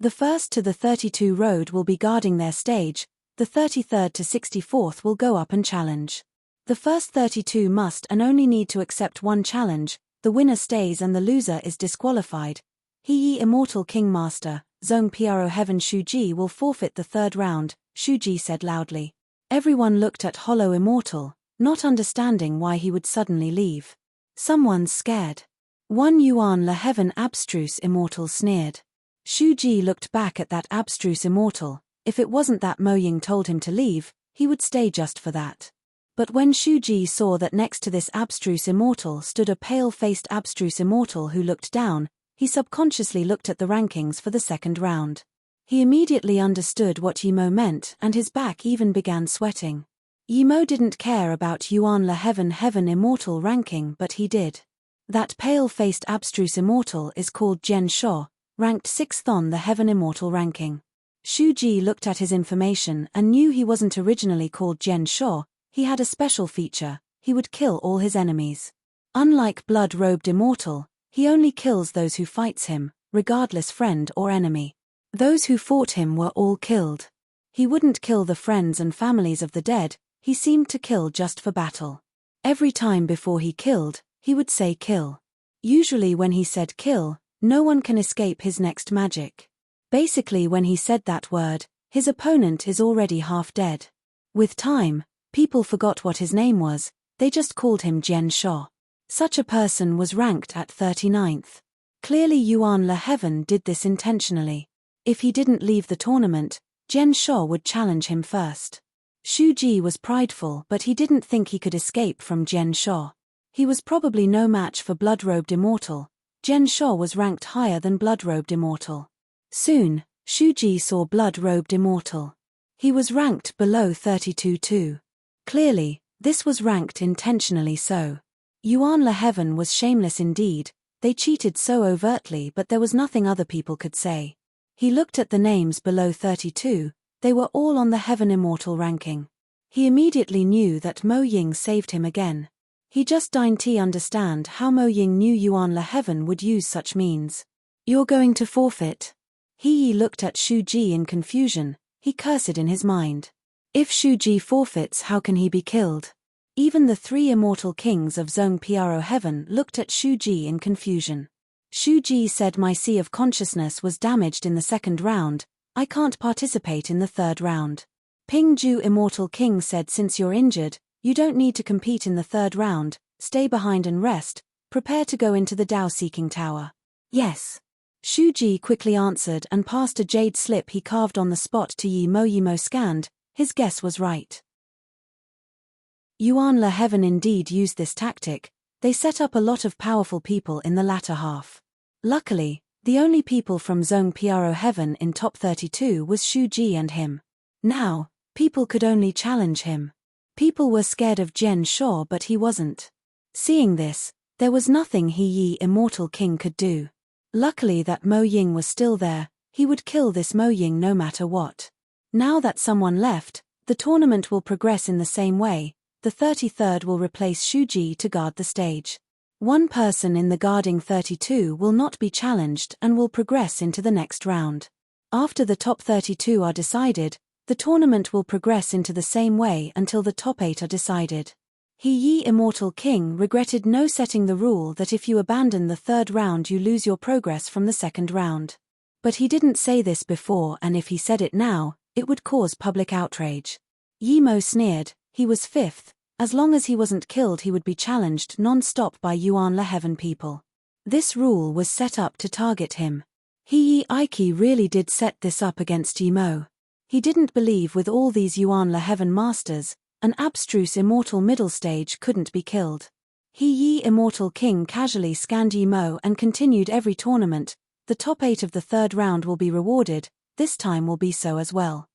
The first to the 32 road will be guarding their stage, the 33rd to 64th will go up and challenge. The first 32 must and only need to accept one challenge, the winner stays and the loser is disqualified. He immortal king master, Zong Pro Heaven Shuji will forfeit the third round, Shuji said loudly. Everyone looked at Hollow Immortal, not understanding why he would suddenly leave. Someone's scared. One Yuan Le Heaven Abstruse Immortal sneered. Shuji looked back at that abstruse immortal. If it wasn't that Mo Ying told him to leave, he would stay just for that. But when Shuji saw that next to this abstruse immortal stood a pale-faced abstruse immortal who looked down, he subconsciously looked at the rankings for the second round. He immediately understood what Yimo meant and his back even began sweating. Yimo didn't care about Yuan Le Heaven Immortal ranking, but he did. That pale-faced abstruse immortal is called Jian Shuo, ranked 6th on the Heaven Immortal ranking. Shuji looked at his information and knew he wasn't originally called Jian Shuo. He had a special feature: he would kill all his enemies. Unlike Blood-Robed Immortal, he only kills those who fights him, regardless friend or enemy. Those who fought him were all killed. He wouldn't kill the friends and families of the dead, he seemed to kill just for battle. Every time before he killed, he would say kill. Usually when he said kill, no one can escape his next magic. Basically when he said that word, his opponent is already half dead. With time, people forgot what his name was, they just called him Jian Shuo. Such a person was ranked at 39th. Clearly Yuan Le Heaven did this intentionally. If he didn't leave the tournament, Jian Shuo would challenge him first. Shuji was prideful, but he didn't think he could escape from Jian Shuo. He was probably no match for Blood-Robed Immortal. Jian Shuo was ranked higher than Blood-Robed Immortal. Soon, Shuji saw Blood-Robed Immortal. He was ranked below 32 too. Clearly, this was ranked intentionally so. Yuan Le Heaven was shameless indeed, they cheated so overtly, but there was nothing other people could say. He looked at the names below 32, they were all on the Heaven Immortal ranking. He immediately knew that Mo Ying saved him again. He just didn't understand how Mo Ying knew Yuan Le Heaven would use such means. You're going to forfeit? He looked at Shuji in confusion, he cursed in his mind. If Shuji forfeits, how can he be killed? Even the 3 immortal kings of Zong Pro Heaven looked at Shuji in confusion. Shuji said my sea of consciousness was damaged in the second round, I can't participate in the third round. Ping Ju Immortal King said since you're injured, you don't need to compete in the third round, stay behind and rest, prepare to go into the Dao Seeking Tower. Yes. Shuji quickly answered and passed a jade slip he carved on the spot to Yimo. Yimo scanned, his guess was right. Yuan Le Heaven indeed used this tactic, they set up a lot of powerful people in the latter half. Luckily, the only people from Zong Pro Heaven in top 32 was Shuji and him. Now, people could only challenge him. People were scared of Jian Shuo, but he wasn't. Seeing this, there was nothing He Immortal King could do. Luckily that Mo Ying was still there, he would kill this Mo Ying no matter what. Now that someone left, the tournament will progress in the same way, the 33rd will replace Shuji to guard the stage. One person in the guarding 32 will not be challenged and will progress into the next round. After the top 32 are decided, the tournament will progress into the same way until the top 8 are decided. He Immortal King regretted no setting the rule that if you abandon the third round you lose your progress from the second round. But he didn't say this before, and if he said it now, it would cause public outrage. Yimo sneered, he was 5th. As long as he wasn't killed he would be challenged non-stop by Yuan Le Heaven people. This rule was set up to target him. Iki really did set this up against Yimo. He didn't believe with all these Yuan Le Heaven masters, an abstruse immortal middle stage couldn't be killed. He Immortal King casually scanned Yimo and continued every tournament, the top 8 of the third round will be rewarded, this time will be so as well.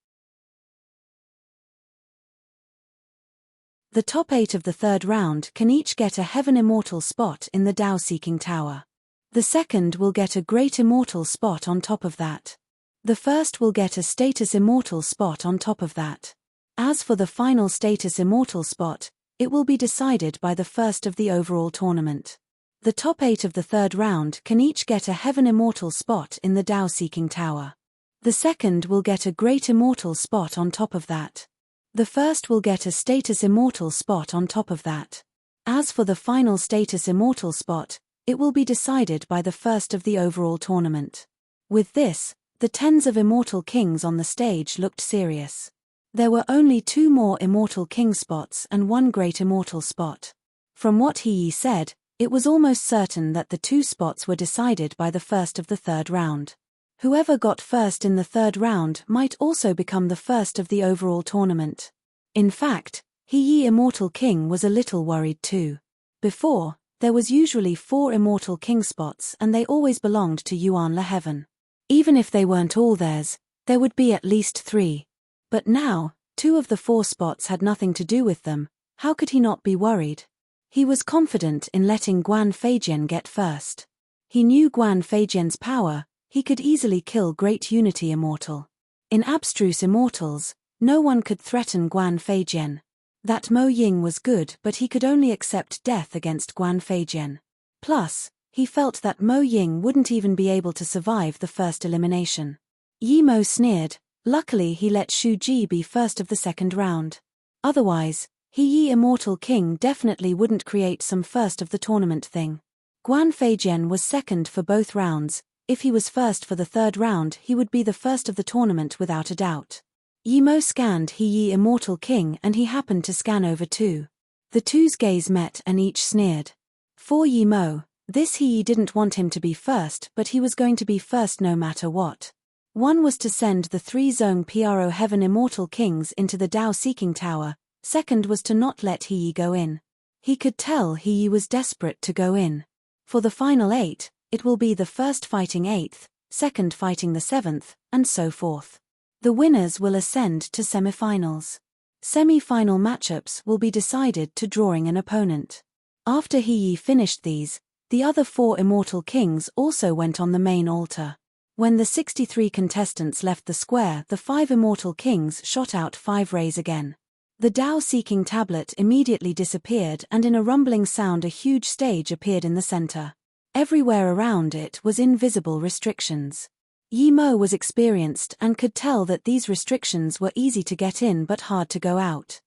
The top 8 of the third round can each get a Heaven Immortal spot in the Dao Seeking Tower. The second will get a Great Immortal spot on top of that. The first will get a Status Immortal spot on top of that. As for the final status immortal spot, it will be decided by the first of the overall tournament. The top 8 of the third round can each get a heaven immortal spot in the Tao Seeking Tower. The second will get a great immortal spot on top of that. The first will get a status immortal spot on top of that. As for the final status immortal spot, it will be decided by the first of the overall tournament. With this, the tens of immortal kings on the stage looked serious. There were only 2 more immortal king spots and 1 great immortal spot. From what He said, it was almost certain that the 2 spots were decided by the first of the third round. Whoever got first in the third round might also become the first of the overall tournament. In fact, He Immortal King was a little worried too. Before, there was usually 4 immortal king spots and they always belonged to Yuan La Heaven. Even if they weren't all theirs, there would be at least 3. But now, 2 of the 4 spots had nothing to do with them. How could he not be worried? He was confident in letting Guan Feijian get first. He knew Guan Feijian's power. He could easily kill Great Unity Immortal. In abstruse immortals, no one could threaten Guan Feijian. That Mo Ying was good, but he could only accept death against Guan Feijian. Plus, he felt that Mo Ying wouldn't even be able to survive the first elimination. Yi Mo sneered. Luckily he let Shu Ji be first of the second round. Otherwise, He Immortal King definitely wouldn't create some first of the tournament thing. Guan Feijian was second for both rounds. If he was first for the third round, he would be the first of the tournament without a doubt. Yi Mo scanned He Immortal King and he happened to scan over too. The two's gaze met and each sneered. For Yi Mo, this He didn't want him to be first, but he was going to be first no matter what. One was to send the 3 Zong Pro Heaven Immortal Kings into the Tao Seeking Tower, second was to not let He go in. He could tell He was desperate to go in. For the final 8, it will be the first fighting 8th, second fighting the 7th, and so forth. The winners will ascend to semifinals. Semi-final matchups will be decided to drawing an opponent. After He finished these, the other 4 Immortal Kings also went on the main altar. When the 63 contestants left the square, the 5 Immortal Kings shot out 5 rays again. The Tao Seeking tablet immediately disappeared and in a rumbling sound a huge stage appeared in the center. Everywhere around it was invisible restrictions. Yi Mo was experienced and could tell that these restrictions were easy to get in but hard to go out.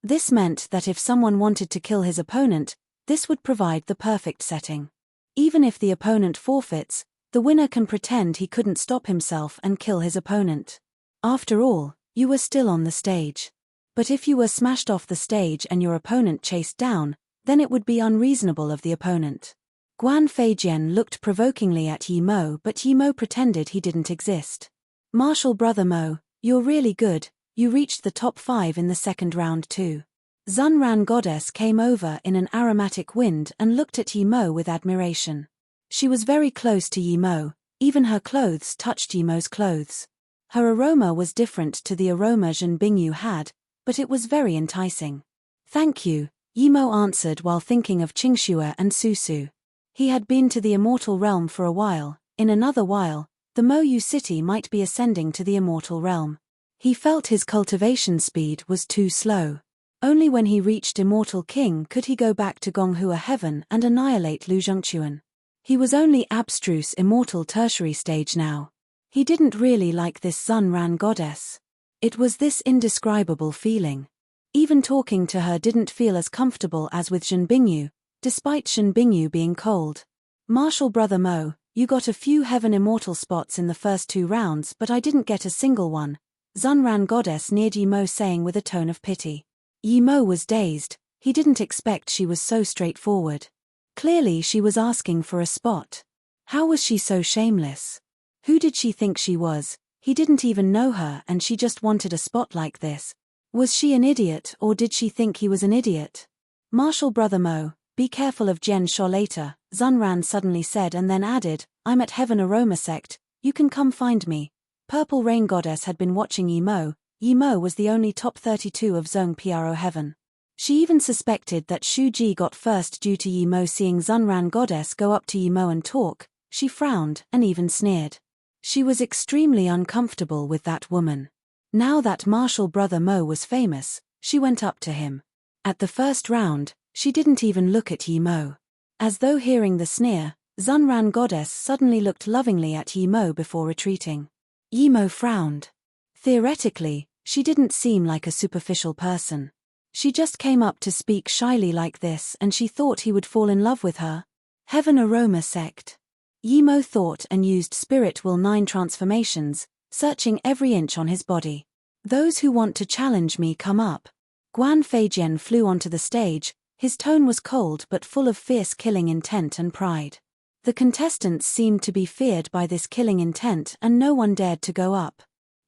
This meant that if someone wanted to kill his opponent, this would provide the perfect setting. Even if the opponent forfeits, the winner can pretend he couldn't stop himself and kill his opponent. After all, you were still on the stage. But if you were smashed off the stage and your opponent chased down, then it would be unreasonable of the opponent. Guan Feijian looked provokingly at Yi Mo, but Yi Mo pretended he didn't exist. Martial brother Mo, you're really good, you reached the top 5 in the second round too. Zunran Goddess came over in an aromatic wind and looked at Yi Mo with admiration. She was very close to Yi Mo, even her clothes touched Yi Mo's clothes. Her aroma was different to the aroma Zhen Bingyu had, but it was very enticing. Thank you, Yi Mo answered while thinking of Qingxue and Susu. He had been to the immortal realm for a while. In another while, the Mo Yu city might be ascending to the immortal realm. He felt his cultivation speed was too slow. Only when he reached Immortal King could he go back to Gonghua Heaven and annihilate Lu Zhengquan. He was only abstruse immortal tertiary stage now. He didn't really like this Zunran Goddess. It was this indescribable feeling. Even talking to her didn't feel as comfortable as with Zhen Bingyu, despite Zhen Bingyu being cold. Martial brother Mo, you got a few heaven immortal spots in the first 2 rounds but I didn't get a single one, Zunran Goddess neared Yi Mo saying with a tone of pity. Yi Mo was dazed, he didn't expect she was so straightforward. Clearly she was asking for a spot. How was she so shameless? Who did she think she was? He didn't even know her and she just wanted a spot like this. Was she an idiot or did she think he was an idiot? Martial brother Mo, be careful of Jian Sho later, Zunran suddenly said and then added, I'm at Heaven Aroma Sect, you can come find me. Purple Rain Goddess had been watching Yi Mo. Yi Mo was the only top 32 of Zong Pro Heaven. She even suspected that Shu Ji got first due to Yi Mo seeing Zunran Goddess go up to Yi Mo and talk. She frowned and even sneered. She was extremely uncomfortable with that woman. Now that martial brother Mo was famous, she went up to him. At the first round, she didn't even look at Yi Mo. As though hearing the sneer, Zunran goddess suddenly looked lovingly at Yi Mo before retreating. Yi Mo frowned. Theoretically, she didn't seem like a superficial person. She just came up to speak shyly like this and she thought he would fall in love with her. Heaven Aroma Sect. Yi Mo thought and used Spirit Will 9 transformations, searching every inch on his body. Those who want to challenge me come up. Guan Feijian flew onto the stage, his tone was cold but full of fierce killing intent and pride. The contestants seemed to be feared by this killing intent and no one dared to go up.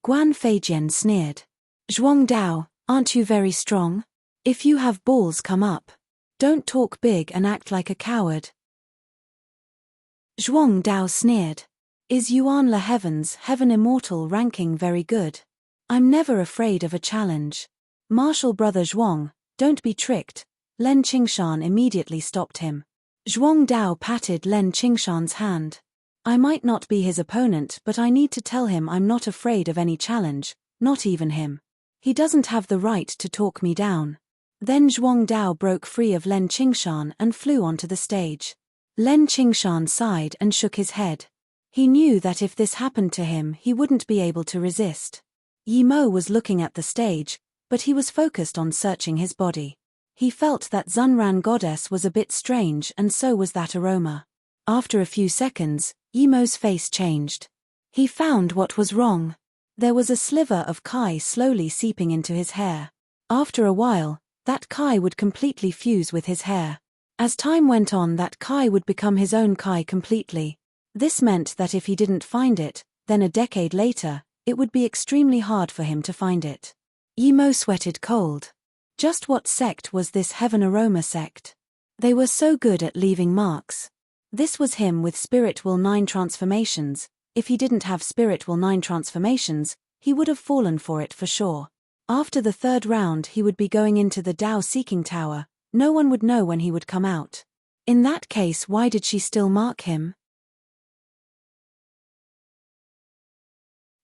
Guan Feijian sneered. Zhuang Dao, aren't you very strong? If you have balls, come up. Don't talk big and act like a coward. Zhuang Dao sneered. Is Yuan La Heaven's Heaven Immortal ranking very good? I'm never afraid of a challenge. Martial brother Zhuang, don't be tricked. Len Qingshan immediately stopped him. Zhuang Dao patted Len Qingshan's hand. I might not be his opponent, but I need to tell him I'm not afraid of any challenge, not even him. He doesn't have the right to talk me down. Then Zhuang Dao broke free of Len Qingshan and flew onto the stage. Len Qingshan sighed and shook his head. He knew that if this happened to him he wouldn't be able to resist. Yi Mo was looking at the stage, but he was focused on searching his body. He felt that Zunran goddess was a bit strange and so was that aroma. After a few seconds, Yi Mo's face changed. He found what was wrong. There was a sliver of Kai slowly seeping into his hair. After a while, that Kai would completely fuse with his hair. As time went on, that Kai would become his own Kai completely. This meant that if he didn't find it, then a decade later, it would be extremely hard for him to find it. Yi Mo sweated cold. Just what sect was this Heaven Aroma Sect? They were so good at leaving marks. This was him with Spirit Will 9 transformations. If he didn't have Spirit Will 9 transformations, he would have fallen for it for sure. After the third round he would be going into the Dao Seeking Tower. No one would know when he would come out. In that case, why did she still mark him?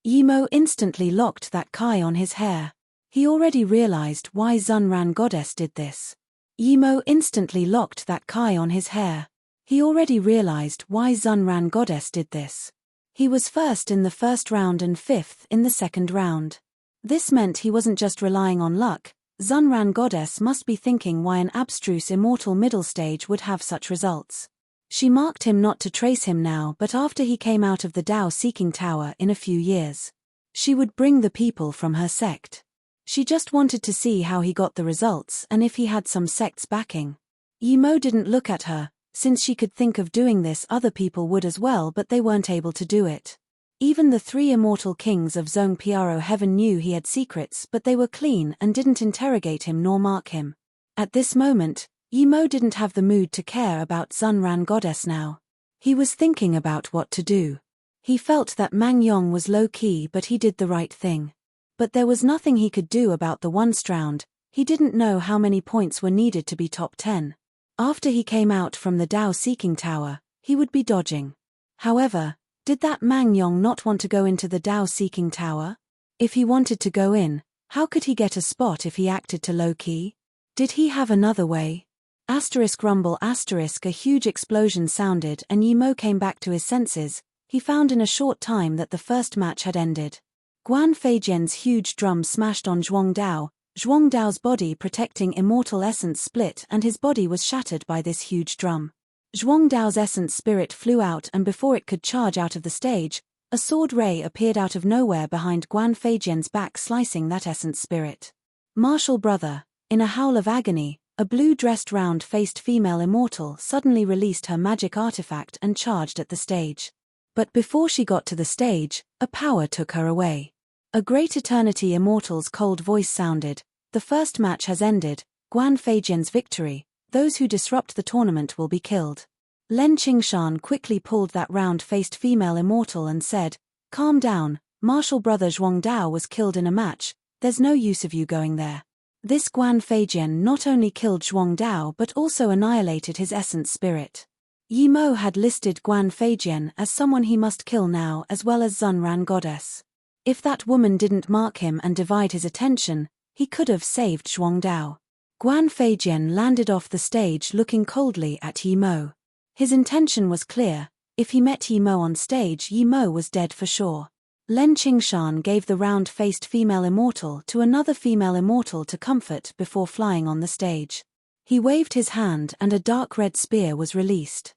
Yi Mo instantly locked that Kai on his hair. He already realized why Zunran goddess did this. Yi Mo instantly locked that Kai on his hair. He already realized why Zunran goddess did this. He was first in the first round and fifth in the second round. This meant he wasn't just relying on luck. Zunran goddess must be thinking why an abstruse immortal middle stage would have such results. She marked him not to trace him now, but after he came out of the Dao Seeking Tower in a few years. She would bring the people from her sect. She just wanted to see how he got the results and if he had some sect's backing. Yi Mo didn't look at her. Since she could think of doing this, other people would as well, but they weren't able to do it. Even the 3 immortal kings of Zhong Piaro Heaven knew he had secrets, but they were clean and didn't interrogate him nor mark him. At this moment, Yi Mo didn't have the mood to care about Zunran goddess now. He was thinking about what to do. He felt that Mang Yong was low-key, but he did the right thing. But there was nothing he could do about the 1st round. He didn't know how many points were needed to be top 10. After he came out from the Dao Seeking Tower, he would be dodging. However, did that Mang Yong not want to go into the Dao Seeking Tower? If he wanted to go in, how could he get a spot if he acted to low-key? Did he have another way? Asterisk rumble asterisk a huge explosion sounded and Yi Mo came back to his senses. He found in a short time that the first match had ended. Guan Feijian's huge drum smashed on Zhuang Dao. Zhuang Dao's body protecting immortal essence split and his body was shattered by this huge drum. Zhuang Dao's essence spirit flew out and before it could charge out of the stage, a sword ray appeared out of nowhere behind Guan Feijian's back, slicing that essence spirit. Martial brother, in a howl of agony, a blue-dressed round-faced female immortal suddenly released her magic artifact and charged at the stage. But before she got to the stage, a power took her away. A great eternity immortal's cold voice sounded. The first match has ended. Guan Feijian's victory. Those who disrupt the tournament will be killed. Len Qingshan quickly pulled that round-faced female immortal and said, "Calm down, martial brother Zhuang Dao was killed in a match, there's no use of you going there." This Guan Feijian not only killed Zhuang Dao but also annihilated his essence spirit. Yi Mo had listed Guan Feijian as someone he must kill now as well as Zunran goddess. If that woman didn't mark him and divide his attention, he could have saved Zhuang Dao. Guan Feijian landed off the stage looking coldly at Yi Mo. His intention was clear: if he met Yi Mo on stage, Yi Mo was dead for sure. Lin Qingshan gave the round-faced female immortal to another female immortal to comfort before flying on the stage. He waved his hand and a dark red spear was released.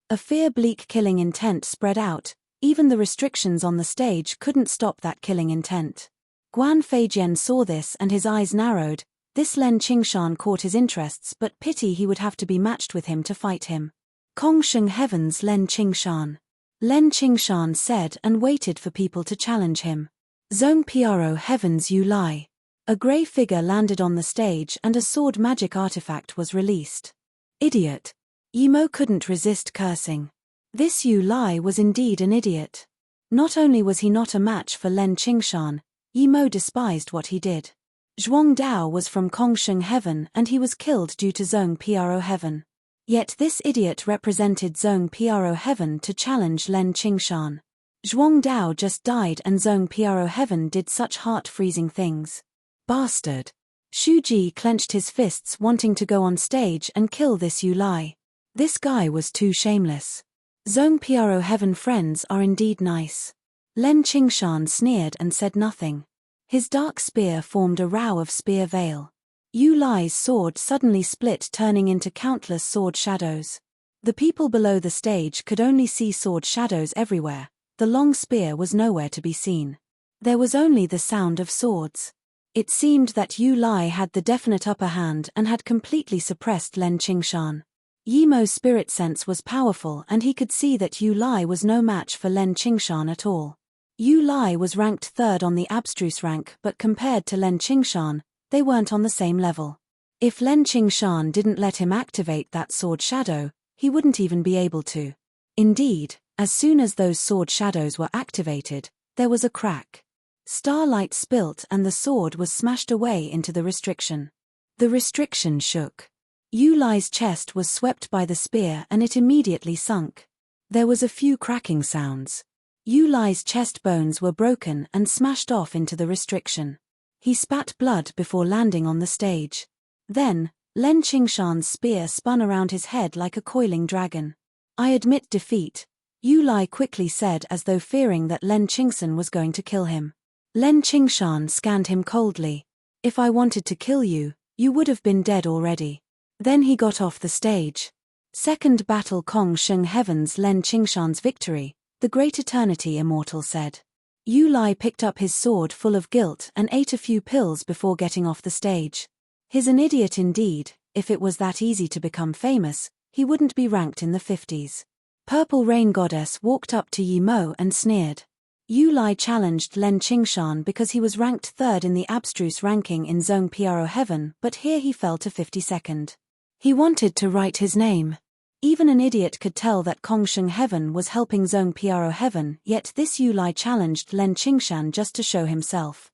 A fear-bleak killing intent spread out. Even the restrictions on the stage couldn't stop that killing intent. Guan Feijian saw this and his eyes narrowed. This Lin Qingshan caught his interests, but pity he would have to be matched with him to fight him. Kongsheng Heavens Lin Qingshan. Lin Qingshan said and waited for people to challenge him. Zong Pro Heavens You Lie. A grey figure landed on the stage and a sword magic artifact was released. Idiot. Yi Mo couldn't resist cursing. This Yu Lai was indeed an idiot. Not only was he not a match for Lin Qingshan, Yi Mo despised what he did. Zhuang Dao was from Kongsheng Heaven and he was killed due to Zong Pro Heaven. Yet this idiot represented Zong Pro Heaven to challenge Lin Qingshan. Zhuang Dao just died and Zong Pro Heaven did such heart-freezing things. Bastard. Shu Ji clenched his fists wanting to go on stage and kill this Yu Lai. This guy was too shameless. Zong Pro Heaven friends are indeed nice. Lin Qingshan sneered and said nothing. His dark spear formed a row of spear veil. Yu Lai's sword suddenly split, turning into countless sword shadows. The people below the stage could only see sword shadows everywhere. The long spear was nowhere to be seen. There was only the sound of swords. It seemed that Yu Lai had the definite upper hand and had completely suppressed Lin Qingshan. Yi Mo's spirit sense was powerful and he could see that Yu Lai was no match for Lin Qingshan at all. Yu Lai was ranked 3rd on the abstruse rank, but compared to Lin Qingshan, they weren't on the same level. If Lin Qingshan didn't let him activate that sword shadow, he wouldn't even be able to. Indeed, as soon as those sword shadows were activated, there was a crack. Starlight spilt and the sword was smashed away into the restriction. The restriction shook. Yu Lai's chest was swept by the spear and it immediately sunk. There was a few cracking sounds. Yu Lai's chest bones were broken and smashed off into the restriction. He spat blood before landing on the stage. Then, Lin Qingshan's spear spun around his head like a coiling dragon. I admit defeat, Yu Lai quickly said, as though fearing that Lin Qingshan was going to kill him. Lin Qingshan scanned him coldly. If I wanted to kill you, you would have been dead already. Then he got off the stage. Second battle Kongsheng Heavens Lin Qingshan's victory, the Great Eternity Immortal said. Yu Lai picked up his sword full of guilt and ate a few pills before getting off the stage. He's an idiot indeed. If it was that easy to become famous, he wouldn't be ranked in the 50s. Purple Rain Goddess walked up to Yi Mo and sneered. Yu Lai challenged Lin Qingshan because he was ranked 3rd in the abstruse ranking in Zong Pro Heaven, but here he fell to 52nd. He wanted to write his name. Even an idiot could tell that Kongsheng Heaven was helping Zong Pro Heaven, yet this Yu Lai challenged Lin Qingshan just to show himself.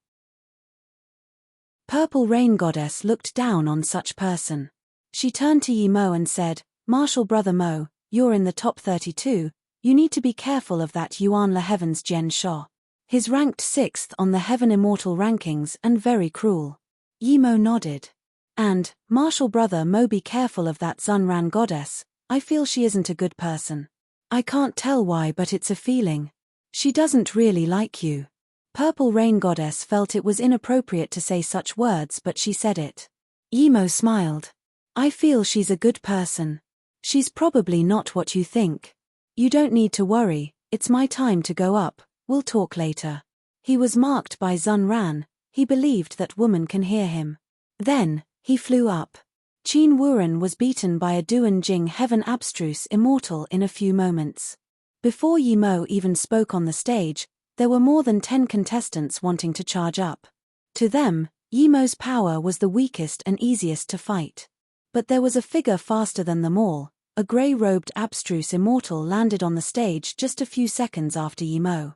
Purple Rain Goddess looked down on such person. She turned to Yi Mo and said, Martial Brother Mo, you're in the top 32, you need to be careful of that Yuan La Heaven's Jian Sha. He's ranked 6th on the Heaven Immortal rankings and very cruel. Yi Mo nodded. And, Martial Brother Mo, be careful of that Zunran Goddess. I feel she isn't a good person. I can't tell why, but it's a feeling. She doesn't really like you. Purple Rain Goddess felt it was inappropriate to say such words, but she said it. Yi Mo smiled. I feel she's a good person. She's probably not what you think. You don't need to worry, it's my time to go up, we'll talk later. He was marked by Zunran, he believed that woman can hear him. Then, he flew up. Qin Wuren was beaten by a Duan Jing Heaven Abstruse Immortal in a few moments. Before Yi Mo even spoke on the stage, there were more than 10 contestants wanting to charge up. To them, Yi Mo's power was the weakest and easiest to fight. But there was a figure faster than them all. A grey-robed abstruse immortal landed on the stage just a few seconds after Yi Mo.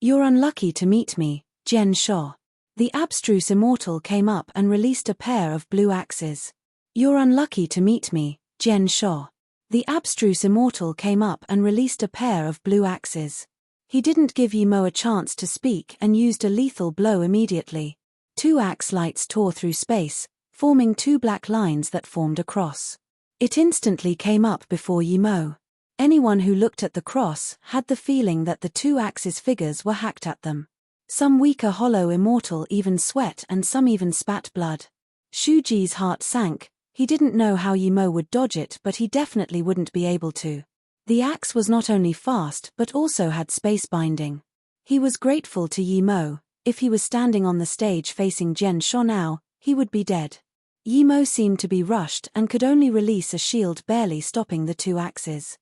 You're unlucky to meet me, Jian Sha. The abstruse immortal came up and released a pair of blue axes. You're unlucky to meet me, Jian Sha. The abstruse immortal came up and released a pair of blue axes. He didn't give Yimo a chance to speak and used a lethal blow immediately. 2 axe lights tore through space, forming 2 black lines that formed a cross. It instantly came up before Yimo. Anyone who looked at the cross had the feeling that the 2 axes figures were hacked at them. Some weaker hollow immortal even sweat and some even spat blood. Shuji's heart sank. He didn't know how Yimo would dodge it, but he definitely wouldn't be able to. The axe was not only fast but also had space binding. He was grateful to Yimo. If he was standing on the stage facing Jian Sho now, he would be dead. Yimo seemed to be rushed and could only release a shield, barely stopping the 2 axes.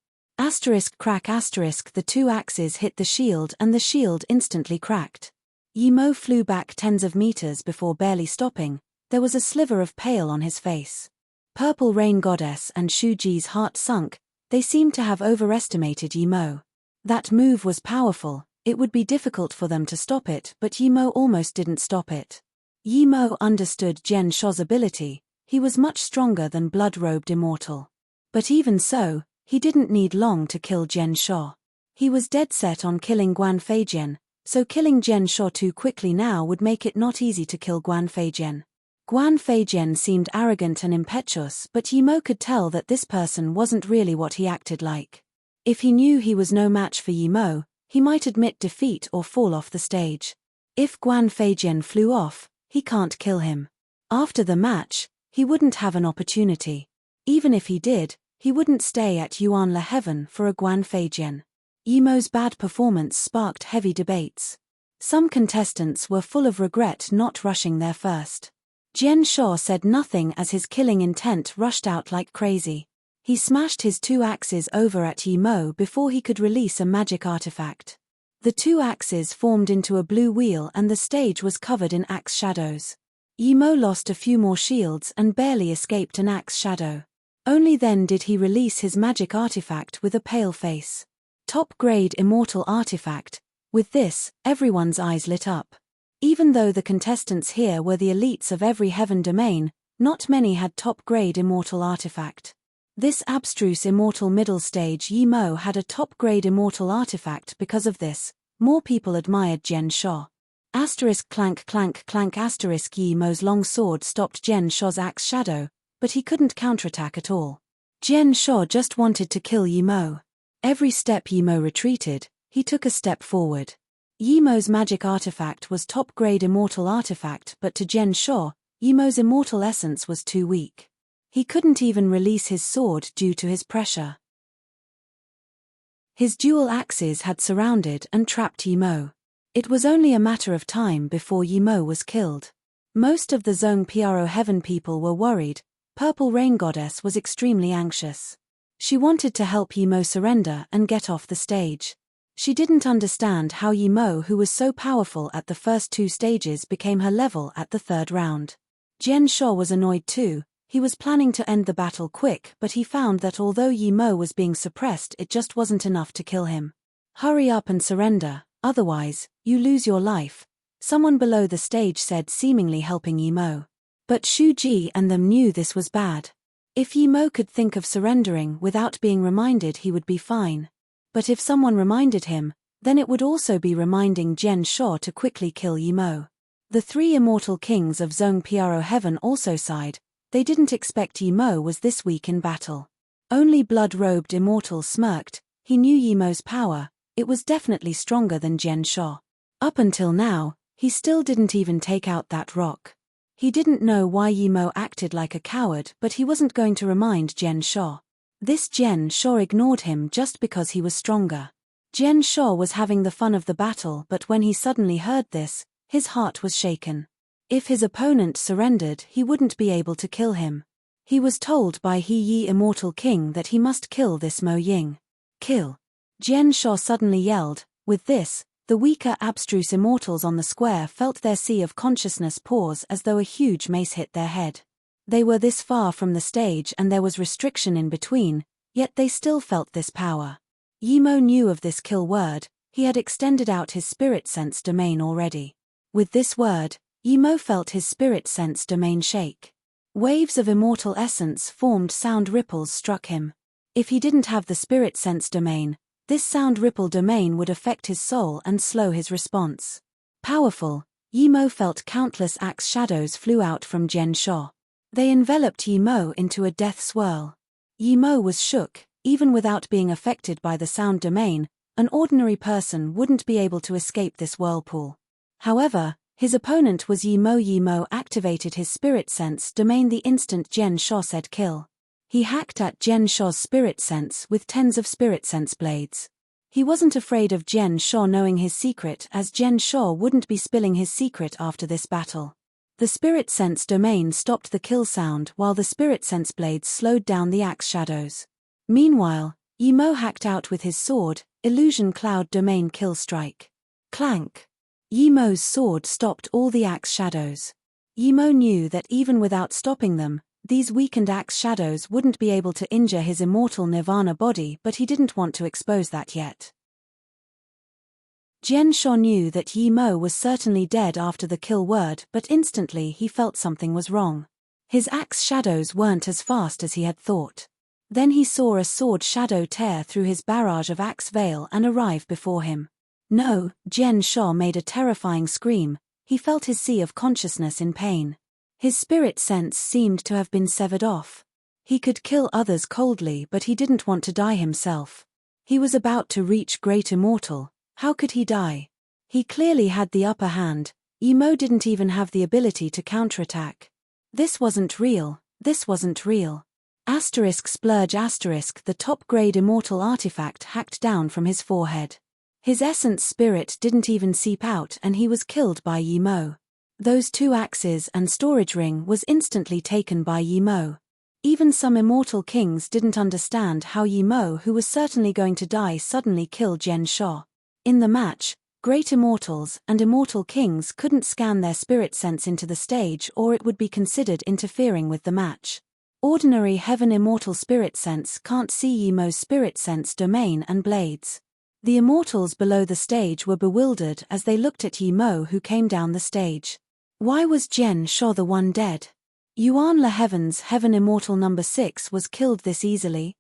Crack the 2 axes hit the shield and the shield instantly cracked. Yimo flew back tens of meters before barely stopping. There was a sliver of pale on his face. Purple Rain Goddess and Shuji's heart sunk. They seemed to have overestimated Yimo. That move was powerful. It would be difficult for them to stop it, but Yimo almost didn't stop it. Yimo understood Jian Sho's ability. He was much stronger than blood-robed immortal. But even so, he didn't need long to kill Jian Sho. He was dead set on killing Guan Feijian, so killing Jian Sho too quickly now would make it not easy to kill Guan Feijian. Guan Feijian seemed arrogant and impetuous, but Yimo could tell that this person wasn't really what he acted like. If he knew he was no match for Yimo, he might admit defeat or fall off the stage. If Guan Feijian flew off, he can't kill him. After the match, he wouldn't have an opportunity. Even if he did, he wouldn't stay at Yuan La Heaven for a Guan Feijian. Yimo's bad performance sparked heavy debates. Some contestants were full of regret not rushing there first. Jian Sho said nothing as his killing intent rushed out like crazy. He smashed his 2 axes over at Yimo before he could release a magic artifact. The 2 axes formed into a blue wheel and the stage was covered in axe shadows. Yimo lost a few more shields and barely escaped an axe shadow. Only then did he release his magic artifact with a pale face. Top-grade immortal artifact. With this, everyone's eyes lit up. Even though the contestants here were the elites of every heaven domain, not many had top-grade immortal artifact. This abstruse immortal middle stage Yimo had a top-grade immortal artifact. Because of this, more people admired Jian Sho. Clank Yimo's long sword stopped Jian Sho's axe shadow, but he couldn't counterattack at all. Jian Sho just wanted to kill Yimo. Every step Yimo retreated, he took a step forward. Yimo's magic artifact was top-grade immortal artifact, but to Jian Sho, Yimo's immortal essence was too weak. He couldn't even release his sword due to his pressure. His dual axes had surrounded and trapped Yimo. It was only a matter of time before Yimo was killed. Most of the Zhong Piaro Heaven people were worried. Purple Rain Goddess was extremely anxious. She wanted to help Yimo surrender and get off the stage. She didn't understand how Yimo, who was so powerful at the first 2 stages, became her level at the 3rd round. Jian Sho was annoyed too. He was planning to end the battle quick, but he found that although Yimo was being suppressed, it just wasn't enough to kill him. Hurry up and surrender, otherwise, you lose your life, someone below the stage said, seemingly helping Yimo. But Shuji and them knew this was bad. If Yimo could think of surrendering without being reminded, he would be fine. But if someone reminded him, then it would also be reminding Jian Sho to quickly kill Yimo. The 3 immortal kings of Zhong Piaro Heaven also sighed. They didn't expect Yimo was this weak in battle. Only blood-robed immortal smirked. He knew Yimo's power. It was definitely stronger than Jian Sho. Up until now, he still didn't even take out that rock. He didn't know why Yimo acted like a coward, but he wasn't going to remind Jian Sho. This Jian Sho ignored him just because he was stronger. Jian Sho was having the fun of the battle, but when he suddenly heard this, his heart was shaken. If his opponent surrendered, he wouldn't be able to kill him. He was told by He Yi Immortal King that he must kill this Mo Ying. Kill! Jian Sho suddenly yelled. With this, the weaker abstruse immortals on the square felt their sea of consciousness pause as though a huge mace hit their head. They were this far from the stage and there was restriction in between, yet they still felt this power. Yimo knew of this kill word. He had extended out his spirit sense domain already. With this word, Yimo felt his spirit sense domain shake. Waves of immortal essence formed, sound ripples struck him. If he didn't have the spirit sense domain, this sound ripple domain would affect his soul and slow his response. Powerful, Yimo felt countless axe shadows flew out from Jen Sho. They enveloped Yimo into a death swirl. Yimo was shook. Even without being affected by the sound domain, an ordinary person wouldn't be able to escape this whirlpool. However, his opponent was Yimo. Yimo activated his spirit sense domain the instant Jen Sho said kill. He hacked at Jen Sho's spirit sense with tens of spirit sense blades. He wasn't afraid of Jen Sho knowing his secret, as Jen Sho wouldn't be spilling his secret after this battle. The spirit sense domain stopped the kill sound while the spirit sense blades slowed down the axe shadows. Meanwhile, Yimo hacked out with his sword, illusion cloud domain kill strike. Clank! Yimo's sword stopped all the axe shadows. Yimo knew that even without stopping them, these weakened axe shadows wouldn't be able to injure his immortal nirvana body, but he didn't want to expose that yet. Jen Sho knew that Yimo was certainly dead after the kill word, but instantly he felt something was wrong. His axe shadows weren't as fast as he had thought. Then he saw a sword shadow tear through his barrage of axe veil and arrive before him. No, Jen Sho made a terrifying scream. He felt his sea of consciousness in pain. His spirit sense seemed to have been severed off. He could kill others coldly, but he didn't want to die himself. He was about to reach Great Immortal. How could he die? He clearly had the upper hand. Yimo didn't even have the ability to counterattack. This wasn't real. This wasn't real. Splurge the top-grade immortal artifact hacked down from his forehead. His essence spirit didn't even seep out and he was killed by Yimo. Those two axes and storage ring was instantly taken by Yimo. Even some immortal kings didn't understand how Yimo, who was certainly going to die, suddenly killed Jen Sho. In the match, great immortals and immortal kings couldn't scan their spirit sense into the stage or it would be considered interfering with the match. Ordinary heaven immortal spirit sense can't see Yimo's spirit sense domain and blades. The immortals below the stage were bewildered as they looked at Yimo, who came down the stage. Why was Jen Sho the one dead? Yuan La Heaven's heaven immortal number 6 was killed this easily.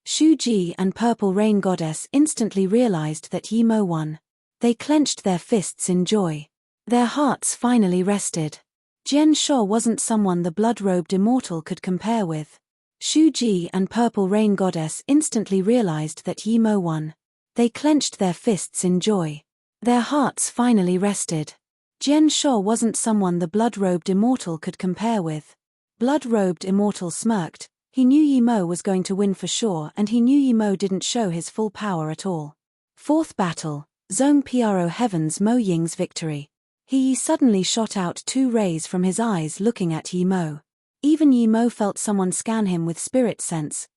Shuji and Purple Rain Goddess instantly realized that Yimo won. They clenched their fists in joy. Their hearts finally rested. Jen Sho wasn't someone the blood-robed immortal could compare with. Shuji and Purple Rain Goddess instantly realized that Yimo won. They clenched their fists in joy. Their hearts finally rested. Jen Sho wasn't someone the blood-robed immortal could compare with. Blood-robed immortal smirked. He knew Yimo was going to win for sure, and he knew Yimo didn't show his full power at all. Fourth battle, Zong Pro Heaven's Mo Ying's victory. He suddenly shot out 2 rays from his eyes looking at Yimo. Even Yimo felt someone scan him with spirit sense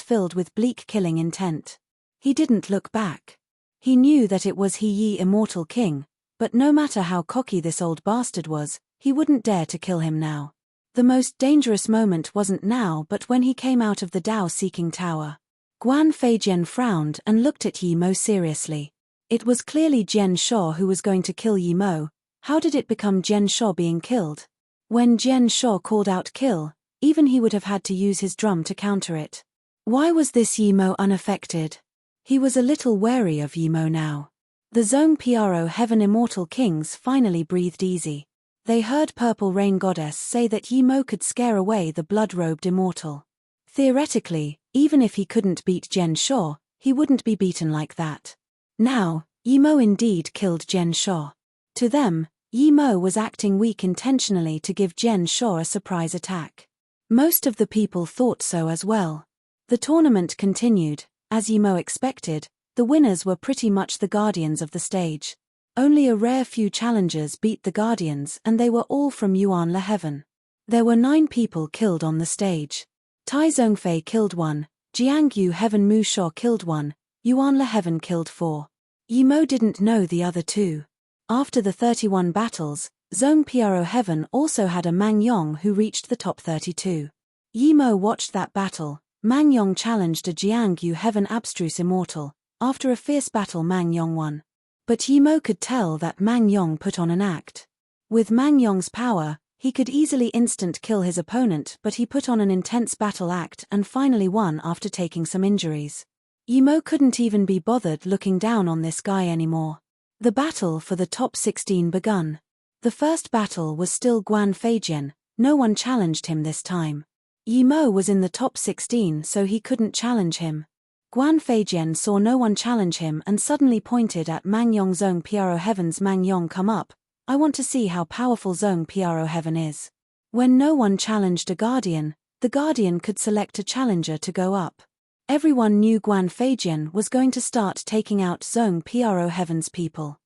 filled with bleak killing intent. He didn't look back. He knew that it was Yi Immortal King, but no matter how cocky this old bastard was, he wouldn't dare to kill him now. The most dangerous moment wasn't now but when he came out of the Dao-seeking tower. Guan Feijian frowned and looked at Yimo seriously. It was clearly Jen Sho who was going to kill Yimo. How did it become Jen Sho being killed? When Jen Sho called out kill, even he would have had to use his drum to counter it. Why was this Yimo unaffected? He was a little wary of Yimo now. The Zong Pro Heaven Immortal Kings finally breathed easy. They heard Purple Rain Goddess say that Yimo could scare away the blood-robed immortal. Theoretically, even if he couldn't beat Jen Sho, he wouldn't be beaten like that. Now, Yimo indeed killed Jen Sho. To them, Yimo was acting weak intentionally to give Jen Sho a surprise attack. Most of the people thought so as well. The tournament continued. As Yimo expected, the winners were pretty much the guardians of the stage. Only a rare few challengers beat the guardians, and they were all from Yuan La Heaven. There were 9 people killed on the stage. Tai Zongfei killed 1, Jiangyu Heaven Mu Sho killed 1, Yuan La Heaven killed 4. Yimo didn't know the other 2. After the 31 battles, Zong Pro Heaven also had a Mang Yong who reached the top 32. Yimo watched that battle. Mang Yong challenged a Jiangyu Heaven Abstruse Immortal. After a fierce battle, Mang Yong won. But Yimo could tell that Mang Yong put on an act. With Mang Yong's power, He could easily instant kill his opponent, but he put on an intense battle act and finally won after taking some injuries. Yimo couldn't even be bothered looking down on this guy anymore. The battle for the top 16 begun. The first battle was still Guan Feijian, no one challenged him this time. Yimo was in the top 16 so he couldn't challenge him. Guan Feijian saw no one challenge him and suddenly pointed at Mang Yong Zong Pro Heavens. Mang Yong, come up, I want to see how powerful Zong Pro Heaven is. When no one challenged a guardian, the guardian could select a challenger to go up. Everyone knew Guan Feijian was going to start taking out Zong Pro Heaven's people.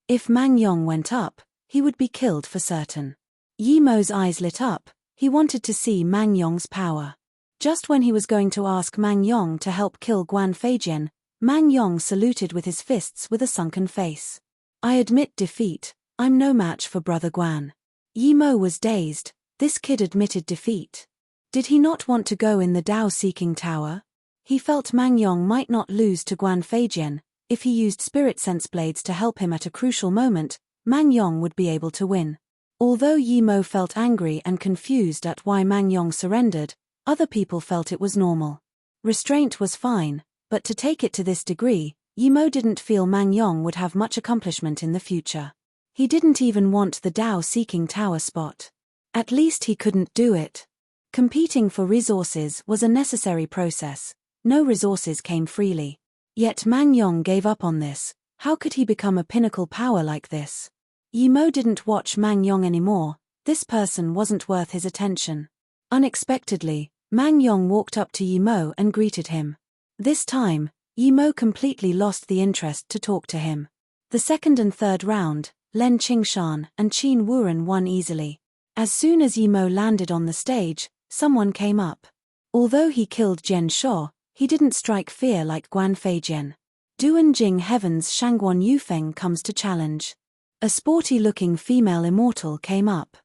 If Mang Yong went up, he would be killed for certain. Yimo's eyes lit up, he wanted to see Mang Yong's power. Just when he was going to ask Mang Yong to help kill Guan Feijian, Mang Yong saluted with his fists with a sunken face. I admit defeat, I'm no match for Brother Guan. Yimo was dazed, this kid admitted defeat. Did he not want to go in the Dao-seeking tower? He felt Mang Yong might not lose to Guan Feijian. If he used spirit sense blades to help him at a crucial moment, Mang Yong would be able to win. Although Yimo felt angry and confused at why Mang Yong surrendered, other people felt it was normal. Restraint was fine, but to take it to this degree, Yimo didn't feel Mang Yong would have much accomplishment in the future. He didn't even want the Dao-seeking tower spot. At least he couldn't do it. Competing for resources was a necessary process. No resources came freely. Yet Mang Yong gave up on this. How could he become a pinnacle power like this? Yimo didn't watch Mang Yong anymore. This person wasn't worth his attention. Unexpectedly, Mang Yong walked up to Yimo and greeted him. This time, Yimo completely lost the interest to talk to him. The second and third round, Len Qingshan and Qin Wuren won easily. As soon as Yimo landed on the stage, someone came up. Although he killed Jian Shuo, he didn't strike fear like Guan Feijian. Duan Jing Heaven's Shangguan Yufeng comes to challenge. A sporty-looking female immortal came up.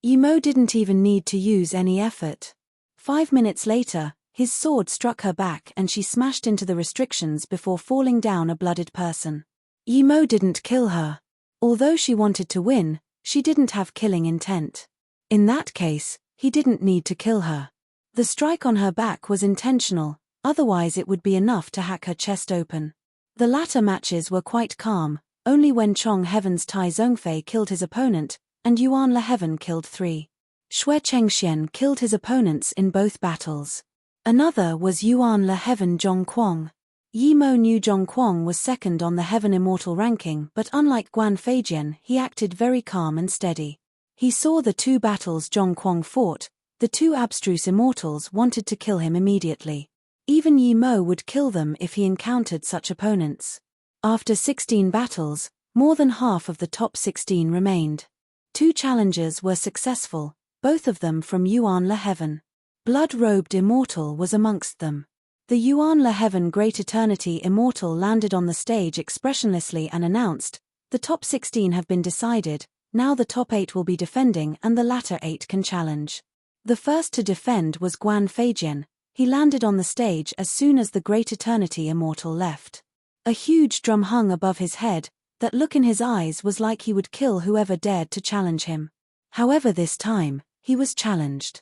Yimo didn't even need to use any effort. 5 minutes later, his sword struck her back and she smashed into the restrictions before falling down a blooded person. Yimo didn't kill her. Although she wanted to win, she didn't have killing intent. In that case, he didn't need to kill her. The strike on her back was intentional, otherwise it would be enough to hack her chest open. The latter matches were quite calm, only when Chong Heaven's Tai Zongfei killed his opponent, and Yuan Le Heaven killed 3. Xue Chengxian killed his opponents in both battles. Another was Yuan Le Heaven Zhong Quang. Yimo knew Zhong Quang was second on the Heaven Immortal ranking, but unlike Guan Feijian, he acted very calm and steady. He saw the 2 battles Zhong Quang fought. The 2 abstruse immortals wanted to kill him immediately. Even Yimo would kill them if he encountered such opponents. After 16 battles, more than half of the top 16 remained. 2 challengers were successful, both of them from Yuan Le Heaven. Blood-robed Immortal was amongst them. The Yuan Le Heaven Great Eternity Immortal landed on the stage expressionlessly and announced, "The top 16 have been decided, now the top 8 will be defending and the latter 8 can challenge." The first to defend was Guan Feijian. He landed on the stage as soon as the Great Eternity Immortal left. A huge drum hung above his head. That look in his eyes was like he would kill whoever dared to challenge him. However, this time, he was challenged.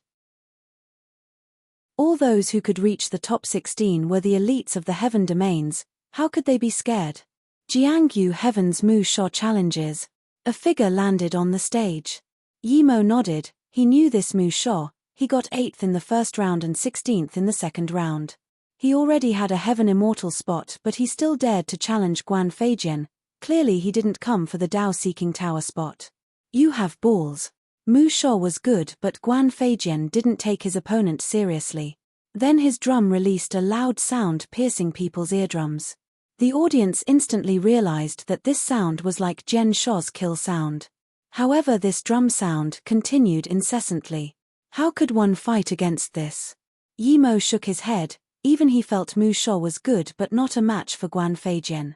All those who could reach the top 16 were the elites of the heaven domains. How could they be scared? Jiangyu Heaven's Mu Sha challenges. A figure landed on the stage. Yimo nodded. He knew this Mu Sha. He got 8th in the first round and 16th in the second round. He already had a Heaven Immortal spot, but he still dared to challenge Guan Feijian. Clearly he didn't come for the Dao-seeking tower spot. You have balls. Mu Sha was good, but Guan Feijian didn't take his opponent seriously. Then his drum released a loud sound piercing people's eardrums. The audience instantly realized that this sound was like Jian Shuo's kill sound. However, this drum sound continued incessantly. How could one fight against this? Yimo shook his head. Even he felt Mu Sha was good but not a match for Guan Feijian.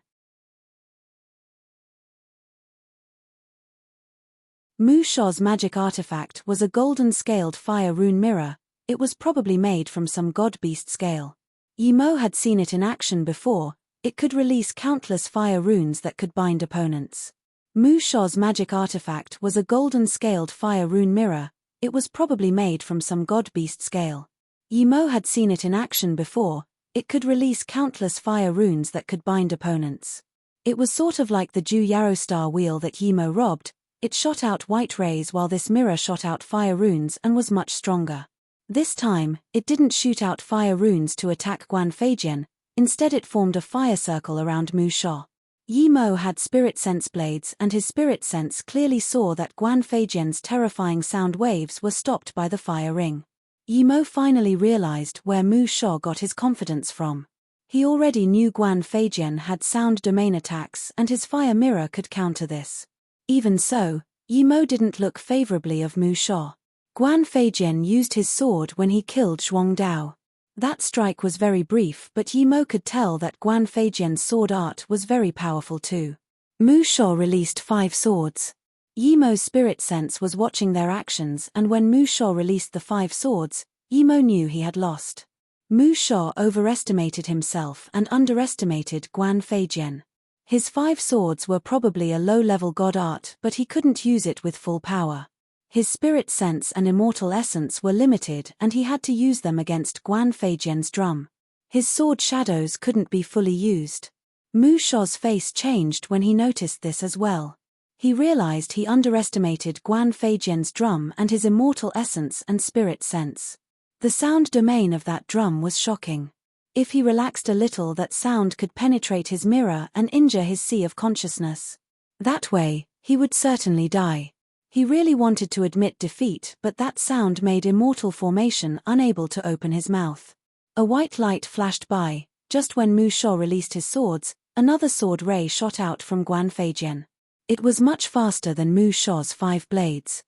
Mu Sha's magic artifact was a golden scaled fire rune mirror. It was probably made from some god-beast scale. Yimo had seen it in action before. It could release countless fire runes that could bind opponents. Mu Sha's magic artifact was a golden scaled fire rune mirror. It was probably made from some god-beast scale. Yi Mo had seen it in action before. It could release countless fire runes that could bind opponents. It was sort of like the Ju Yarrow star wheel that Yi Mo robbed. It shot out white rays while this mirror shot out fire runes and was much stronger. This time, it didn't shoot out fire runes to attack Guan Feijian. Instead it formed a fire circle around Mu Sha. Yi Mo had spirit sense blades, and his spirit sense clearly saw that Guan Feijian's terrifying sound waves were stopped by the fire ring. Yi Mo finally realized where Mu Sha got his confidence from. He already knew Guan Feijian had sound domain attacks and his fire mirror could counter this. Even so, Yi Mo didn't look favorably of Mu Sha. Guan Feijian used his sword when he killed Zhuang Dao. That strike was very brief, but Yi Mo could tell that Guan Feijian's sword art was very powerful too. Mu Sha released 5 swords. Yi Mo's spirit sense was watching their actions, and when Mu Sha released the 5 swords, Yi Mo knew he had lost. Mu Sha overestimated himself and underestimated Guan Feijian. His 5 swords were probably a low-level god art, but he couldn't use it with full power. His spirit sense and immortal essence were limited and he had to use them against Guan Feijian's drum. His sword shadows couldn't be fully used. Mu Sha's face changed when he noticed this as well. He realized he underestimated Guan Feijian's drum and his immortal essence and spirit sense. The sound domain of that drum was shocking. If he relaxed a little, that sound could penetrate his mirror and injure his sea of consciousness. That way, he would certainly die. He really wanted to admit defeat, but that sound made immortal formation unable to open his mouth. A white light flashed by. Just when Mu Sha released his swords, another sword ray shot out from Guan Feijian. It was much faster than Mu Sha's 5 blades.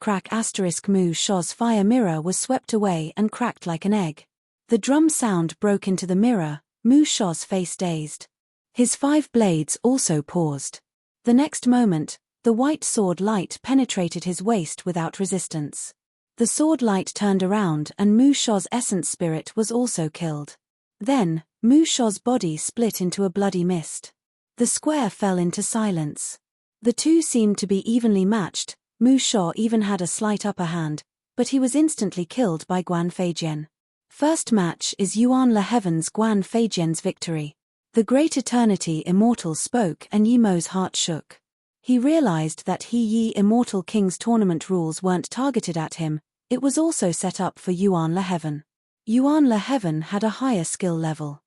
Crack Mu Sha's fire mirror was swept away and cracked like an egg. The drum sound broke into the mirror, Mu Sha's face dazed. His 5 blades also paused. The next moment, the white sword light penetrated his waist without resistance. The sword light turned around and Mu Sha's essence spirit was also killed. Then, Mu Sha's body split into a bloody mist. The square fell into silence. The two seemed to be evenly matched. Mu Sha even had a slight upper hand, but he was instantly killed by Guan Feijian. First match is Yuan Le Heaven's Guan Feijian's victory. The Great Eternity Immortal spoke and Yi Mo's heart shook. He realized that Yi Immortal King's tournament rules weren't targeted at him, it was also set up for Yuan Le Heaven. Yuan Le Heaven had a higher skill level.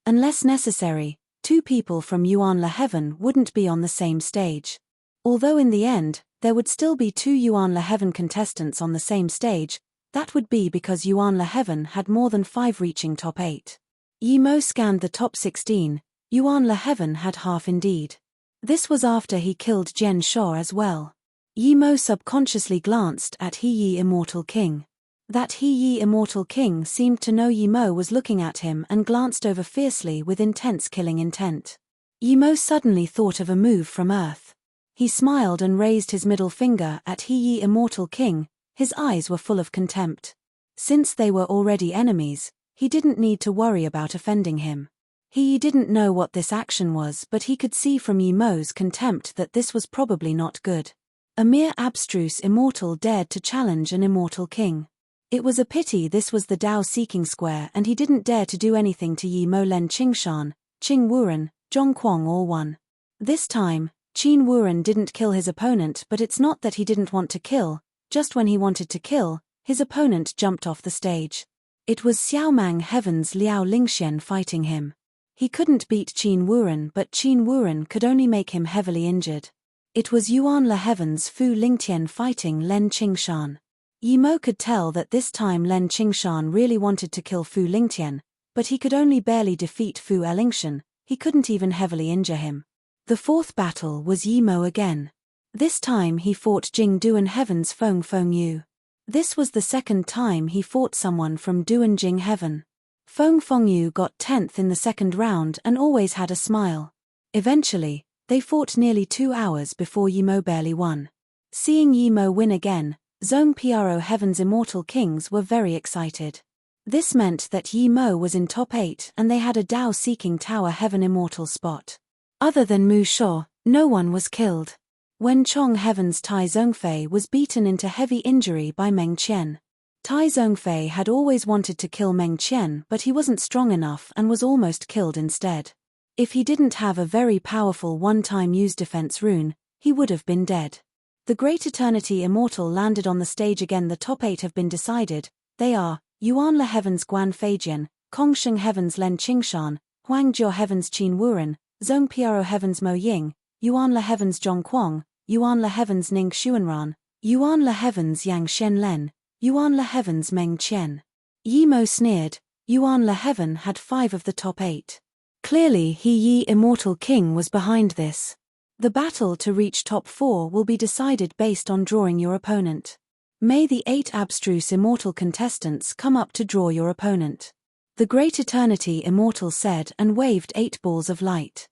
Unless necessary, 2 people from Yuan Le Heaven wouldn't be on the same stage. Although in the end, there would still be 2 Yuan Le Heaven contestants on the same stage, that would be because Yuan Le Heaven had more than 5 reaching top 8. Yi Mo scanned the top 16, Yuan Le Heaven had half indeed. This was after he killed Jian Sha as well. Yi Mo subconsciously glanced at Yi Immortal King. That Yi Immortal King seemed to know Yi Mo was looking at him and glanced over fiercely with intense killing intent. Yi Mo suddenly thought of a move from Earth. He smiled and raised his middle finger at Yi Immortal King, his eyes were full of contempt. Since they were already enemies, he didn't need to worry about offending him. He didn't know what this action was, but he could see from Yi Mo's contempt that this was probably not good. A mere abstruse immortal dared to challenge an immortal king. It was a pity this was the Dao Seeking Square and he didn't dare to do anything to Yi Mo. Len Qingshan, Qing Wuren, Zhong Quang all won. This time, Qin Wuren didn't kill his opponent, but it's not that he didn't want to kill, just when he wanted to kill, his opponent jumped off the stage. It was Xiaomang Heaven's Liao Lingxian fighting him. He couldn't beat Qin Wuren, but Qin Wuren could only make him heavily injured. It was Yuan Le Heaven's Fu Lingtian fighting Len Qingshan. Yi Mo could tell that this time Len Qingshan really wanted to kill Fu Lingtian, but he could only barely defeat Fu Erlingshan, he couldn't even heavily injure him. The 4th battle was Yi Mo again. This time he fought Jing Duan Heaven's Feng Feng Yu. This was the 2nd time he fought someone from Duan Jing Heaven. Feng Fengyu got 10th in the 2nd round and always had a smile. Eventually, they fought nearly 2 hours before Yi Mo barely won. Seeing Yi Mo win again, Zhong Pro Heaven's Immortal Kings were very excited. This meant that Yi Mo was in top 8 and they had a Dao Seeking Tower Heaven Immortal spot. Other than Mu Sho, no one was killed. When Chong Heaven's Tai Zongfei was beaten into heavy injury by Meng Qian. Tai Zongfei had always wanted to kill Meng Qian, but he wasn't strong enough and was almost killed instead. If he didn't have a very powerful one-time use defense rune, he would have been dead. The Great Eternity Immortal landed on the stage again. The top 8 have been decided. They are Yuanle Heaven's Guan Feijian, Kongsheng Heaven's Len Qingshan, Huangjiu Heaven's Qin Wuren, Zongpiaro Heaven's Mo Ying, Yuanle Heaven's Zhong Quang, Yuanle Heaven's Ning Xuanran, Yuanle Heaven's Yang Shenlen, Yuanle Heaven's Meng Qian. Yi Mo sneered. Yuanle Heaven had 5 of the top 8. Clearly He Yi Immortal King was behind this. The battle to reach top 4 will be decided based on drawing your opponent. May the 8 abstruse immortal contestants come up to draw your opponent. The Great Eternity Immortal said and waved 8 balls of light.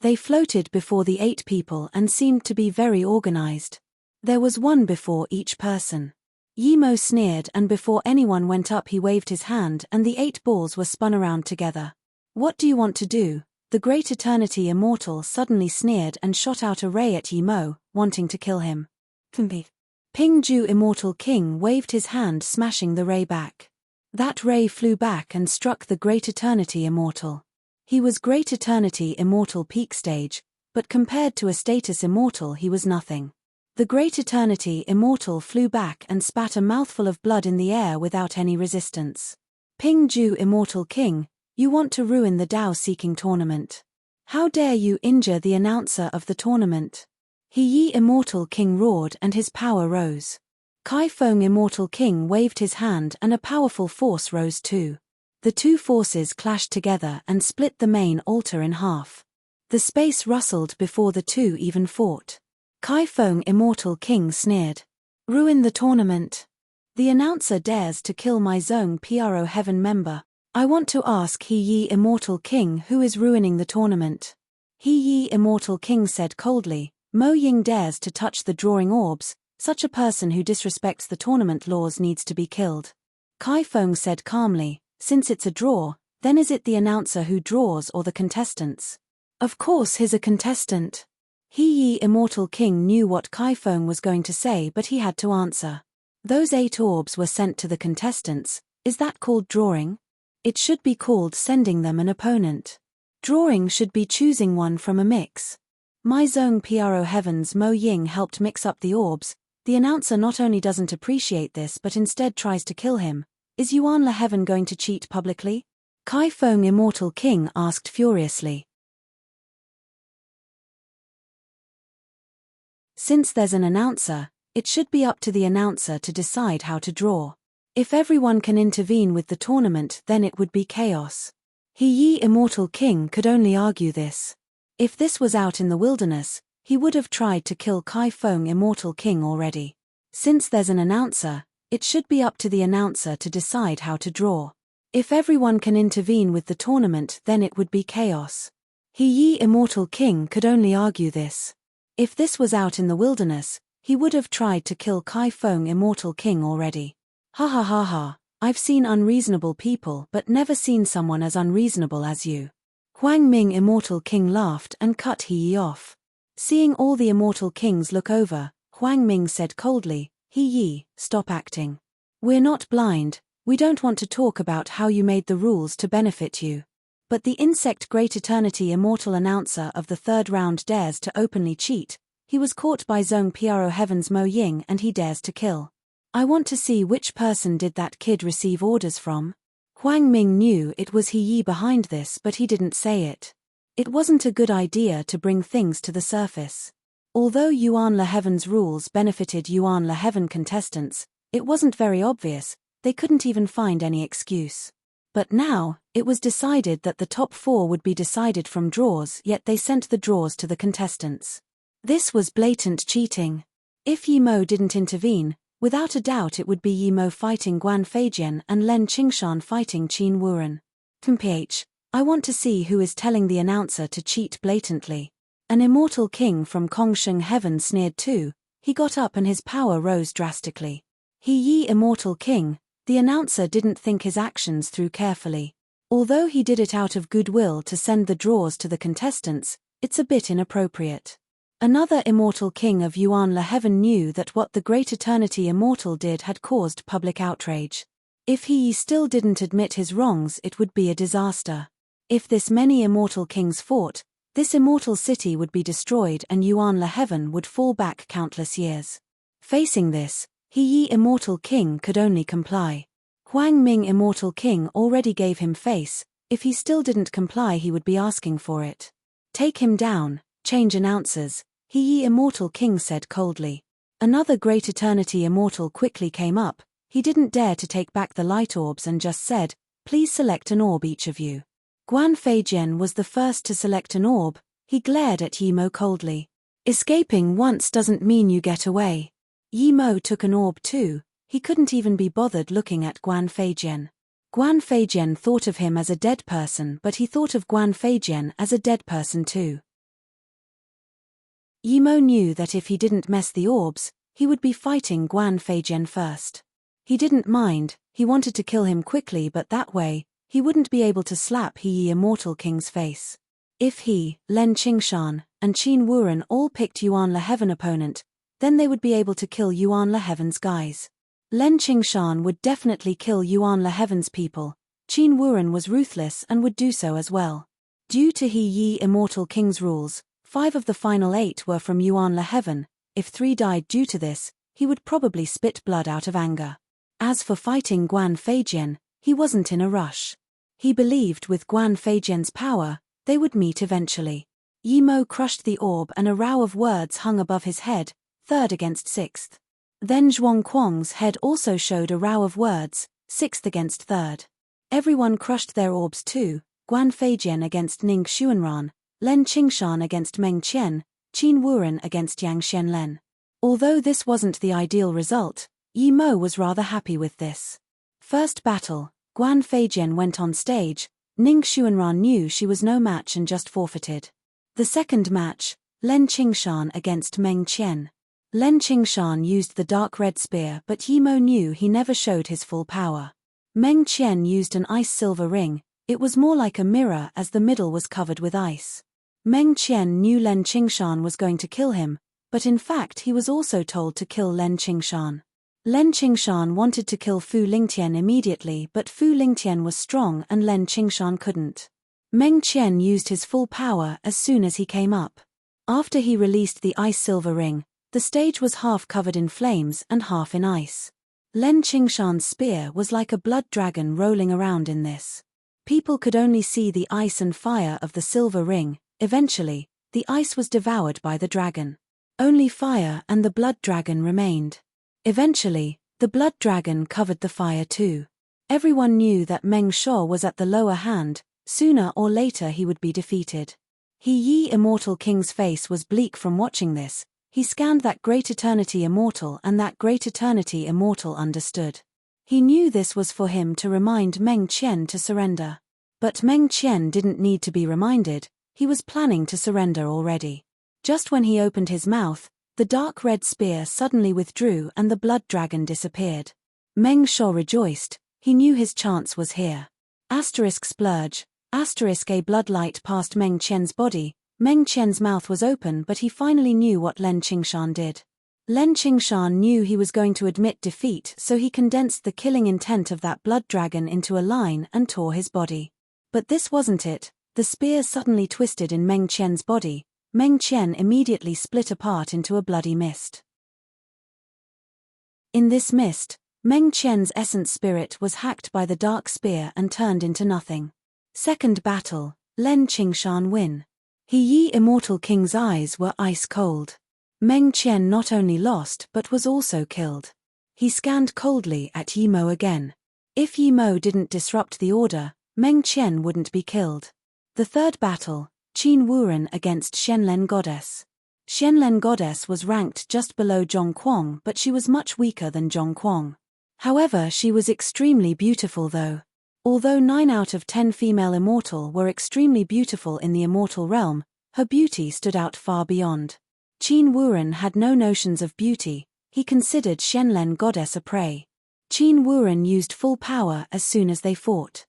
They floated before the 8 people and seemed to be very organized. There was one before each person. Yi Mo sneered, and before anyone went up he waved his hand and the 8 balls were spun around together. What do you want to do? The Great Eternity Immortal suddenly sneered and shot out a ray at Yi Mo, wanting to kill him. Ping Ju Immortal King waved his hand, smashing the ray back. That ray flew back and struck the Great Eternity Immortal. He was Great Eternity Immortal peak stage, but compared to a status immortal he was nothing. The Great Eternity Immortal flew back and spat a mouthful of blood in the air without any resistance. Ping Ju Immortal King, you want to ruin the Dao-seeking tournament. How dare you injure the announcer of the tournament? He Yi Immortal King roared and his power rose. Kai Feng Immortal King waved his hand and a powerful force rose too. The 2 forces clashed together and split the main altar in half. The space rustled before the 2 even fought. Kai Feng Immortal King sneered. Ruin the tournament. The announcer dares to kill my Zong Pro Heaven member. I want to ask He Yi Immortal King who is ruining the tournament. He Yi Immortal King said coldly, Mo Ying dares to touch the drawing orbs, such a person who disrespects the tournament laws needs to be killed. Kai Feng said calmly, since it's a draw, then is it the announcer who draws or the contestants? Of course he's a contestant. He Yi Immortal King knew what Kai Feng was going to say, but he had to answer. Those 8 orbs were sent to the contestants. Is that called drawing? It should be called sending them an opponent. Drawing should be choosing one from a mix. My Zong Pro Heaven's Mo Ying helped mix up the orbs. The announcer not only doesn't appreciate this but instead tries to kill him. Is Yuanle Heaven going to cheat publicly? Kai Feng Immortal King asked furiously. Since there's an announcer, it should be up to the announcer to decide how to draw. If everyone can intervene with the tournament, then it would be chaos. He Yi Immortal King could only argue this. If this was out in the wilderness, he would have tried to kill Kai Feng Immortal King already. Since there's an announcer, it should be up to the announcer to decide how to draw. If everyone can intervene with the tournament, then it would be chaos. He Yi Immortal King could only argue this. If this was out in the wilderness, he would have tried to kill Kai Feng Immortal King already. Ha ha ha ha, I've seen unreasonable people but never seen someone as unreasonable as you. Huang Ming Immortal King laughed and cut He Yi off. Seeing all the Immortal Kings look over, Huang Ming said coldly, He Yi, stop acting. We're not blind, we don't want to talk about how you made the rules to benefit you. But the insect Great Eternity Immortal announcer of the 3rd round dares to openly cheat. He was caught by Zong Pro Heaven's Mo Ying and he dares to kill. I want to see which person did that kid receive orders from. Huang Ming knew it was He Yi behind this, but he didn't say it. It wasn't a good idea to bring things to the surface. Although Yuanle Heaven's rules benefited Yuanle Heaven contestants, it wasn't very obvious. They couldn't even find any excuse. But now, it was decided that the top 4 would be decided from draws, yet they sent the draws to the contestants. This was blatant cheating. If Yi Mo didn't intervene, without a doubt it would be Yi Mo fighting Guan Feijian and Len Qingshan fighting Qin Wuren. PH, I want to see who is telling the announcer to cheat blatantly. An Immortal King from Kongsheng Heaven sneered too. He got up and his power rose drastically. He Yi Immortal King, the announcer didn't think his actions through carefully. Although he did it out of goodwill to send the draws to the contestants, it's a bit inappropriate. Another immortal king of Yuan La Heaven knew that what the Great Eternity Immortal did had caused public outrage. If he still didn't admit his wrongs, it would be a disaster. If this many immortal kings fought, this immortal city would be destroyed and Yuan La Heaven would fall back countless years. Facing this, He immortal king could only comply. Huang Ming immortal king already gave him face. If he still didn't comply, he would be asking for it. Take him down, change announcers, He immortal king said coldly. Another Great Eternity Immortal quickly came up. He didn't dare to take back the light orbs and just said, please select an orb each of you. Guan Feijian was the first to select an orb. He glared at Yimo coldly. Escaping once doesn't mean you get away. Yimo took an orb too. He couldn't even be bothered looking at Guan Feijian. Guan Feijian thought of him as a dead person, but he thought of Guan Feijian as a dead person too. Yimo knew that if he didn't mess the orbs, he would be fighting Guan Feijian first. He didn't mind, he wanted to kill him quickly, but that way, he wouldn't be able to slap He immortal king's face. If he, Lin Qingshan, and Qin Wuren all picked Yuan La Heaven opponent, then they would be able to kill Yuan La Heaven's guys. Lin Qingshan would definitely kill Yuan La Heaven's people. Qin Wuren was ruthless and would do so as well. Due to He immortal king's rules, 5 of the final 8 were from Yuan La Heaven. If 3 died due to this, he would probably spit blood out of anger. As for fighting Guan Feijian, he wasn't in a rush. He believed with Guan Feijian's power, they would meet eventually. Yimo crushed the orb and a row of words hung above his head, 3rd against 6th. Then Zhuangquang's head also showed a row of words, 6th against 3rd. Everyone crushed their orbs too, Guan Feijian against Ning Xuanran, Lin Qingshan against Meng Qian, Qin Wuren against Yang Xianlen. Although this wasn't the ideal result, Yimo was rather happy with this. First battle, Guan Feijian went on stage. Ning Xuanran knew she was no match and just forfeited. The second match, Lin Qingshan against Meng Qian. Lin Qingshan used the dark red spear, but Yimo knew he never showed his full power. Meng Qian used an ice silver ring. It was more like a mirror as the middle was covered with ice. Meng Qian knew Lin Qingshan was going to kill him, but in fact he was also told to kill Lin Qingshan. Lin Qingshan wanted to kill Fu Lingtian immediately, but Fu Lingtian was strong and Lin Qingshan couldn't. Meng Qian used his full power as soon as he came up. After he released the ice silver ring, the stage was half covered in flames and half in ice. Lin Qingshan's spear was like a blood dragon rolling around in this. People could only see the ice and fire of the silver ring. Eventually, the ice was devoured by the dragon. Only fire and the blood dragon remained. Eventually, the blood dragon covered the fire too. Everyone knew that Meng Shuo was at the lower hand. Sooner or later he would be defeated. He immortal king's face was bleak from watching this. He scanned that Great Eternity Immortal, and that Great Eternity Immortal understood. He knew this was for him to remind Meng Qian to surrender. But Meng Qian didn't need to be reminded. He was planning to surrender already. Just when he opened his mouth, the dark red spear suddenly withdrew and the blood dragon disappeared. Meng Shuo rejoiced. He knew his chance was here. Asterisk splurge. Asterisk a blood light passed Meng Qian's body. Meng Qian's mouth was open, but he finally knew what Lin Qingshan did. Lin Qingshan knew he was going to admit defeat, so he condensed the killing intent of that blood dragon into a line and tore his body. But this wasn't it. The spear suddenly twisted in Meng Qian's body. Meng Qian immediately split apart into a bloody mist. In this mist, Meng Qian's essence spirit was hacked by the dark spear and turned into nothing. Second battle, Lin Qingshan win. He immortal king's eyes were ice cold. Meng Qian not only lost but was also killed. He scanned coldly at Yimo again. If Yimo didn't disrupt the order, Meng Qian wouldn't be killed. The third battle, Qin Wuren against Xianlen Goddess. Xianlen Goddess was ranked just below Zhongquang, but she was much weaker than Zhongquang. However, she was extremely beautiful though. Although 9 out of 10 female immortal were extremely beautiful in the immortal realm, her beauty stood out far beyond. Qin Wuren had no notions of beauty. He considered Xianlen Goddess a prey. Qin Wuren used full power as soon as they fought.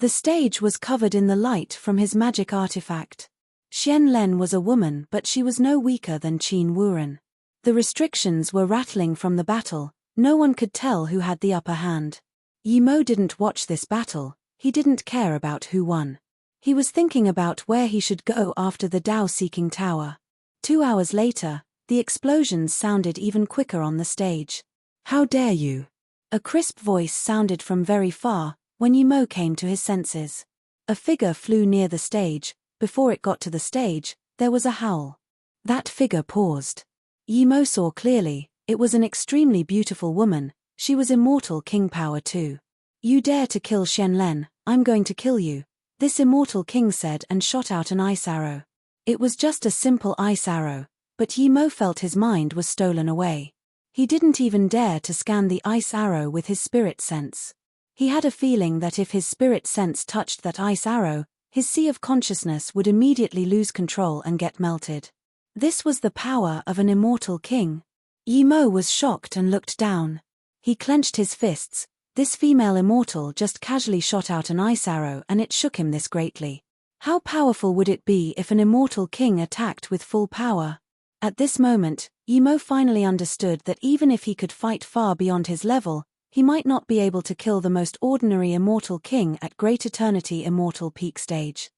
The stage was covered in the light from his magic artifact. Xian Len was a woman, but she was no weaker than Qin Wuren. The restrictions were rattling from the battle, no one could tell who had the upper hand. Yi Mo didn't watch this battle, he didn't care about who won. He was thinking about where he should go after the Dao-seeking tower. 2 hours later, the explosions sounded even quicker on the stage. "How dare you?" A crisp voice sounded from very far, when Yi Mo came to his senses. A figure flew near the stage. Before it got to the stage, there was a howl. That figure paused. Yi Mo saw clearly, it was an extremely beautiful woman, she was immortal king power too. "You dare to kill Xian Len, I'm going to kill you," this immortal king said and shot out an ice arrow. It was just a simple ice arrow, but Yi Mo felt his mind was stolen away. He didn't even dare to scan the ice arrow with his spirit sense. He had a feeling that if his spirit sense touched that ice arrow, his sea of consciousness would immediately lose control and get melted. This was the power of an immortal king. Yi Mo was shocked and looked down. He clenched his fists. This female immortal just casually shot out an ice arrow and it shook him this greatly. How powerful would it be if an immortal king attacked with full power? At this moment, Yi Mo finally understood that even if he could fight far beyond his level, he might not be able to kill the most ordinary immortal king at Great Eternity Immortal Peak stage.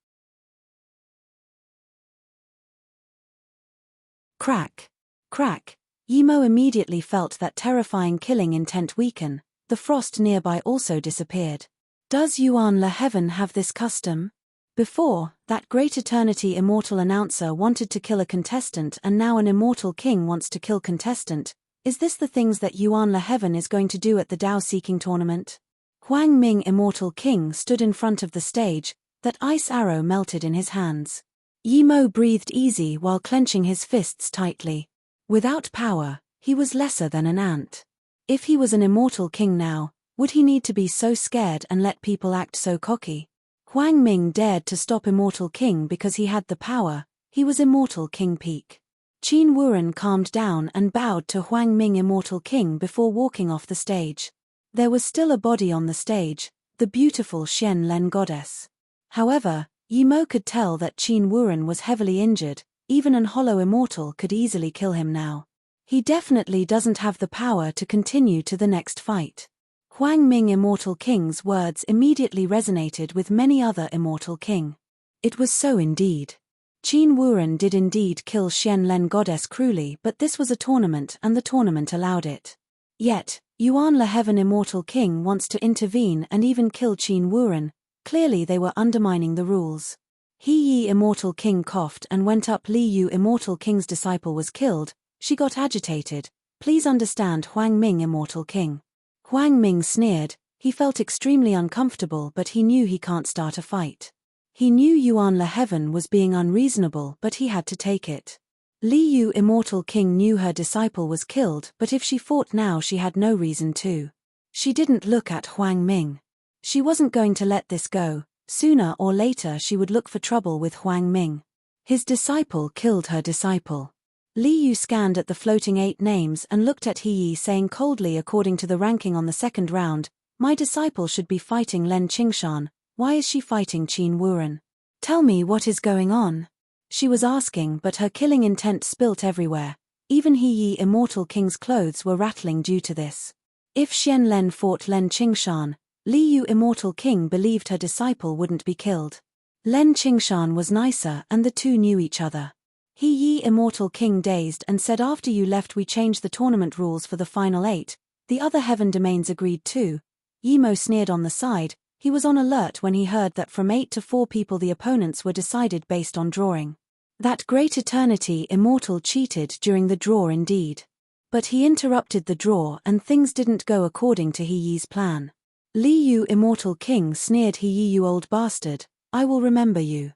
Crack. Crack. Yi Mo immediately felt that terrifying killing intent weaken. The frost nearby also disappeared. Does Yuan Le Heaven have this custom? Before, that Great Eternity Immortal announcer wanted to kill a contestant and now an immortal king wants to kill contestant. Is this the things that Yuan Le Heaven is going to do at the Dao-seeking tournament? Huang Ming Immortal King stood in front of the stage, that ice arrow melted in his hands. Yi Mo breathed easy while clenching his fists tightly. Without power, he was lesser than an ant. If he was an immortal king now, would he need to be so scared and let people act so cocky? Huang Ming dared to stop Immortal King because he had the power, he was Immortal King peak. Qin Wuren calmed down and bowed to Huang Ming Immortal King before walking off the stage. There was still a body on the stage, the beautiful Xian Len goddess. However, Yi Mo could tell that Qin Wuren was heavily injured, even an hollow immortal could easily kill him now. He definitely doesn't have the power to continue to the next fight. Huang Ming Immortal King's words immediately resonated with many other Immortal King. It was so indeed. Qin Wuren did indeed kill Xian Len goddess cruelly, but this was a tournament and the tournament allowed it. Yet, Yuan Le Heaven Immortal King wants to intervene and even kill Qin Wuren, clearly they were undermining the rules. He Yi Immortal King coughed and went up. Li Yu Immortal King's disciple was killed, she got agitated. Please understand Huang Ming Immortal King. Huang Ming sneered, he felt extremely uncomfortable but he knew he can't start a fight. He knew Yuan Le Heaven was being unreasonable but he had to take it. Li Yu Immortal King knew her disciple was killed but if she fought now she had no reason to. She didn't look at Huang Ming. She wasn't going to let this go, sooner or later she would look for trouble with Huang Ming. His disciple killed her disciple. Li Yu scanned at the floating 8 names and looked at He Yi saying coldly according to the ranking on the second round, my disciple should be fighting Len Qingshan, why is she fighting Qin Wuren? Tell me what is going on. She was asking but her killing intent spilt everywhere, even He Yi Immortal King's clothes were rattling due to this. If Xian Len fought Len Qingshan, Li Yu Immortal King believed her disciple wouldn't be killed. Len Qingshan was nicer and the two knew each other. He Yi Immortal King dazed and said after you left we changed the tournament rules for the final 8, the other heaven domains agreed too. Yi Mo sneered on the side, he was on alert when he heard that from 8 to 4 people the opponents were decided based on drawing. That Great Eternity Immortal cheated during the draw indeed. But he interrupted the draw and things didn't go according to He Yi's plan. Li Yu Immortal King sneered He Yi you old bastard, I will remember you.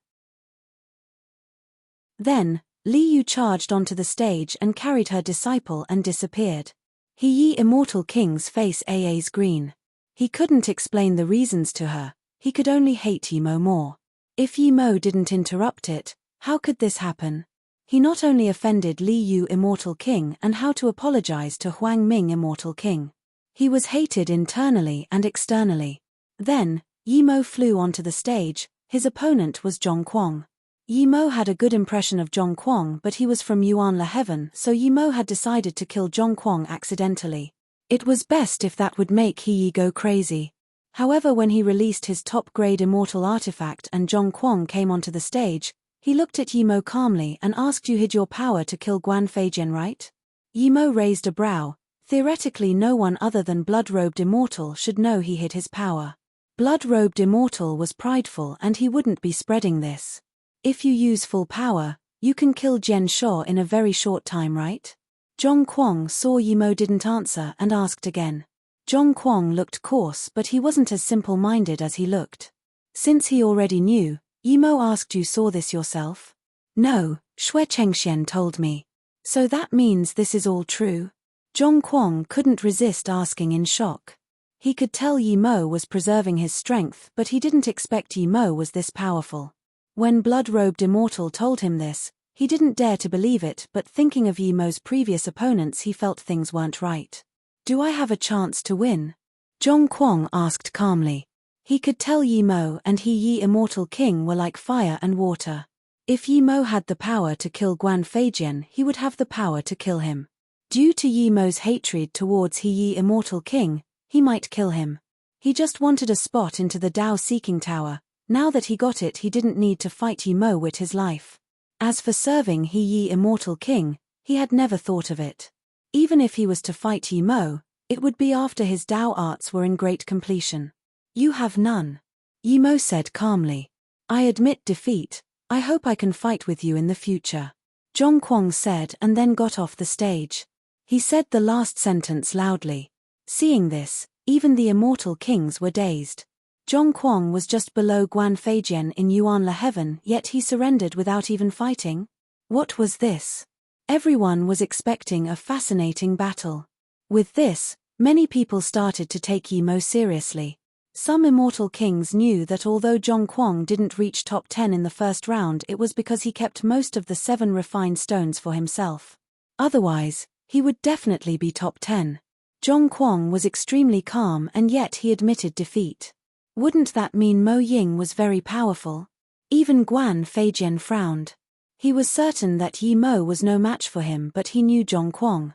Then, Li Yu charged onto the stage and carried her disciple and disappeared. He Yi Immortal King's face AA's green. He couldn't explain the reasons to her, he could only hate Yi Mo more. If Yi Mo didn't interrupt it, how could this happen? He not only offended Li Yu Immortal King and how to apologize to Huang Ming Immortal King. He was hated internally and externally. Then, Yi Mo flew onto the stage. His opponent was Zhong Kuang. Yi Mo had a good impression of Zhong Kuang, but he was from Yuan La Heaven, so Yi Mo had decided to kill Zhong Kuang accidentally. It was best if that would make Yi go crazy. However, when he released his top-grade immortal artifact and Zhong Kuang came onto the stage, he looked at Yi Mo calmly and asked, "You hid your power to kill Guan Feijian, right?" Yi Mo raised a brow. Theoretically, no one other than Blood-Robed Immortal should know he hid his power. Blood-Robed Immortal was prideful and he wouldn't be spreading this. If you use full power, you can kill Jian Shuo in a very short time, right? Zhong Kuang saw Yi Mo didn't answer and asked again. Zhong Kuang looked coarse, but he wasn't as simple-minded as he looked. Since he already knew, Yi Mo asked, "You saw this yourself?" "No, Xue Chengxian told me." "So that means this is all true?" Zhong Kuang couldn't resist asking in shock. He could tell Yi Mo was preserving his strength, but he didn't expect Yi Mo was this powerful. When Blood-Robed Immortal told him this, he didn't dare to believe it, but thinking of Yi Mo's previous opponents, he felt things weren't right. "Do I have a chance to win?" Zhong Kuang asked calmly. He could tell Yi Mo and Yi Immortal King were like fire and water. If Yi Mo had the power to kill Guan Feijian, he would have the power to kill him. Due to Yi Mo's hatred towards Yi Immortal King, he might kill him. He just wanted a spot into the Dao Seeking Tower. Now that he got it, he didn't need to fight Yi Mo with his life. As for serving Yi Immortal King, he had never thought of it. Even if he was to fight Yi Mo, it would be after his Dao arts were in great completion. "You have none," Yi Mo said calmly. "I admit defeat. I hope I can fight with you in the future," Zhong Kuang said, and then got off the stage. He said the last sentence loudly. Seeing this, even the Immortal Kings were dazed. Zhong Kuang was just below Guan Feijian in Yuan La Heaven, yet he surrendered without even fighting? What was this? Everyone was expecting a fascinating battle. With this, many people started to take Yi Mo seriously. Some Immortal Kings knew that although Zhong Kuang didn't reach top 10 in the first round, it was because he kept most of the 7 refined stones for himself. Otherwise, he would definitely be top 10. Zhong Kuang was extremely calm, and yet he admitted defeat. Wouldn't that mean Mo Ying was very powerful? Even Guan Feijian frowned. He was certain that Yi Mo was no match for him, but he knew Zhong Kuang.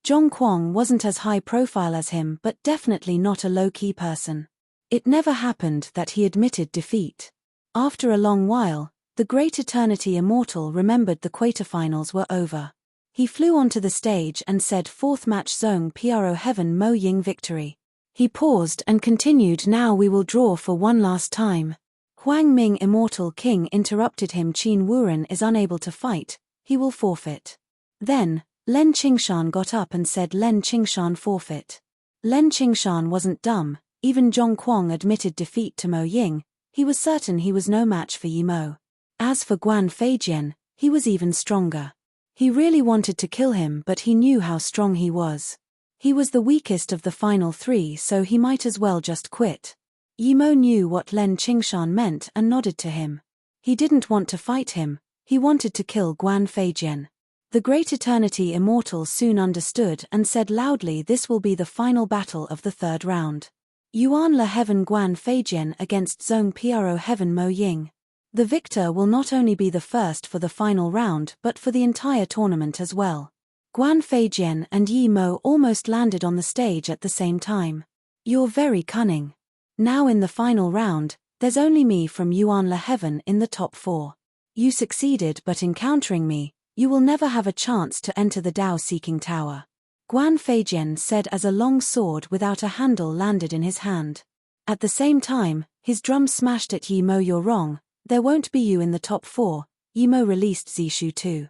Zhong Kuang wasn't as high profile as him, but definitely not a low-key person. It never happened that he admitted defeat. After a long while, the Great Eternity Immortal remembered the quarterfinals were over. He flew onto the stage and said, "Fourth match, Zhong Pro Heaven Mo Ying victory." He paused and continued, "Now we will draw for one last time." Huang Ming Immortal King interrupted him. "Qin Wuren is unable to fight, he will forfeit." Then, Len Qingshan got up and said, "Len Qingshan forfeit." Len Qingshan wasn't dumb. Even Zhong Kuang admitted defeat to Mo Ying. He was certain he was no match for Yi Mo. As for Guan Feijian, he was even stronger. He really wanted to kill him, but he knew how strong he was. He was the weakest of the final 3, so he might as well just quit. Yi Mo knew what Len Qingshan meant and nodded to him. He didn't want to fight him, he wanted to kill Guan Feijian. The Great Eternity Immortal soon understood and said loudly, "This will be the final battle of the 3rd round. Yuan La Heaven Guan Feijian against Zhong Pro Heaven Mo Ying. The victor will not only be the first for the final round but for the entire tournament as well." Guan Feijian and Yi Mo almost landed on the stage at the same time. "You're very cunning. Now in the final round, there's only me from Yuan La Heaven in the top 4. You succeeded, but encountering me, you will never have a chance to enter the Dao Seeking Tower," Guan Feijian said as a long sword without a handle landed in his hand. At the same time, his drum smashed at Yi Mo. "You're wrong, there won't be you in the top 4, Yi Mo released Zishu too.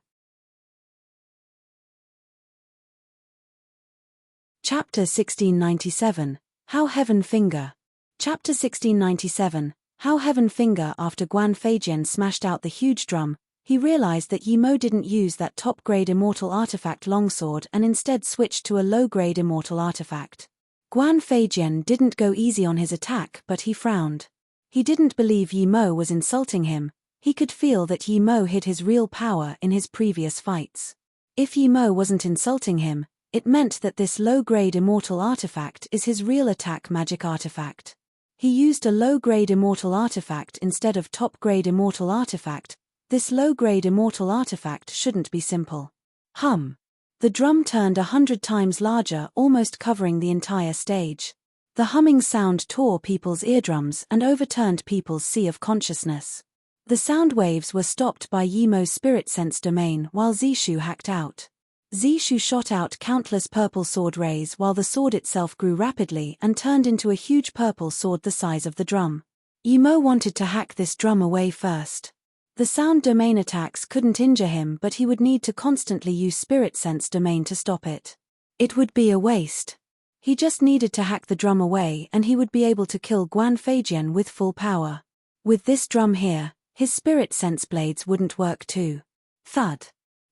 Chapter 1697, How Heaven Finger. Chapter 1697, How Heaven Finger. After Guan Feijian smashed out the huge drum, he realized that Yi Mo didn't use that top-grade immortal artifact longsword and instead switched to a low-grade immortal artifact. Guan Feijian didn't go easy on his attack, but he frowned. He didn't believe Yi Mo was insulting him. He could feel that Yi Mo hid his real power in his previous fights. If Yi Mo wasn't insulting him, It meant that this low-grade immortal artifact is his real attack magic artifact. He used a low-grade immortal artifact instead of top-grade immortal artifact. This low-grade immortal artifact shouldn't be simple. Hum. The drum turned 100 times larger, almost covering the entire stage. The humming sound tore people's eardrums and overturned people's sea of consciousness. The sound waves were stopped by Yimo's spirit sense domain while Zishu hacked out. Zishu shot out countless purple sword rays while the sword itself grew rapidly and turned into a huge purple sword the size of the drum. Yimo wanted to hack this drum away first. The sound domain attacks couldn't injure him, but he would need to constantly use spirit sense domain to stop it. It would be a waste. He just needed to hack the drum away and he would be able to kill Guanfeijian with full power. With this drum here, his spirit sense blades wouldn't work too. Thud.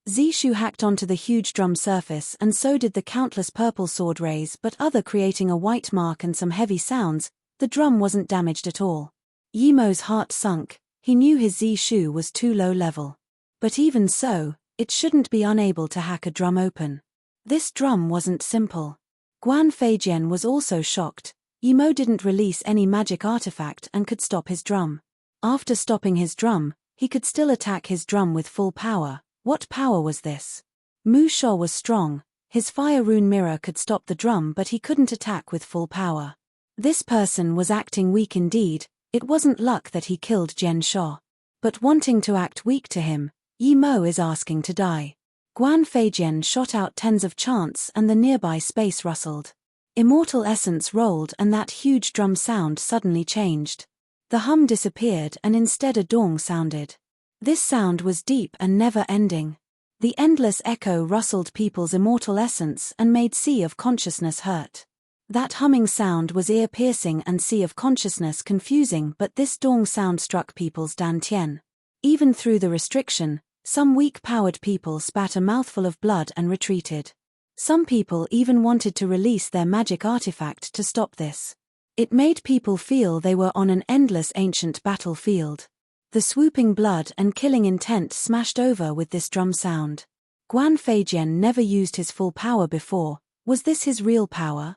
Zishu hacked onto the huge drum surface and so did the countless purple sword rays, but other creating a white mark and some heavy sounds, the drum wasn't damaged at all. Yimo's heart sunk, he knew his Zishu was too low level. But even so, it shouldn't be unable to hack a drum open. This drum wasn't simple. Guanfeijian was also shocked. Yimo didn't release any magic artifact and could stop his drum. After stopping his drum, he could still attack his drum with full power. What power was this? Mu Sha was strong, his fire rune mirror could stop the drum but he couldn't attack with full power. This person was acting weak indeed. It wasn't luck that he killed Jian Sha. But wanting to act weak to him, Yimo is asking to die. Guanfeijian shot out tens of chants and the nearby space rustled. Immortal essence rolled and that huge drum sound suddenly changed. The hum disappeared and instead a dong sounded. This sound was deep and never-ending. The endless echo rustled people's immortal essence and made sea of consciousness hurt. That humming sound was ear-piercing and sea of consciousness confusing, but this dong sound struck people's dantian. Even through the restriction, some weak-powered people spat a mouthful of blood and retreated. Some people even wanted to release their magic artifact to stop this. It made people feel they were on an endless ancient battlefield. The swooping blood and killing intent smashed over with this drum sound. Guanfeijian never used his full power before. Was this his real power?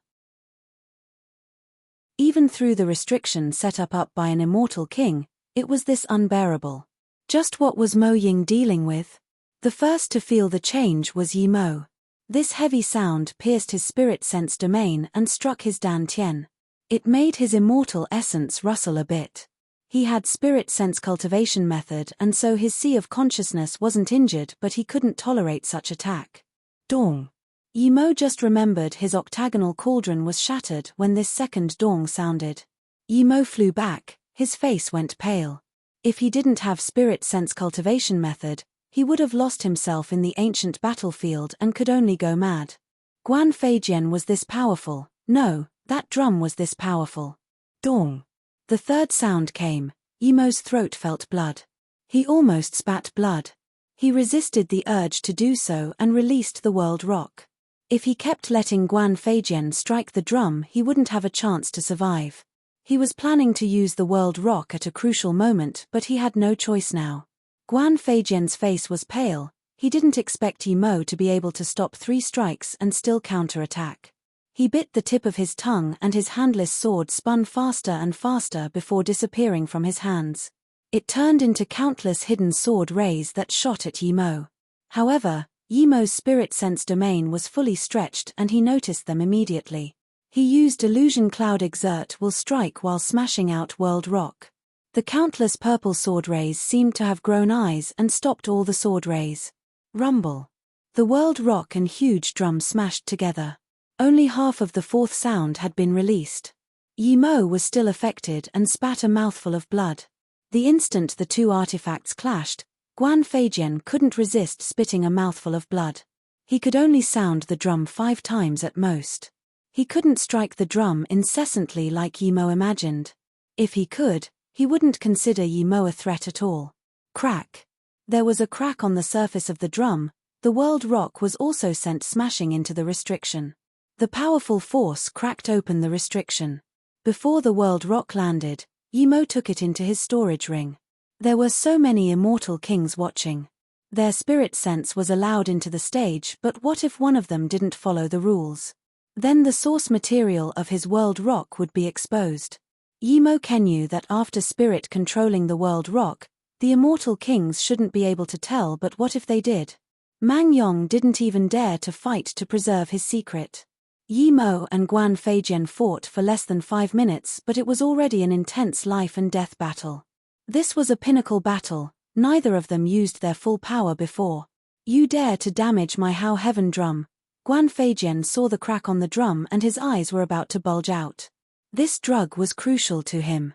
Even through the restriction set up by an immortal king, it was this unbearable. Just what was Mo Ying dealing with? The first to feel the change was Yimo. This heavy sound pierced his spirit sense domain and struck his dantian. It made his immortal essence rustle a bit. He had spirit sense cultivation method and so his sea of consciousness wasn't injured, but he couldn't tolerate such attack. Dong. Yimo just remembered his octagonal cauldron was shattered when this second dong sounded. Yimo flew back, his face went pale. If he didn't have spirit sense cultivation method, he would have lost himself in the ancient battlefield and could only go mad. Guanfeijian was this powerful. No, that drum was this powerful. Dong. The third sound came. Yimo's throat felt blood. He almost spat blood. He resisted the urge to do so and released the world rock. If he kept letting Guanfeijian strike the drum, he wouldn't have a chance to survive. He was planning to use the world rock at a crucial moment, but he had no choice now. Guanfeijian's face was pale. He didn't expect Yimo to be able to stop 3 strikes and still counter-attack. He bit the tip of his tongue and his handless sword spun faster and faster before disappearing from his hands. It turned into countless hidden sword rays that shot at Yimo. However, Yimo's spirit sense domain was fully stretched and he noticed them immediately. He used illusion cloud exert will strike while smashing out world rock. The countless purple sword rays seemed to have grown eyes and stopped all the sword rays. Rumble. The world rock and huge drum smashed together. Only half of the fourth sound had been released. Yimo was still affected and spat a mouthful of blood. The instant the 2 artifacts clashed, Guanfeijian couldn't resist spitting a mouthful of blood. He could only sound the drum 5 times at most. He couldn't strike the drum incessantly like Yimo imagined. If he could, he wouldn't consider Yimo a threat at all. Crack. There was a crack on the surface of the drum. The world rock was also sent smashing into the restriction. The powerful force cracked open the restriction. Before the world rock landed, Yimo took it into his storage ring. There were so many immortal kings watching. Their spirit sense was allowed into the stage, but what if one of them didn't follow the rules? Then the source material of his world rock would be exposed. Yimo Ken knew that after spirit controlling the world rock, the immortal kings shouldn't be able to tell, but what if they did? Mang Yong didn't even dare to fight to preserve his secret. Yimo and Guan Feijian fought for less than 5 minutes, but it was already an intense life and death battle. This was a pinnacle battle. Neither of them used their full power before. You dare to damage my How Heaven drum. Guan Feijian saw the crack on the drum and his eyes were about to bulge out. This drug was crucial to him.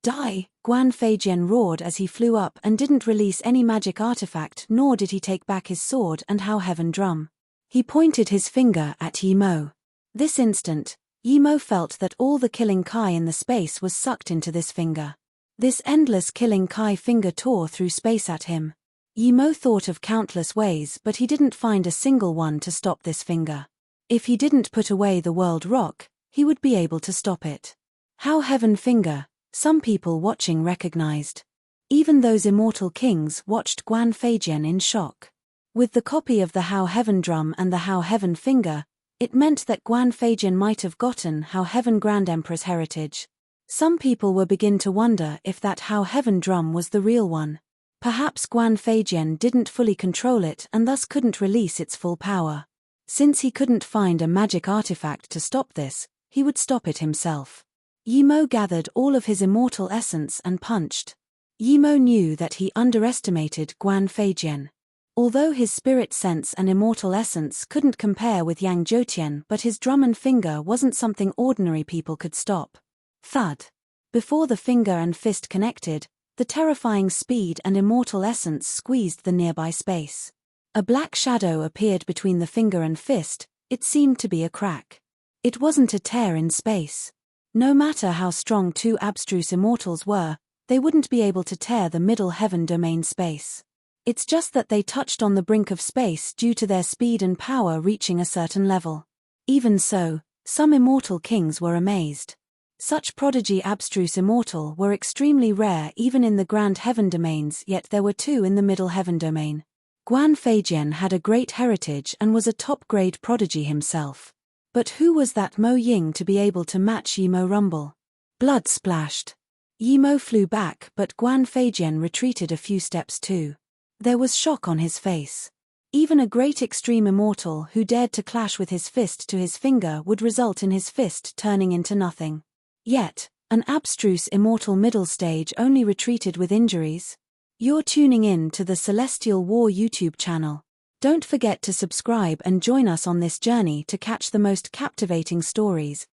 Die! Guan Feijian roared as he flew up and didn't release any magic artifact, nor did he take back his sword and How Heaven drum. He pointed his finger at Yimo. This instant, Yimo felt that all the killing Kai in the space was sucked into this finger. This endless killing Kai finger tore through space at him. Yimo thought of countless ways, but he didn't find a single one to stop this finger. If he didn't put away the world rock, he would be able to stop it. How Heaven finger, some people watching recognized. Even those immortal kings watched Guan Feijian in shock. With the copy of the How Heaven drum and the How Heaven finger, it meant that Guan Feijian might have gotten How Heaven Grand Emperor's heritage. Some people were beginning to wonder if that How Heaven drum was the real one. Perhaps Guan Feijian didn't fully control it and thus couldn't release its full power. Since he couldn't find a magic artifact to stop this, he would stop it himself. Yimo gathered all of his immortal essence and punched. Yimo knew that he underestimated Guan Feijian. Although his spirit sense and immortal essence couldn't compare with Yang Jiutian, but his drum and finger wasn't something ordinary people could stop. Thud. Before the finger and fist connected, the terrifying speed and immortal essence squeezed the nearby space. A black shadow appeared between the finger and fist. It seemed to be a crack. It wasn't a tear in space. No matter how strong two abstruse immortals were, they wouldn't be able to tear the middle heaven domain space. It's just that they touched on the brink of space due to their speed and power reaching a certain level. Even so, some immortal kings were amazed. Such prodigy abstruse immortal were extremely rare even in the grand heaven domains, yet there were two in the middle heaven domain. Guan Feijian had a great heritage and was a top-grade prodigy himself. But who was that Mo Ying to be able to match Yimo Rumble? Blood splashed. Yimo flew back, but Guan Feijian retreated a few steps too. There was shock on his face. Even a great extreme immortal who dared to clash with his fist to his finger would result in his fist turning into nothing. Yet, an abstruse immortal middle stage only retreated with injuries. You're tuning in to the Celestial War YouTube channel. Don't forget to subscribe and join us on this journey to catch the most captivating stories.